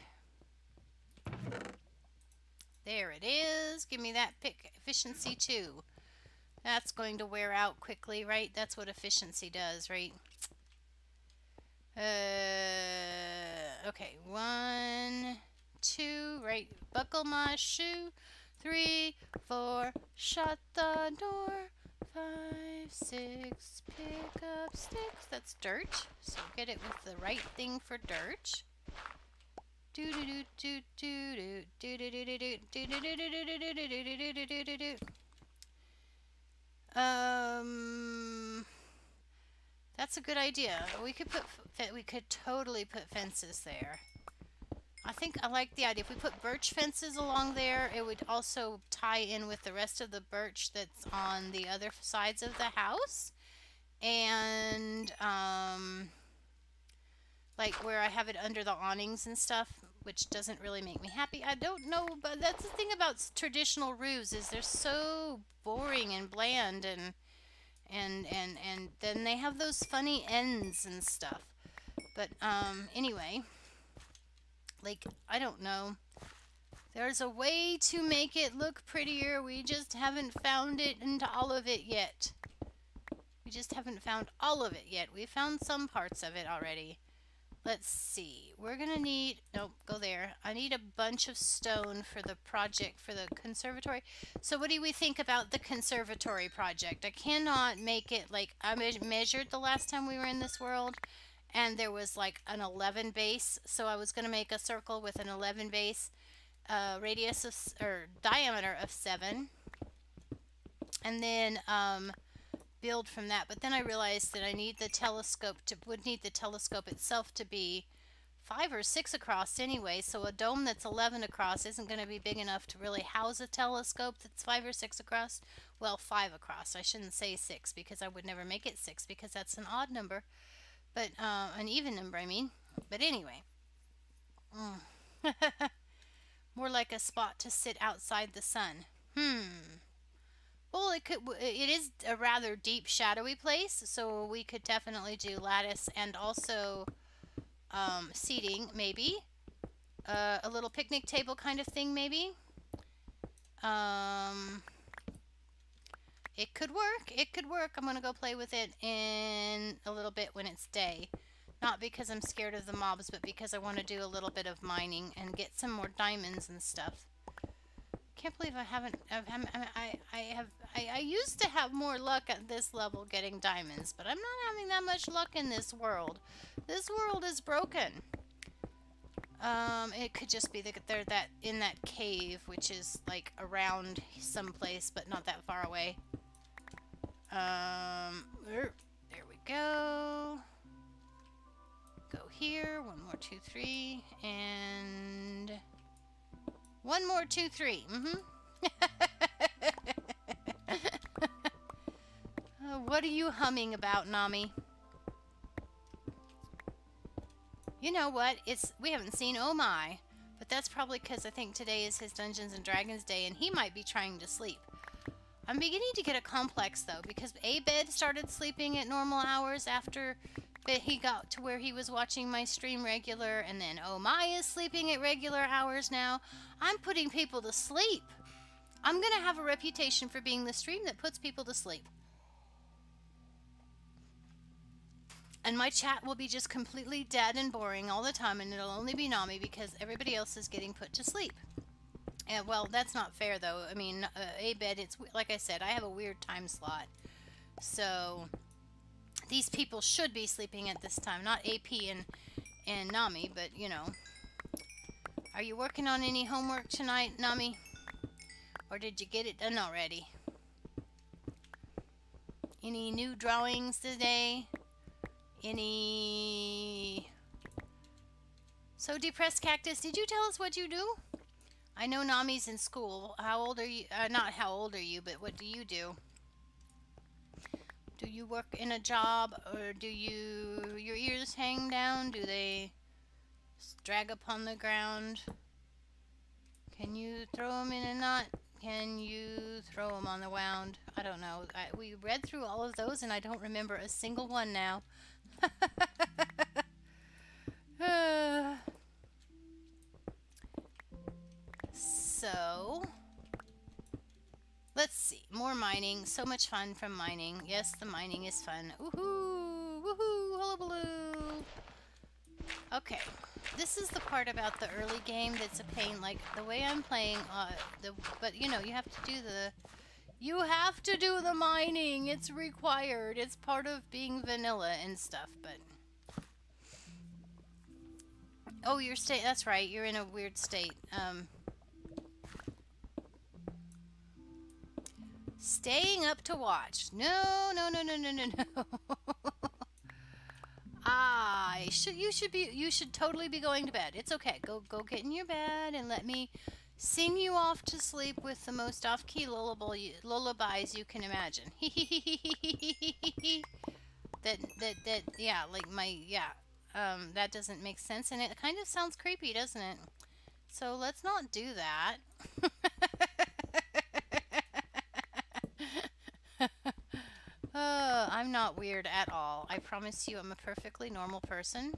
There it is. Give me that pick. Efficiency 2. That's going to wear out quickly, right? That's what efficiency does, right? Okay. 1, 2, right? Buckle my shoe. 3, 4, shut the door. 5, 6, pick up sticks. That's dirt. So get it with the right thing for dirt. Do do do do do do do do do do do do do do do do do do. That's a good idea. We could totally put fences there. I think I like the idea. If we put birch fences along there, it would also tie in with the rest of the birch that's on the other sides of the house. And like where I have it under the awnings and stuff, which doesn't really make me happy. I don't know, but that's the thing about traditional roofs is they're so boring and bland, and then they have those funny ends and stuff. But anyway, like, I don't know. There's a way to make it look prettier. We just haven't found it into all of it yet. We just haven't found all of it yet. We found some parts of it already. Let's see. We're gonna need... Nope, go there. I need a bunch of stone for the project for the conservatory. So what do we think about the conservatory project? I cannot make it like... I measured the last time we were in this world, and there was like an 11 base. So I was gonna make a circle with an 11 base, radius of... or diameter of 7. And then... build from that, but then I realized that I need the telescope would need the telescope itself to be 5 or 6 across anyway, so a dome that's 11 across isn't going to be big enough to really house a telescope that's 5 or 6 across. Well, 5 across. I shouldn't say 6 because I would never make it 6 because that's an odd number, but an even number, I mean. But anyway, more like a spot to sit outside the sun. Well, it is a rather deep, shadowy place, so we could definitely do lattice and also seating, maybe. A little picnic table kind of thing, maybe. It could work. It could work. I'm going to go play with it in a little bit when it's day. Not because I'm scared of the mobs, but because I want to do a little bit of mining and get some more diamonds and stuff. Can't believe I haven't. I used to have more luck at this level getting diamonds, but I'm not having that much luck in this world. This world is broken. It could just be that they're in that cave, which is like around someplace, but not that far away. There we go. Go here. 1 more, 2, 3, and 1 more, 2, 3. What are you humming about, Nami? You know what? We haven't seen Oh My, but that's probably because I think today is his Dungeons and Dragons day, and he might be trying to sleep. I'm beginning to get a complex though, because Abed started sleeping at normal hours after he got to where he was watching my stream regular, and then Oh My is sleeping at regular hours now. I'm putting people to sleep. I'm gonna have a reputation for being the stream that puts people to sleep. And my chat will be just completely dead and boring all the time, and it'll only be Nami because everybody else is getting put to sleep. And, well, that's not fair, though. I mean, Abed, it's like I said, I have a weird time slot. So, these people should be sleeping at this time. Not AP and Nami, but, you know. Are you working on any homework tonight, Nami? Or did you get it done already? Any new drawings today? Any... So, Depressed Cactus, did you tell us what you do? I know Nami's in school. How old are you? Not how old are you, but what do you do? Do you work in a job, or do your ears hang down? Do they drag upon the ground? Can you throw them in a knot? Can you throw them on the wound? I don't know. We read through all of those and I don't remember a single one now. So, let's see. More mining. So much fun from mining. Yes, the mining is fun. Woohoo! Woohoo! Hullabaloo! Okay. This is the part about the early game that's a pain. Like, the way I'm playing, but you know, you have to do the mining. It's required. It's part of being vanilla and stuff, but... Oh, your state, that's right. You're in a weird state. Staying up to watch. No, no, no, no, no, no, no. You should totally be going to bed. It's okay. Go get in your bed and let me sing you off to sleep with the most off-key lullabies you can imagine. Yeah, like that doesn't make sense, and it kind of sounds creepy, doesn't it? So let's not do that. I'm not weird at all. I promise you I'm a perfectly normal person.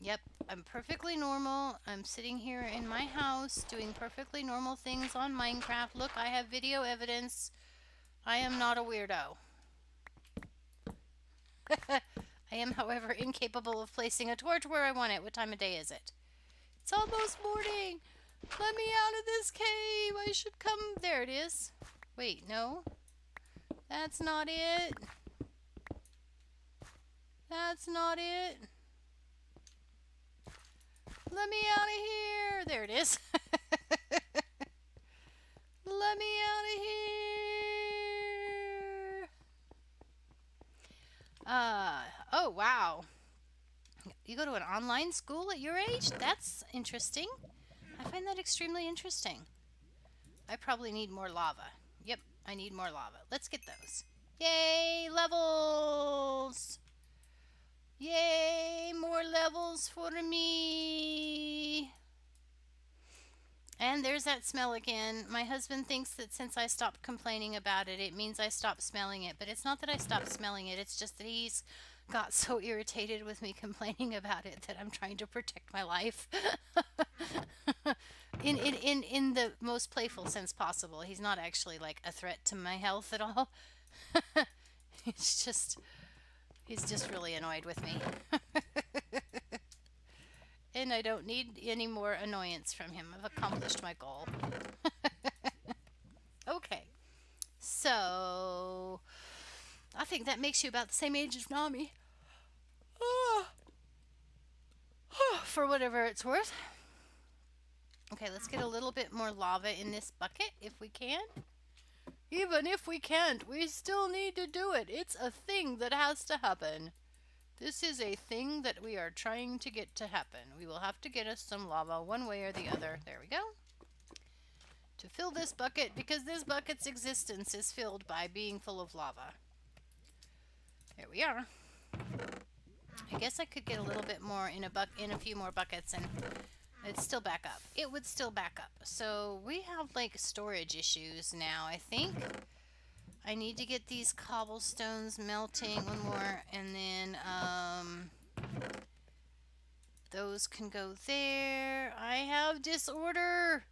Yep, I'm perfectly normal. I'm sitting here in my house doing perfectly normal things on Minecraft. Look, I have video evidence. I am not a weirdo. I am, however, incapable of placing a torch where I want it. What time of day is it? It's almost morning. Let me out of this cave. I should come. There it is. Wait, no. That's not it. That's not it. Let me out of here. There it is. Let me out of here. Oh, wow. You go to an online school at your age? That's interesting. I find that extremely interesting. I probably need more lava. Yep, I need more lava. Let's get those. Yay, levels! Yay, more levels for me! And there's that smell again. My husband thinks that since I stopped complaining about it, it means I stopped smelling it. But it's not that I stopped smelling it. It's just that he's got so irritated with me complaining about it that I'm trying to protect my life. In the most playful sense possible. He's not actually like a threat to my health at all. He's just really annoyed with me. And I don't need any more annoyance from him. I've accomplished my goal. Okay. So, I think that makes you about the same age as Nami. For whatever it's worth. Okay, let's get a little bit more lava in this bucket if we can. Even if we can't, we still need to do it. It's a thing that has to happen. This is a thing that we are trying to get to happen. We will have to get us some lava one way or the other. There we go. To fill this bucket, because this bucket's existence is filled by being full of lava. There we are. I guess I could get a little bit more in a few more buckets and it'd still back up. It would still back up. So we have like storage issues now, I think. I need to get these cobblestones melting one more, and then those can go there. I have disorder.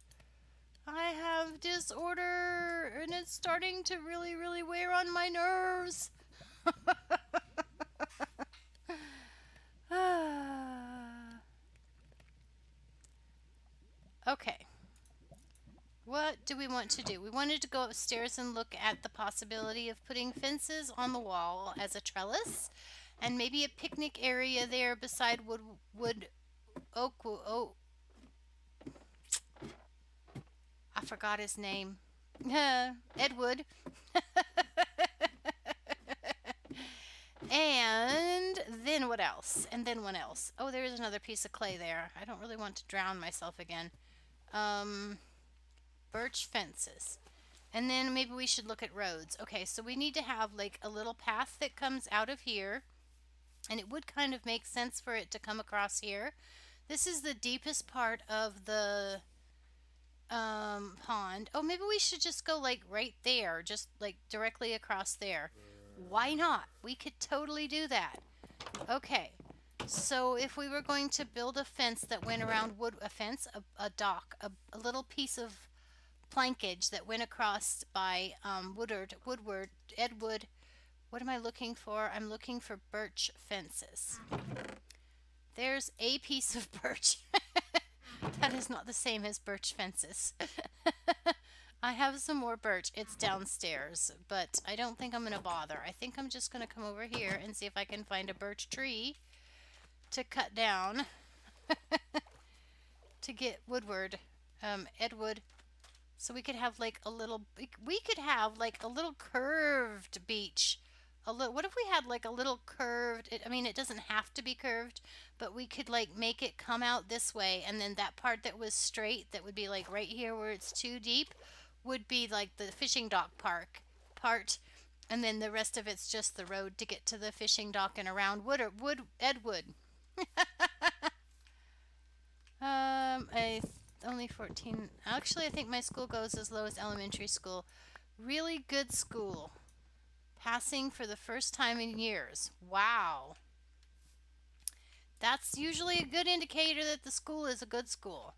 And it's starting to really, really wear on my nerves. Okay. What do we want to do? We wanted to go upstairs and look at the possibility of putting fences on the wall as a trellis, and maybe a picnic area there beside I forgot his name. Ed Wood. And then what else? And then what else? Oh, there's another piece of clay there. I don't really want to drown myself again. Birch fences. And then maybe we should look at roads. Okay, so we need to have like a little path that comes out of here. And it would kind of make sense for it to come across here. This is the deepest part of the pond. Oh, maybe we should just go like right there, just like directly across there. Why not? We could totally do that. Okay. So if we were going to build a fence that went around a dock, a little piece of plankage that went across by Edwood. What am I looking for? I'm looking for birch fences. There's a piece of birch. That is not the same as birch fences. I have some more birch. It's downstairs, but I don't think I'm going to bother. I think I'm just going to come over here and see if I can find a birch tree to cut down to get Edwood. So we could have like a little, we could have like a little curved beach. What if we had like a little curved, I mean, it doesn't have to be curved, but we could like make it come out this way. And then that part that was straight, that would be like right here where it's too deep, would be like the fishing dock part. And then the rest of it's just the road to get to the fishing dock and around Edwood. Only 14. Actually, I think my school goes as low as elementary school. Really good school. Passing for the first time in years. Wow. That's usually a good indicator that the school is a good school.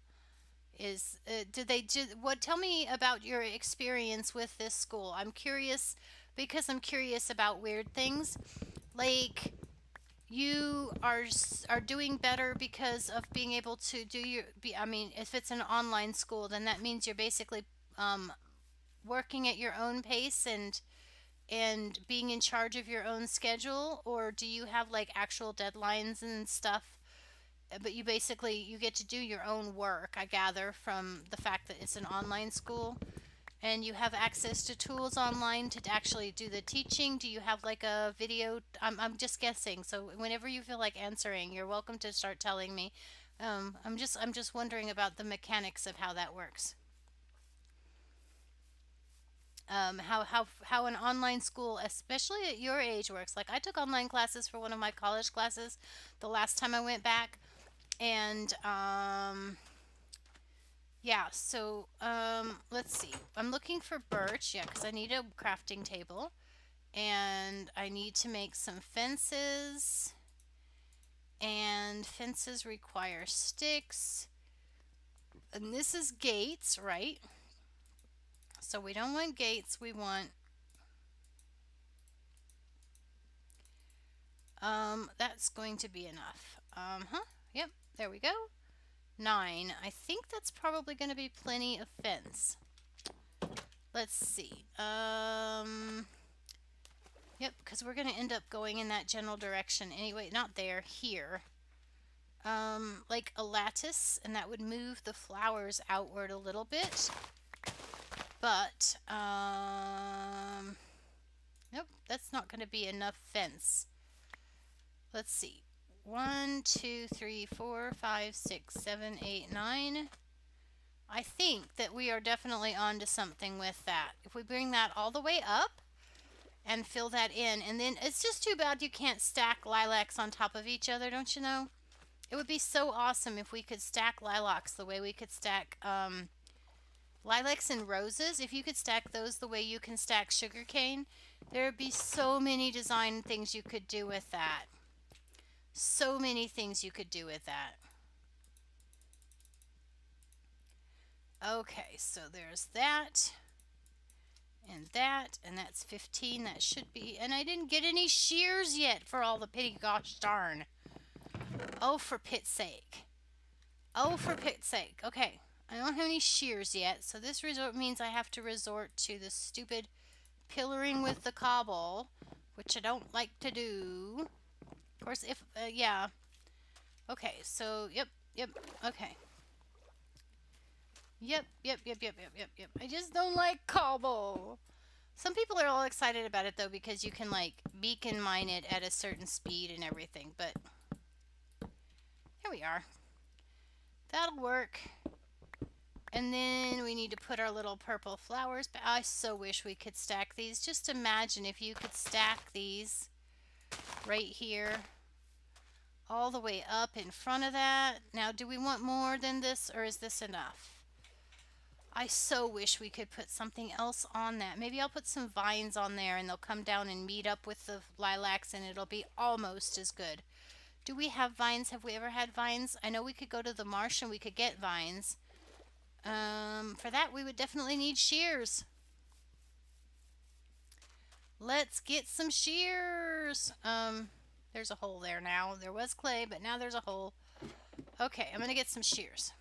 Tell me about your experience with this school. I'm curious because I'm curious about weird things. Like, you are doing better because of being able to I mean, if it's an online school, then that means you're basically working at your own pace and being in charge of your own schedule, or do you have like actual deadlines and stuff, but you get to do your own work, I gather, from the fact that it's an online school? And you have access to tools online to actually do the teaching? Do you have like a video? I'm just guessing. So whenever you feel like answering, you're welcome to start telling me. I'm just wondering about the mechanics of how that works. How an online school, especially at your age, works. Like I took online classes for one of my college classes the last time I went back, and yeah, so let's see. I'm looking for birch, yeah, because I need a crafting table. And I need to make some fences. And fences require sticks. And this is gates, right? So we don't want gates, we want that's going to be enough. Yep, there we go. 9. I think that's probably going to be plenty of fence. Let's see. Yep, because we're going to end up going in that general direction anyway. Not there, here. Like a lattice, and that would move the flowers outward a little bit. But, nope, that's not going to be enough fence. Let's see. 1, 2, 3, 4, 5, 6, 7, 8, 9. I think that we are definitely onto something with that. If we bring that all the way up and fill that in, and then it's just too bad you can't stack lilacs on top of each other, don't you know? It would be so awesome if we could stack lilacs the way we could stack lilacs and roses. If you could stack those the way you can stack sugarcane, there would be so many design things you could do with that. So many things you could do with that. Okay, so there's that. And that's 15. That should be. And I didn't get any shears yet for all the pity gosh darn. Oh, for pit's sake. Oh, for pit's sake. Okay, I don't have any shears yet, so this resort means I have to resort to the stupid pillaring with the cobble, which I don't like to do. Of course, yeah. Okay, so, yep, okay. Yep. I just don't like cobble. Some people are all excited about it, though, because you can, like, beacon mine it at a certain speed and everything, but here we are. That'll work. And then we need to put our little purple flowers back. I so wish we could stack these. Just imagine if you could stack these right here all the way up in front of that. Now, do we want more than this, or is this enough? I so wish we could put something else on that. Maybe I'll put some vines on there and they'll come down and meet up with the lilacs and it'll be almost as good. Do we have vines? Have we ever had vines? I know we could go to the marsh and we could get vines. For that we would definitely need shears. Let's get some shears. There's a hole there now. There was clay, but now there's a hole. Okay, I'm gonna get some shears.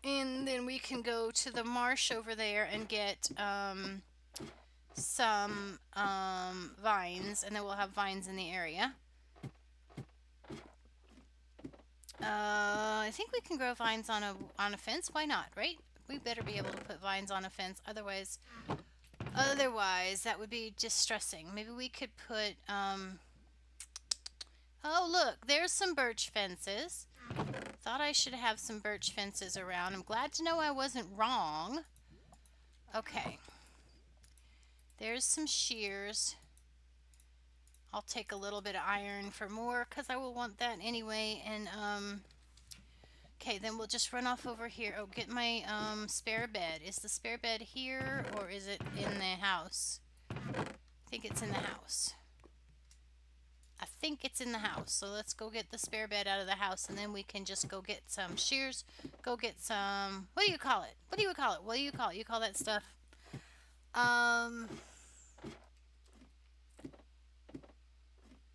And then we can go to the marsh over there and get some vines, and then we'll have vines in the area. I think we can grow vines on a fence. Why not, right? We better be able to put vines on a fence. Otherwise that would be distressing. Maybe we could put oh, look, there's some birch fences. Thought I should have some birch fences around. I'm glad to know I wasn't wrong. Okay. There's some shears. I'll take a little bit of iron for more because I will want that anyway. And okay, then we'll just run off over here. Oh, get my spare bed. Is the spare bed here or is it in the house? I think it's in the house. I think it's in the house. So let's go get the spare bed out of the house and then we can just go get some shears. Go get some, what do you call it? What do you call it? What do you call it? You call that stuff?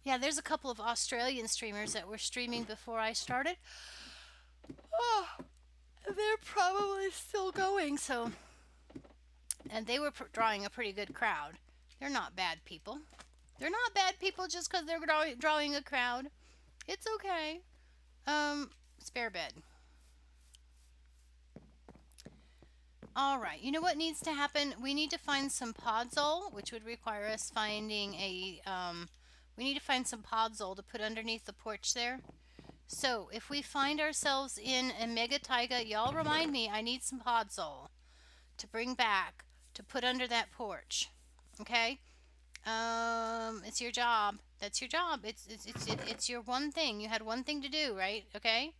Yeah, there's a couple of Australian streamers that were streaming before I started. Oh, they're probably still going, so. And they were drawing a pretty good crowd. They're not bad people. They're not bad people just because they're drawing a crowd. It's okay. Spare bed. Alright, you know what needs to happen? We need to find some podzol, which would require us finding a, we need to find some podzol to put underneath the porch there. So, if we find ourselves in a mega taiga, y'all remind me, I need some podzol to bring back to put under that porch. Okay? It's your job. That's your job. It's your one thing. You had one thing to do, right? Okay?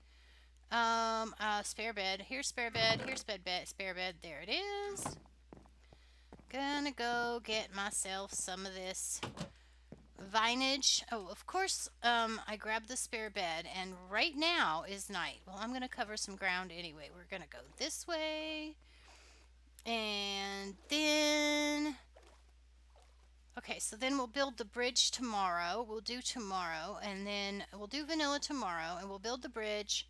Spare bed. Here's spare bed. Here's spare bed. There it is. Gonna go get myself some of this vinage. Oh, of course, I grabbed the spare bed, and right now is night. Well, I'm gonna cover some ground anyway. We're gonna go this way, and then okay, so then we'll build the bridge tomorrow. We'll do tomorrow, and then we'll do vanilla tomorrow, and we'll build the bridge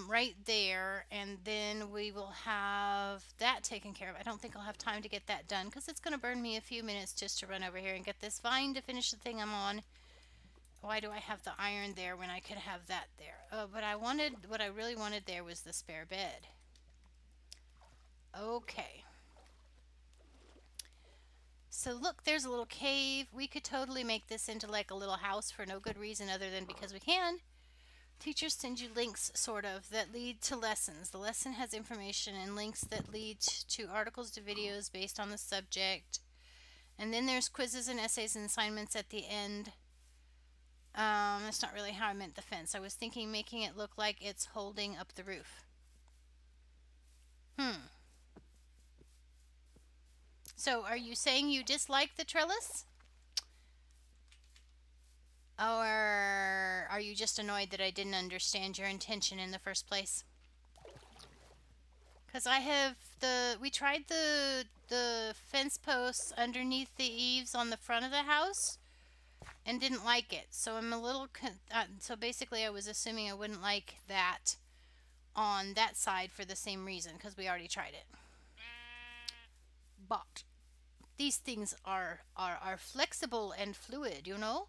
right there, and then we will have that taken care of. I don't think I'll have time to get that done because it's going to burn me a few minutes just to run over here and get this vine to finish the thing I'm on. Why do I have the iron there when I could have that there? Oh, but what I really wanted there was the spare bed. Okay. So look, there's a little cave. We could totally make this into like a little house for no good reason other than because we can. Teachers send you links, sort of, that lead to lessons. The lesson has information and links that lead to articles to videos based on the subject. And then there's quizzes and essays and assignments at the end. That's not really how I meant the fence. I was thinking making it look like it's holding up the roof. So, are you saying you dislike the trellis? Or are you just annoyed that I didn't understand your intention in the first place? Because we tried the fence posts underneath the eaves on the front of the house and didn't like it. So I'm a little, so basically I was assuming I wouldn't like that on that side for the same reason, because we already tried it. But these things are flexible and fluid, you know?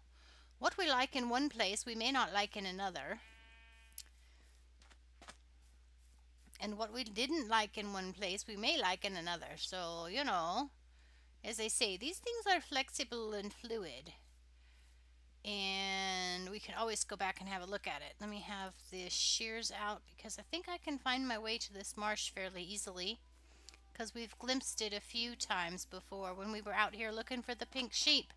What we like in one place, we may not like in another. And what we didn't like in one place, we may like in another. So, you know, as they say, these things are flexible and fluid. And we can always go back and have a look at it. Let me have the shears out because I think I can find my way to this marsh fairly easily, because we've glimpsed it a few times before when we were out here looking for the pink sheep.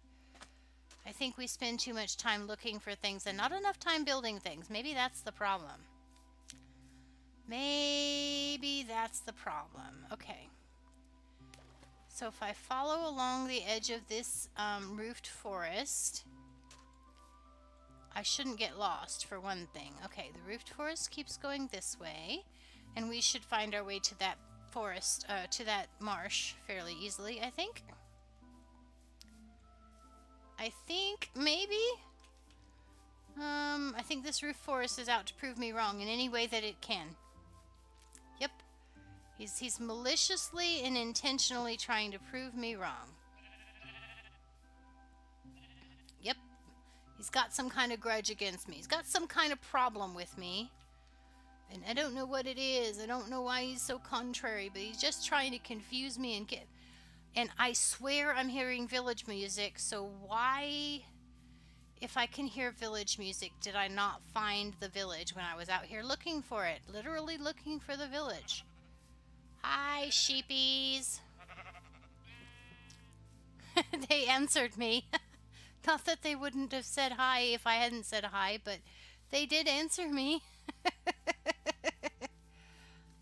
I think we spend too much time looking for things and not enough time building things. Maybe that's the problem. Maybe that's the problem. Okay. So if I follow along the edge of this roofed forest, I shouldn't get lost, for one thing. Okay, the roofed forest keeps going this way, and we should find our way to that forest, to that marsh fairly easily, I think. Maybe. I think this roof forest is out to prove me wrong in any way that it can. Yep. He's maliciously and intentionally trying to prove me wrong. Yep. He's got some kind of grudge against me. He's got some kind of problem with me. And I don't know what it is. I don't know why he's so contrary, but he's just trying to confuse me and get... And I swear I'm hearing village music, so why, if I can hear village music, did I not find the village when I was out here looking for it? Literally looking for the village. Hi, sheepies. They answered me. Not that they wouldn't have said hi if I hadn't said hi, but they did answer me.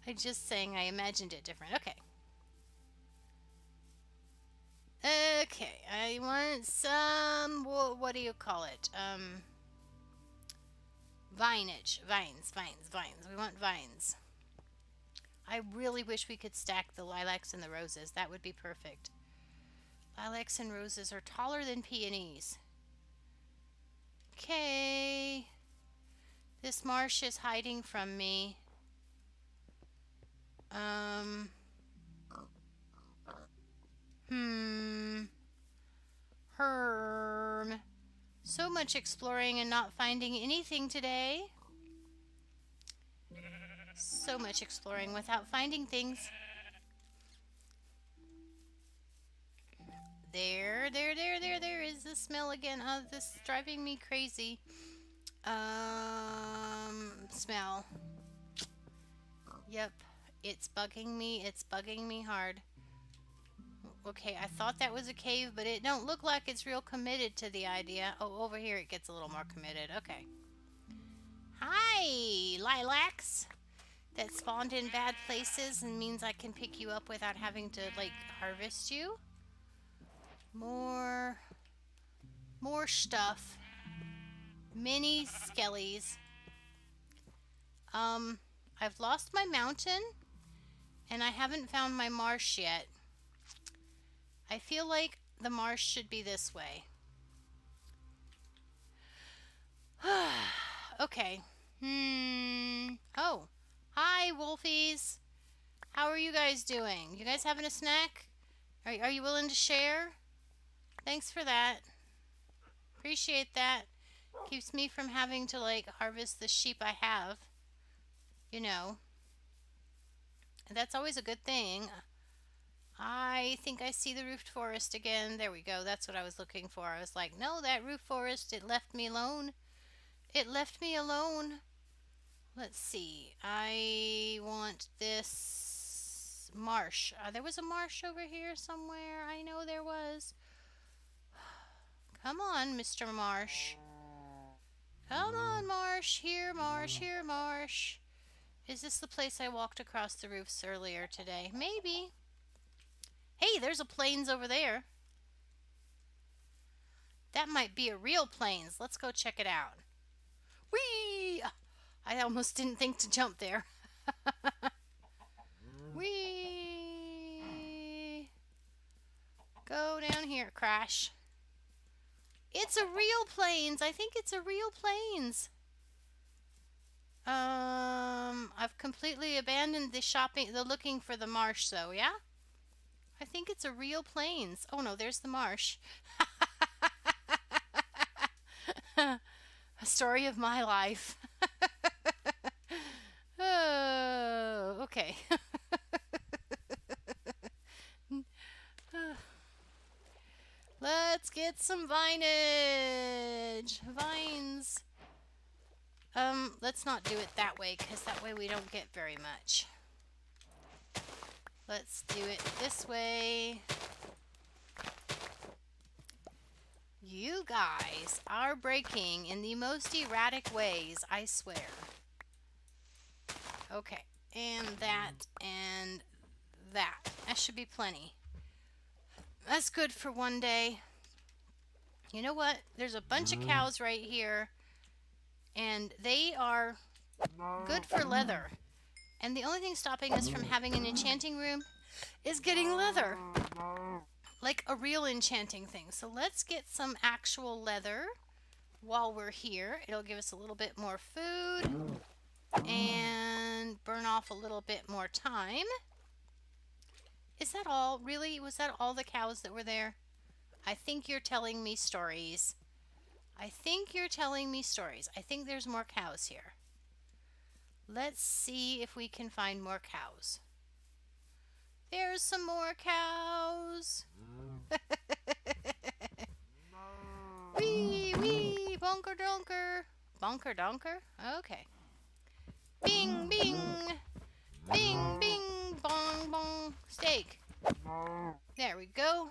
I'm just saying I imagined it different. Okay. Okay, I want some, what do you call it? Vines. We want vines. I really wish we could stack the lilacs and the roses. That would be perfect. Lilacs and roses are taller than peonies. Okay. This marsh is hiding from me. Herm. So much exploring and not finding anything today. So much exploring without finding things. There is the smell again. Oh, this is driving me crazy. Smell. Yep, it's bugging me. It's bugging me hard. Okay, I thought that was a cave, but it don't look like it's real committed to the idea. Oh, over here it gets a little more committed. Okay. Hi, lilacs. That spawned in bad places and means I can pick you up without having to, like, harvest you. More stuff. Mini skellies. I've lost my mountain, and I haven't found my marsh yet. I feel like the marsh should be this way. Okay. Oh. Hi, wolfies. How are you guys doing? You guys having a snack? Are you willing to share? Thanks for that. Appreciate that. Keeps me from having to, like, harvest the sheep I have. You know. And that's always a good thing. I think I see the roofed forest again. There we go. That's what I was looking for. I was like, no, that roof forest, it left me alone. It left me alone. Let's see. I want this marsh. There was a marsh over here somewhere. I know there was. Come on, Mr. Marsh. Come on, Marsh. Here, Marsh. Here, Marsh. Is this the place I walked across the roofs earlier today? Maybe. Hey, there's a plains over there. That might be a real plains. Let's go check it out. Whee! I almost didn't think to jump there. Whee! Go down here, crash. It's a real plains. I think it's a real plains. I've completely abandoned the looking for the marsh, though, yeah? I think it's a real plains. Oh no, there's the marsh. A story of my life. Oh, okay. Let's get some vinage. Vines. Let's not do it that way, because that way we don't get very much. Let's do it this way. You guys are breaking in the most erratic ways, I swear. Okay, and that, and that. That should be plenty. That's good for one day. You know what? There's a bunch of cows right here, and they are good for leather. And the only thing stopping us from having an enchanting room is getting leather. Like a real enchanting thing. So let's get some actual leather while we're here. It'll give us a little bit more food and burn off a little bit more time. Is that all? Really? Was that all the cows that were there? I think you're telling me stories. I think you're telling me stories. I think there's more cows here. Let's see if we can find more cows. There's some more cows. Wee, wee, bonker donker. Bonker donker? Okay. Bing, bing. Bing, bing, bong, bong. Steak. There we go.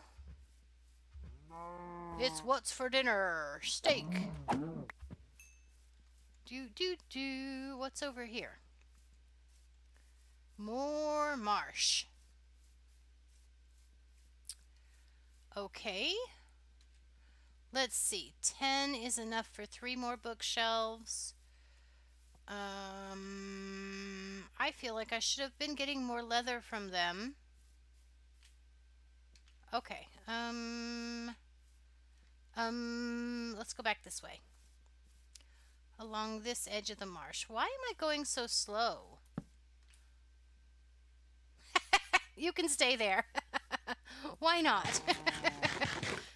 It's what's for dinner. Steak. Do. What's over here? More marsh. Okay. Let's see. 10 is enough for 3 more bookshelves. I feel like I should have been getting more leather from them. Okay. Let's go back this way. Along this edge of the marsh. Why am I going so slow? You can stay there. Why not?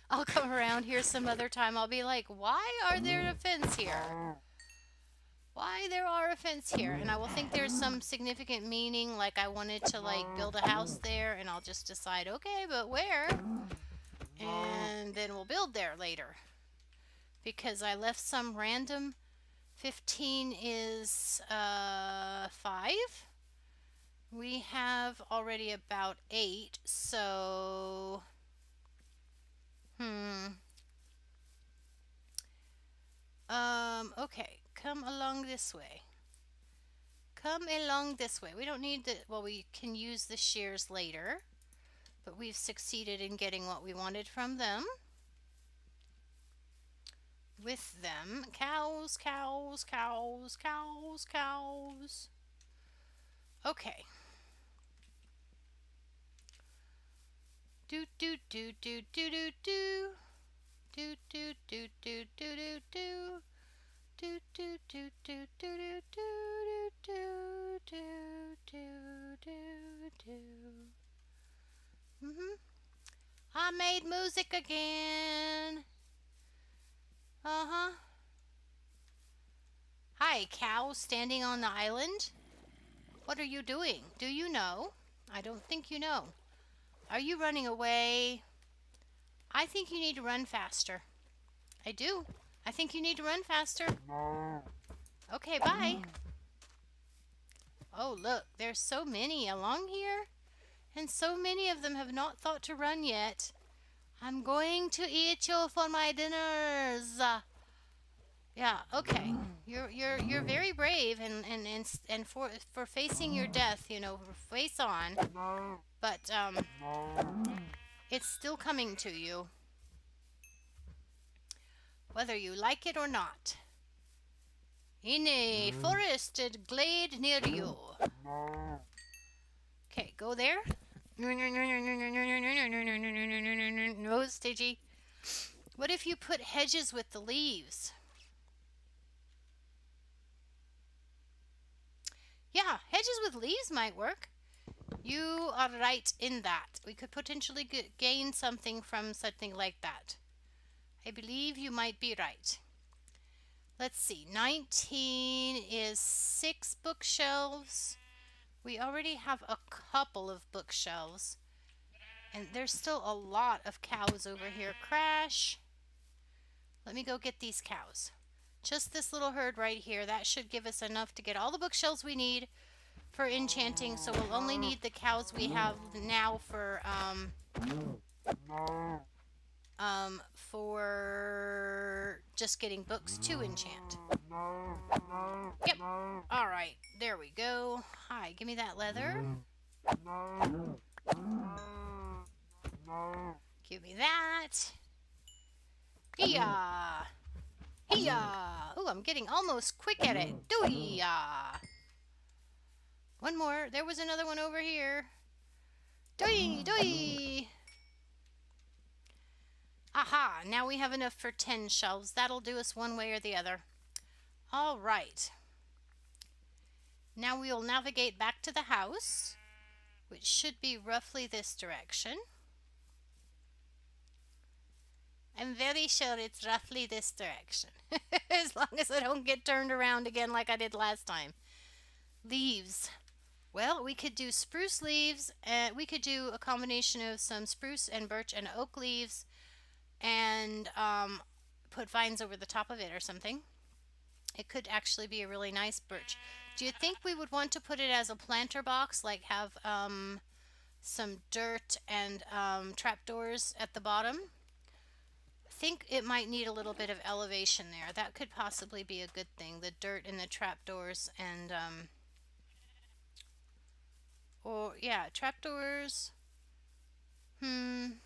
I'll come around here some other time. I'll be like, why are there a fence here? Why there are a fence here? And I will think there's some significant meaning, like I wanted to like build a house there, and I'll just decide, okay, but where? And then we'll build there later. Because I left some random. 15 is 5. We have already about 8, so okay, come along this way. Come along this way. We don't need the, well, we can use the shears later, but we've succeeded in getting what we wanted from them. With them. Cows, cows, cows, cows, cows. Okay. Do do do do do do do. Do do do do do do do. Do do do do do do do do do do do do. I made music again. Uh-huh. Hi, cow standing on the island. What are you doing? Do you know? I don't think you know. Are you running away? I think you need to run faster. I do. I think you need to run faster. Okay, bye. Oh, look. There's so many along here. And so many of them have not thought to run yet. I'm going to eat you for my dinners. Yeah, okay. You're very brave and for facing your death, you know, face on. But it's still coming to you, whether you like it or not. In a forested glade near you. Okay, go there. No, Stagey. What if you put hedges with the leaves? Yeah, hedges with leaves might work. You are right in that. We could potentially gain something from something like that. I believe you might be right. Let's see. 19 is 6 bookshelves. We already have a couple of bookshelves. And there's still a lot of cows over here. Crash. Let me go get these cows. Just this little herd right here. That should give us enough to get all the bookshelves we need for enchanting. So we'll only need the cows we have now for just getting books to enchant. Yep. All right. There we go. Hi. Give me that leather. Give me that. Hee-yah. Hee-yah. Ooh, I'm getting almost quick at it. Doo-yah. One more. There was another one over here. Doo-yee, doo-yee. Aha. Now we have enough for 10 shelves. That'll do us one way or the other. All right. Now we will navigate back to the house, which should be roughly this direction. I'm very sure it's roughly this direction. As long as I don't get turned around again like I did last time. Leaves. Well, we could do spruce leaves. We could do a combination of some spruce and birch and oak leaves and put vines over the top of it or something. It could actually be a really nice birch. Do you think we would want to put it as a planter box, like have some dirt and trapdoors at the bottom? I think it might need a little bit of elevation there. That could possibly be a good thing. The dirt and the trapdoors and or yeah, trapdoors. Yep,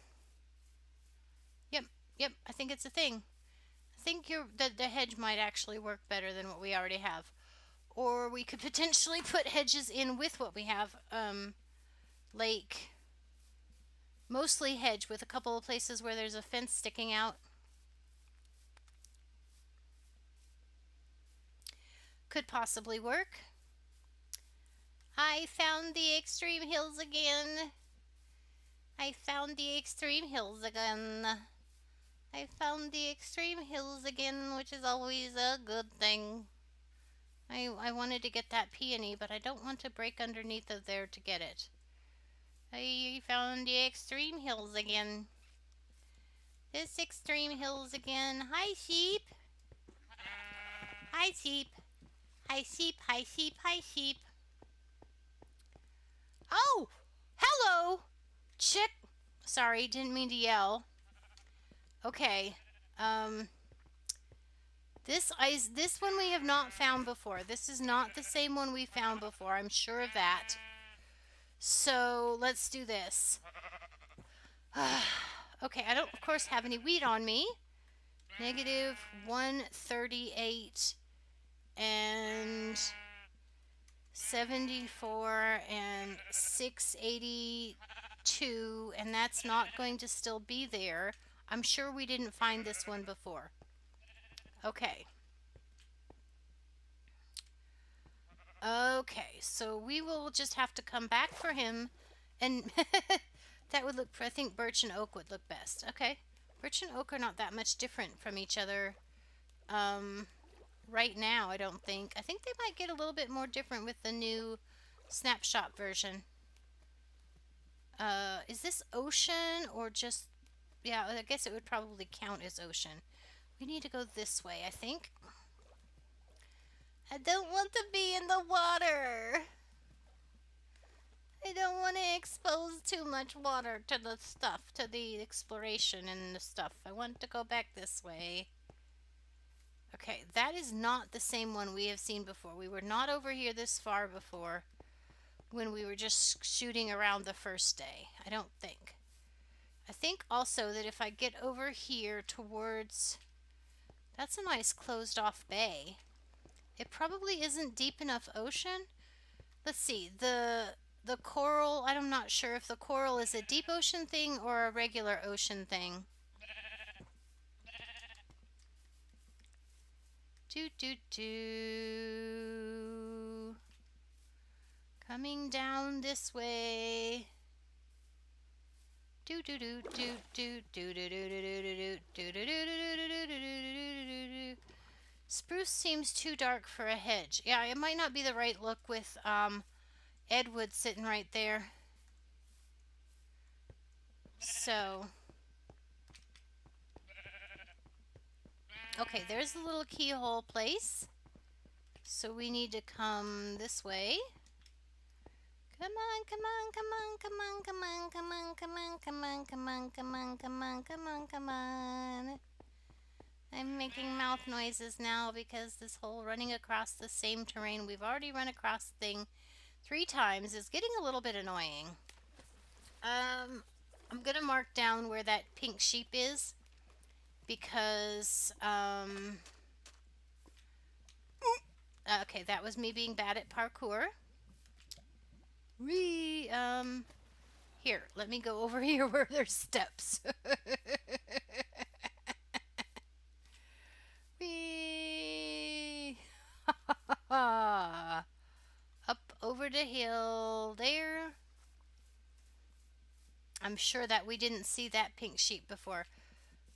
yep. I think it's a thing. I think the hedge might actually work better than what we already have. Or we could potentially put hedges in with what we have. Like mostly hedge with a couple of places where there's a fence sticking out. Could possibly work. I found the extreme hills again. I found the extreme hills again. I found the extreme hills again, which is always a good thing. I wanted to get that peony, but I don't want to break underneath of there to get it. I found the extreme hills again. This extreme hills again. Hi, sheep. Hi, sheep. Hi, sheep. Hi, sheep. Hi, sheep. Oh! Hello! Chick. Sorry, didn't mean to yell. Okay. This one we have not found before. This is not the same one we found before. I'm sure of that. So let's do this. Okay, I don't, of course, have any wheat on me. Negative 138 and 74 and 682, and that's not going to still be there. I'm sure we didn't find this one before. Okay. Okay, so we will just have to come back for him, and that would look, I think birch and oak would look best. Okay, birch and oak are not that much different from each other right now, I don't think. I think they might get a little bit more different with the new snapshot version. Is this ocean or just, yeah, I guess it would probably count as ocean. We need to go this way, I think. I don't want to be in the water. I don't want to expose too much water to the stuff, to the exploration and the stuff. I want to go back this way. Okay, that is not the same one we have seen before. We were not over here this far before when we were just shooting around the first day. I don't think. I think also that if I get over here towards... That's a nice closed off bay. It probably isn't deep enough ocean. Let's see, the coral, I'm not sure if the coral is a deep ocean thing or a regular ocean thing. Coming down this way. Spruce seems too dark for a hedge. Yeah, it might not be the right look with Edwood sitting right there. So, okay, there's a little keyhole place. So we need to come this way. Come on, come on, come on, come on, come on, come on, come on, come on, come on, come on, come on, come on, come on. I'm making mouth noises now because this whole running across the same terrain we've already run across the thing 3 times is getting a little bit annoying. I'm gonna mark down where that pink sheep is because okay, that was me being bad at parkour. Here, let me go over here where there's steps. Whee! Up over the hill there. I'm sure that we didn't see that pink sheep before.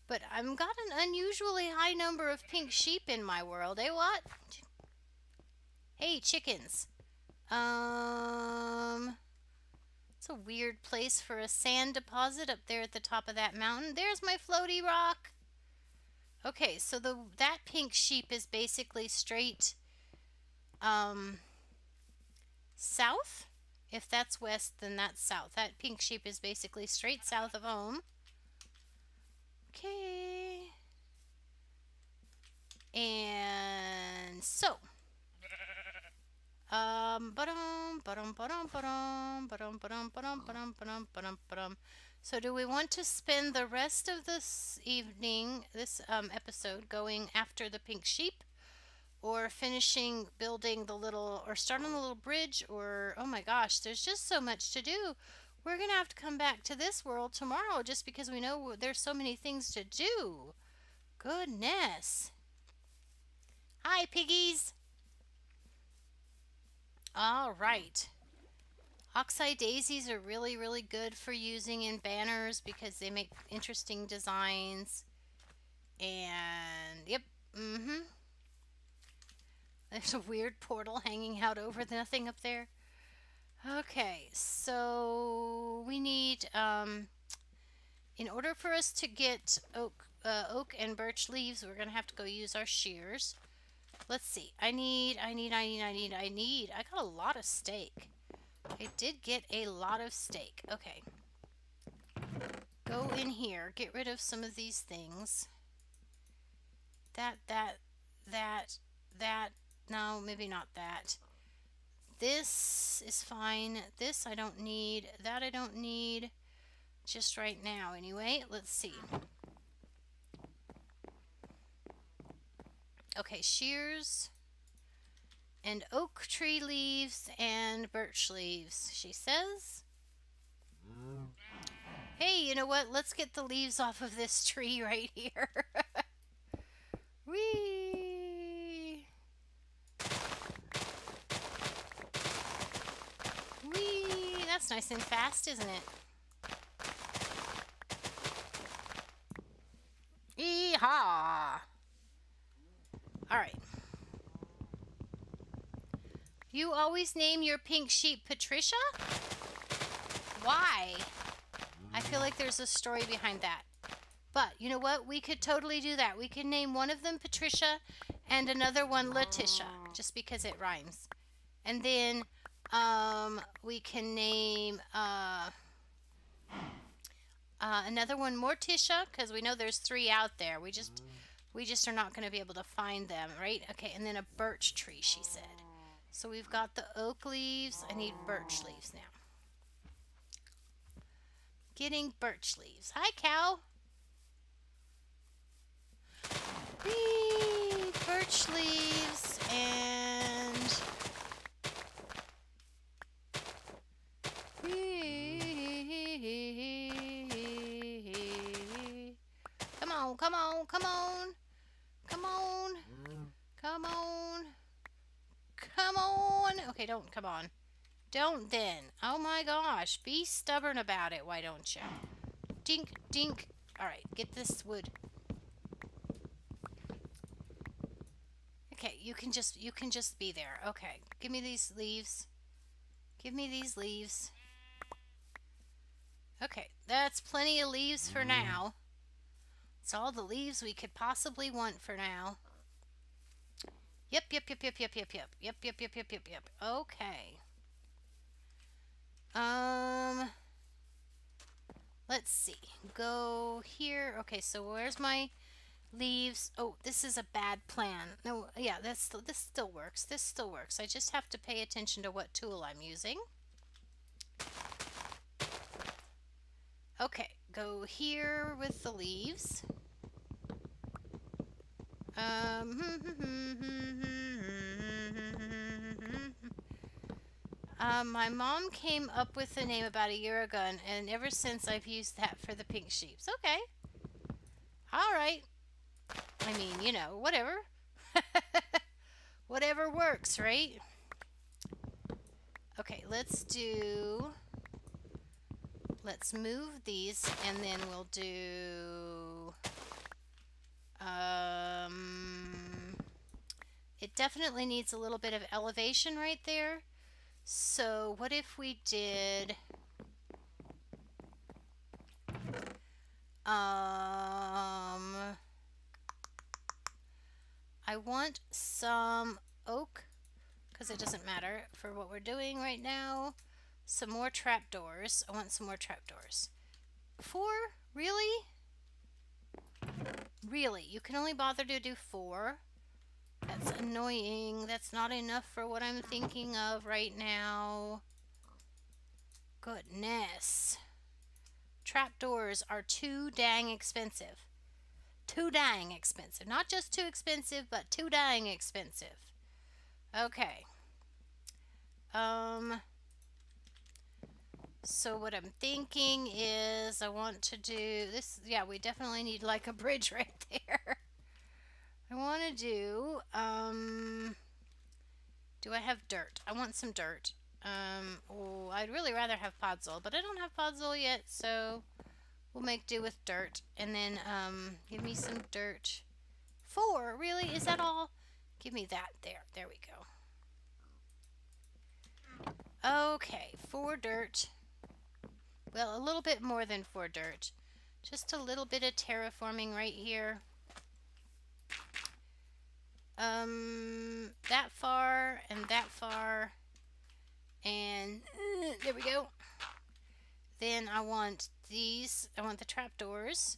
But I've got an unusually high number of pink sheep in my world. Eh, what? Hey, chickens. It's a weird place for a sand deposit up there at the top of that mountain. There's my floaty rock. Okay, so that pink sheep is basically straight south. If that's west, then that's south. That pink sheep is basically straight south of home. Okay. And so so do we want to spend the rest of this evening, this episode, going after the pink sheep, or finishing building the little, or starting the little bridge, or oh my gosh, there's just so much to do. We're gonna have to come back to this world tomorrow just because we know there's so many things to do. Goodness. Hi, piggies. All right. Oxeye daisies are really, really good for using in banners because they make interesting designs. And, yep, There's a weird portal hanging out over nothing up there. Okay, so we need, in order for us to get oak and birch leaves, we're going to have to go use our shears. Let's see. I got a lot of steak. I did get a lot of steak. Okay. Go in here. Get rid of some of these things. That. No, maybe not that. This is fine. This I don't need. That I don't need. Just right now, anyway. Let's see. Okay, shears. And oak tree leaves and birch leaves, she says. Hey, you know what? Let's get the leaves off of this tree right here. Whee! Whee! That's nice and fast, isn't it? Yeehaw! Alright. You always name your pink sheep Patricia? Why? I feel like there's a story behind that. But you know what? We could totally do that. We could name one of them Patricia and another one Letitia, just because it rhymes. And then we can name another one Morticia, because we know there's 3 out there. We just are not going to be able to find them, right? Okay, and then a birch tree, she said. So we've got the oak leaves. I need birch leaves now. Getting birch leaves. Hi, cow. Whee! Birch leaves and... Come on, come on, come on. Come on. Come on. Come on. Okay, don't come on. Don't then. Oh my gosh. Be stubborn about it. Why don't you? Dink, dink. Alright, get this wood. Okay, you can just be there. Okay. Give me these leaves. Give me these leaves. Okay, that's plenty of leaves for now. It's all the leaves we could possibly want for now. Yep, yep, yep, yep, yep, yep, yep, yep, yep, yep, yep, yep, yep. Okay. Um, let's see. Go here. Okay, so where's my leaves? Oh, this is a bad plan. No, yeah, this still works. This still works. I just have to pay attention to what tool I'm using. Okay, go here with the leaves. My mom came up with the name about a year ago, and ever since I've used that for the pink sheeps. Okay, all right. I mean, whatever. Whatever works, right? Okay, let's move these, and then we'll do, it definitely needs a little bit of elevation right there. So what if we did, I want some oak, because it doesn't matter for what we're doing right now. Some more trapdoors. I want some more trapdoors. 4? Really? Really? You can only bother to do 4? That's annoying. That's not enough for what I'm thinking of right now. Goodness. Trapdoors are too dang expensive. Too dang expensive. Not just too expensive, but too dang expensive. Okay. So what I'm thinking is I want to do this. Yeah, we definitely need like a bridge right there. I want to do, do I have dirt? I want some dirt. Oh, I'd really rather have podzol, but I don't have podzol yet, so we'll make do with dirt. And then, give me some dirt. 4, really? Is that all? Give me that there. There we go. Okay, 4 dirt. Well, a little bit more than 4 dirt. Just a little bit of terraforming right here. That far and that far. And there we go. Then I want these. I want the trapdoors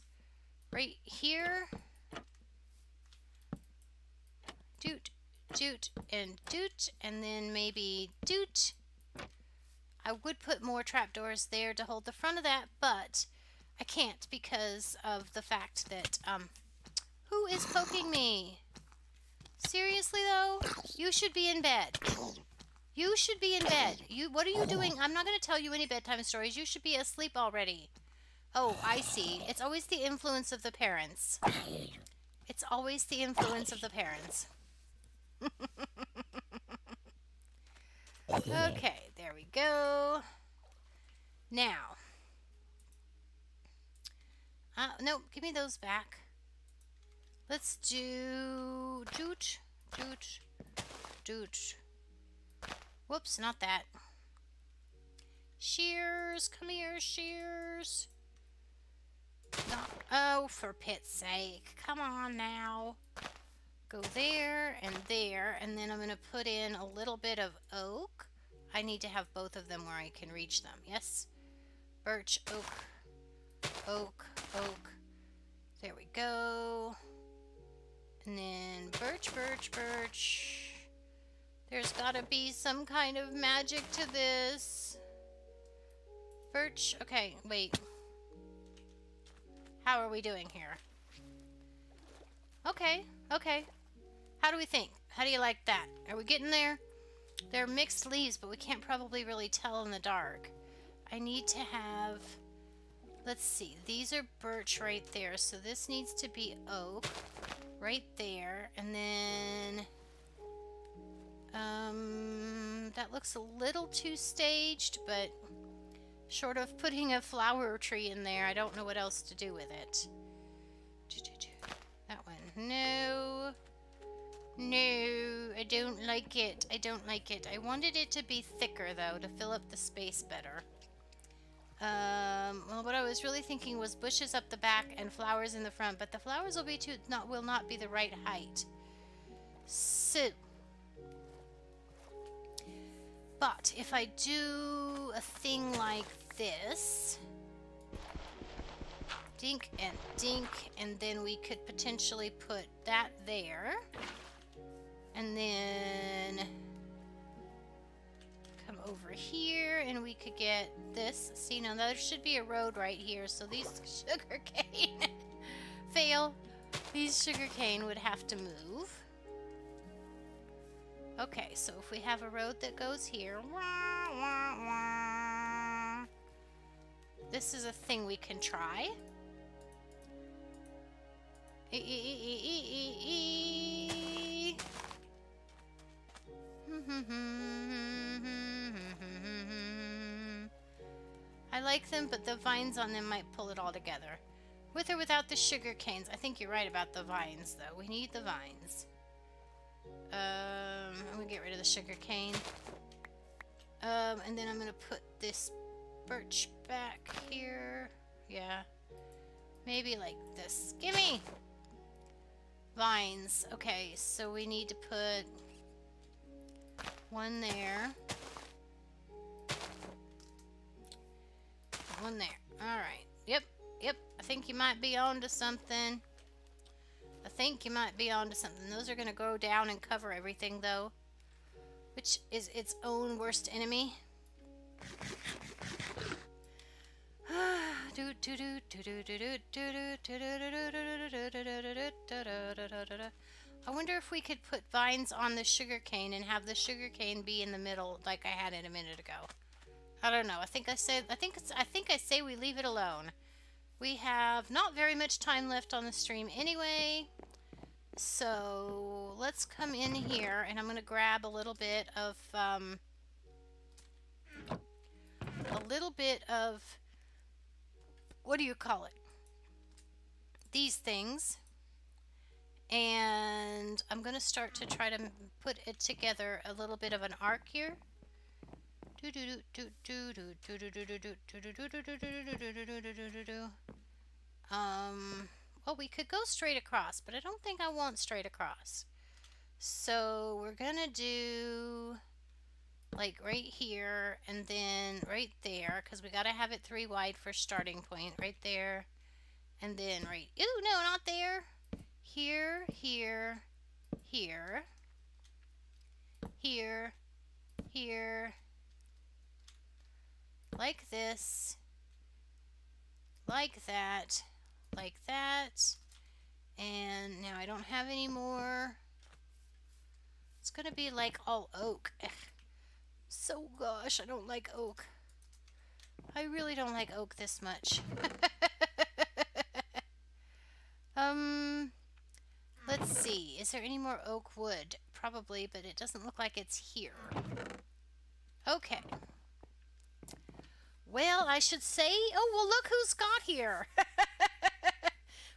right here. Doot, doot, and doot. And then maybe doot. I would put more trapdoors there to hold the front of that, but I can't because of the fact that, who is poking me? Seriously though? You should be in bed. You should be in bed. What are you doing? I'm not going to tell you any bedtime stories. You should be asleep already. Oh, I see. It's always the influence of the parents. It's always the influence of the parents. Okay, there we go. Now. No, give me those back. Let's do doot, doot, doot. Whoops, not that. Shears, come here, shears. Oh, for pit's sake. Come on now. Go there, and then I'm going to put in a little bit of oak. I need to have both of them where I can reach them. Yes? Birch, oak, oak, oak. There we go. And then birch, birch, birch. There's gotta be some kind of magic to this. Birch, okay, wait. How are we doing here? Okay, okay. How do we think? How do you like that? Are we getting there? They're mixed leaves, but we can't probably really tell in the dark. I need to have... Let's see. These are birch right there, so this needs to be oak right there. And then... that looks a little too staged, but short of putting a flower tree in there, I don't know what else to do with it. That one. No. No, I don't like it. I don't like it. I wanted it to be thicker, though, to fill up the space better. Well, what I was really thinking was bushes up the back and flowers in the front, but the flowers will not be the right height. So, but if I do a thing like this, dink, and then we could potentially put that there, and then come over here, and we could get this. See, now there should be a road right here, so these sugarcane fail. These sugarcane would have to move. Okay, so if we have a road that goes here, this is a thing we can try. I like them, but the vines on them might pull it all together. With or without the sugar canes. I think you're right about the vines, though. We need the vines. I'm gonna get rid of the sugar cane. And then I'm gonna put this birch back here. Yeah. Maybe like this. Gimme! Vines. Okay, so we need to put one there. One there. Alright. Yep. I think you might be onto something. Those are going to go down and cover everything, though. Which is its own worst enemy. I wonder if we could put vines on the sugarcane and have the sugarcane be in the middle like I had it a minute ago. I don't know. I think I say we leave it alone. We have not very much time left on the stream anyway. So let's come in here, and I'm going to grab a little bit of what do you call it? These things. And I'm going to start to try to put it together a little bit of an arc here. Well, we could go straight across, but I don't think I want straight across. So we're gonna do like right here and then right there, because we gotta have it 3 wide for starting point. Right there, and then right, ooh, no, not there. Here, here, here, here, here, like this, like that, like that. And now I don't have any more. It's gonna be like all oak. So gosh, I don't like oak. I really don't like oak this much. Let's see. Is there any more oak wood? Probably, but it doesn't look like it's here. Okay. Well, I should say, oh, well, look who's got here.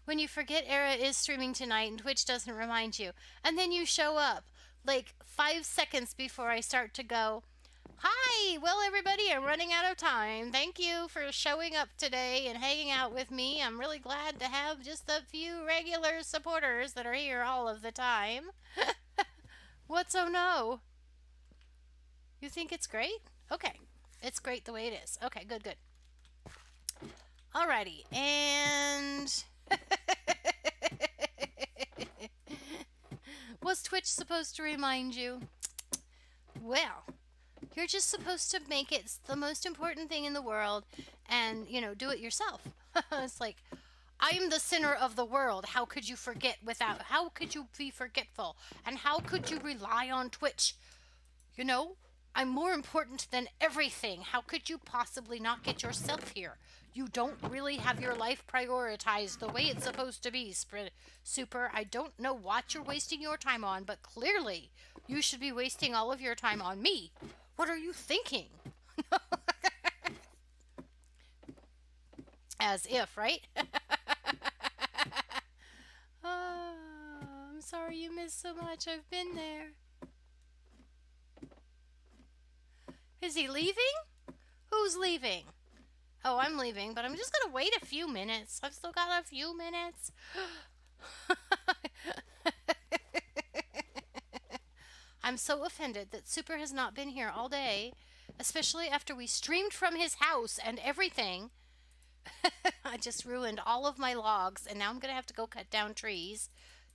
When you forget Era is streaming tonight and Twitch doesn't remind you. And then you show up like 5 seconds before I start to go, hi, well, everybody, I'm running out of time. Thank you for showing up today and hanging out with me. I'm really glad to have just a few regular supporters that are here all of the time. What's oh no? You think it's great? Okay. It's great the way it is. Okay, good. Alrighty, and... Was Twitch supposed to remind you? Well, you're just supposed to make it the most important thing in the world and, do it yourself. It's like, I'm the center of the world. How could you how could you be forgetful? And how could you rely on Twitch? I'm more important than everything. How could you possibly not get yourself here? You don't really have your life prioritized the way it's supposed to be, Super. I don't know what you're wasting your time on, but clearly you should be wasting all of your time on me. What are you thinking? As if, right? Oh, I'm sorry you missed so much. I've been there. Is he leaving? Who's leaving? Oh, I'm leaving, but I'm just gonna wait a few minutes. I've still got a few minutes. I'm so offended that Super has not been here all day, especially after we streamed from his house and everything. I just ruined all of my logs, and now I'm gonna have to go cut down trees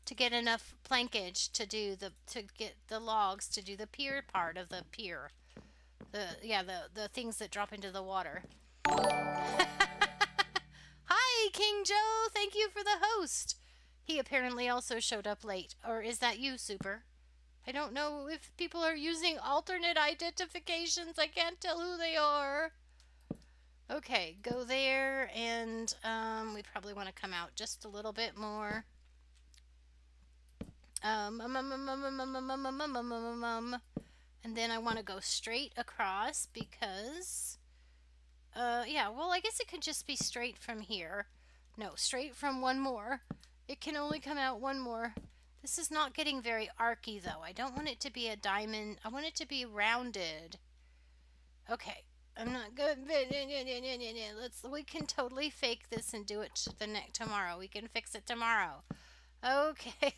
to get enough plankage to get the logs to do the pier part of the pier. The things that drop into the water. Hi, King Joe. Thank you for the host. He apparently also showed up late. Or is that you, Super? I don't know if people are using alternate identifications. I can't tell who they are. Okay, go there, and we probably want to come out just a little bit more. And then I want to go straight across because, yeah, well, I guess it could just be straight from here. No, straight from one more. It can only come out one more. This is not getting very archy, though. I don't want it to be a diamond. I want it to be rounded. Okay. I'm not good. We can totally fake this and do it tomorrow. We can fix it tomorrow. Okay.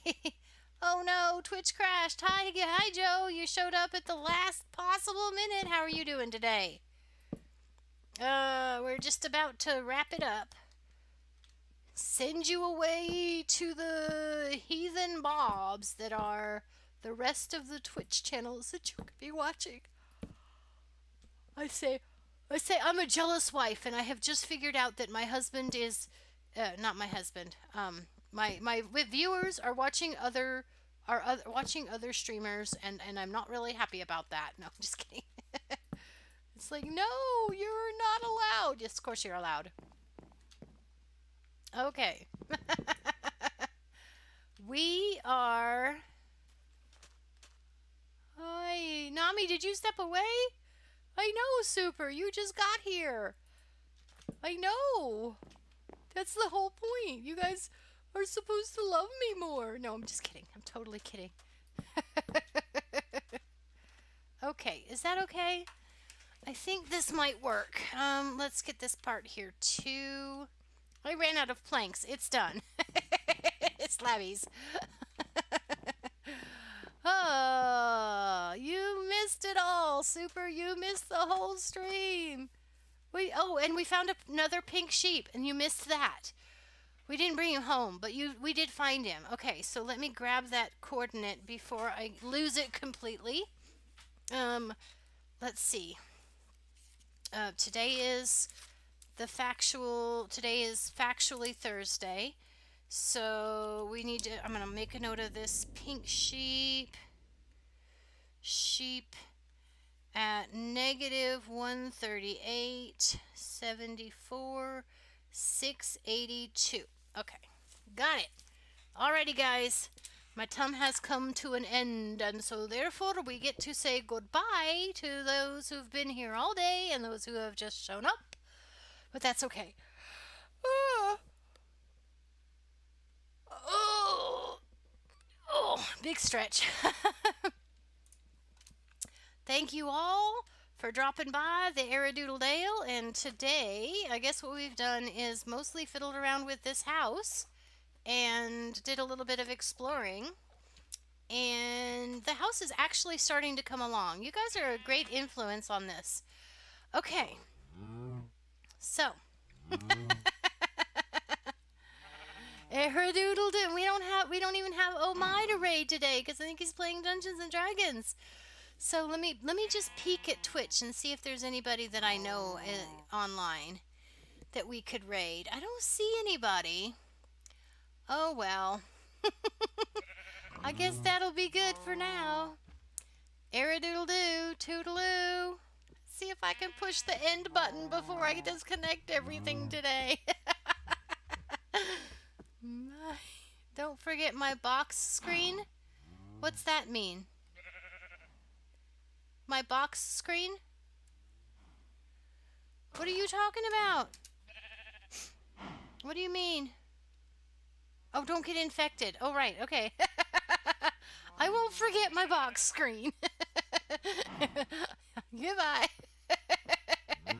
Oh no, Twitch crashed. Hi Joe. You showed up at the last possible minute. How are you doing today? We're just about to wrap it up. Send you away to the heathen mobs that are the rest of the Twitch channels that you could be watching. I say I'm a jealous wife, and I have just figured out that my husband is, not my husband. My viewers are watching watching other streamers, and I'm not really happy about that. No, I'm just kidding. It's like, no, you're not allowed. Yes, of course you're allowed. Okay. We are. Hi, Nami. Did you step away? I know, Super. You just got here. I know. That's the whole point. You guys are supposed to love me more. No, I'm just kidding. I'm totally kidding. Okay, is that okay? I think this might work. Let's get this part here too. I ran out of planks. It's done. It's labbies. Oh, you missed it all, Super. You missed the whole stream. And we found another pink sheep, and you missed that. We didn't bring him home, but we did find him. Okay, so let me grab that coordinate before I lose it completely. Let's see. Today is factually Thursday. So we need to, I'm going to make a note of this pink sheep at negative 138.74, 682. Okay, got it. Alrighty, guys. My time has come to an end, and so therefore we get to say goodbye to those who've been here all day and those who have just shown up. But that's okay. Big stretch. Thank you all for dropping by the Aradoodle Dale, and today I guess what we've done is mostly fiddled around with this house and did a little bit of exploring, and the house is actually starting to come along. You guys are a great influence on this. Okay, so Aradoodle Dale. We don't even have Oh My to raid today because I think he's playing Dungeons and Dragons. So let me just peek at Twitch and see if there's anybody that I know online that we could raid. I don't see anybody. Oh well. I guess that'll be good for now. Aradoodle-doo, toodaloo. See if I can push the end button before I disconnect everything today. Don't forget my box screen. What's that mean? My box screen? What are you talking about? What do you mean? Oh, don't get infected. Oh, right. Okay. I won't forget my box screen. Goodbye.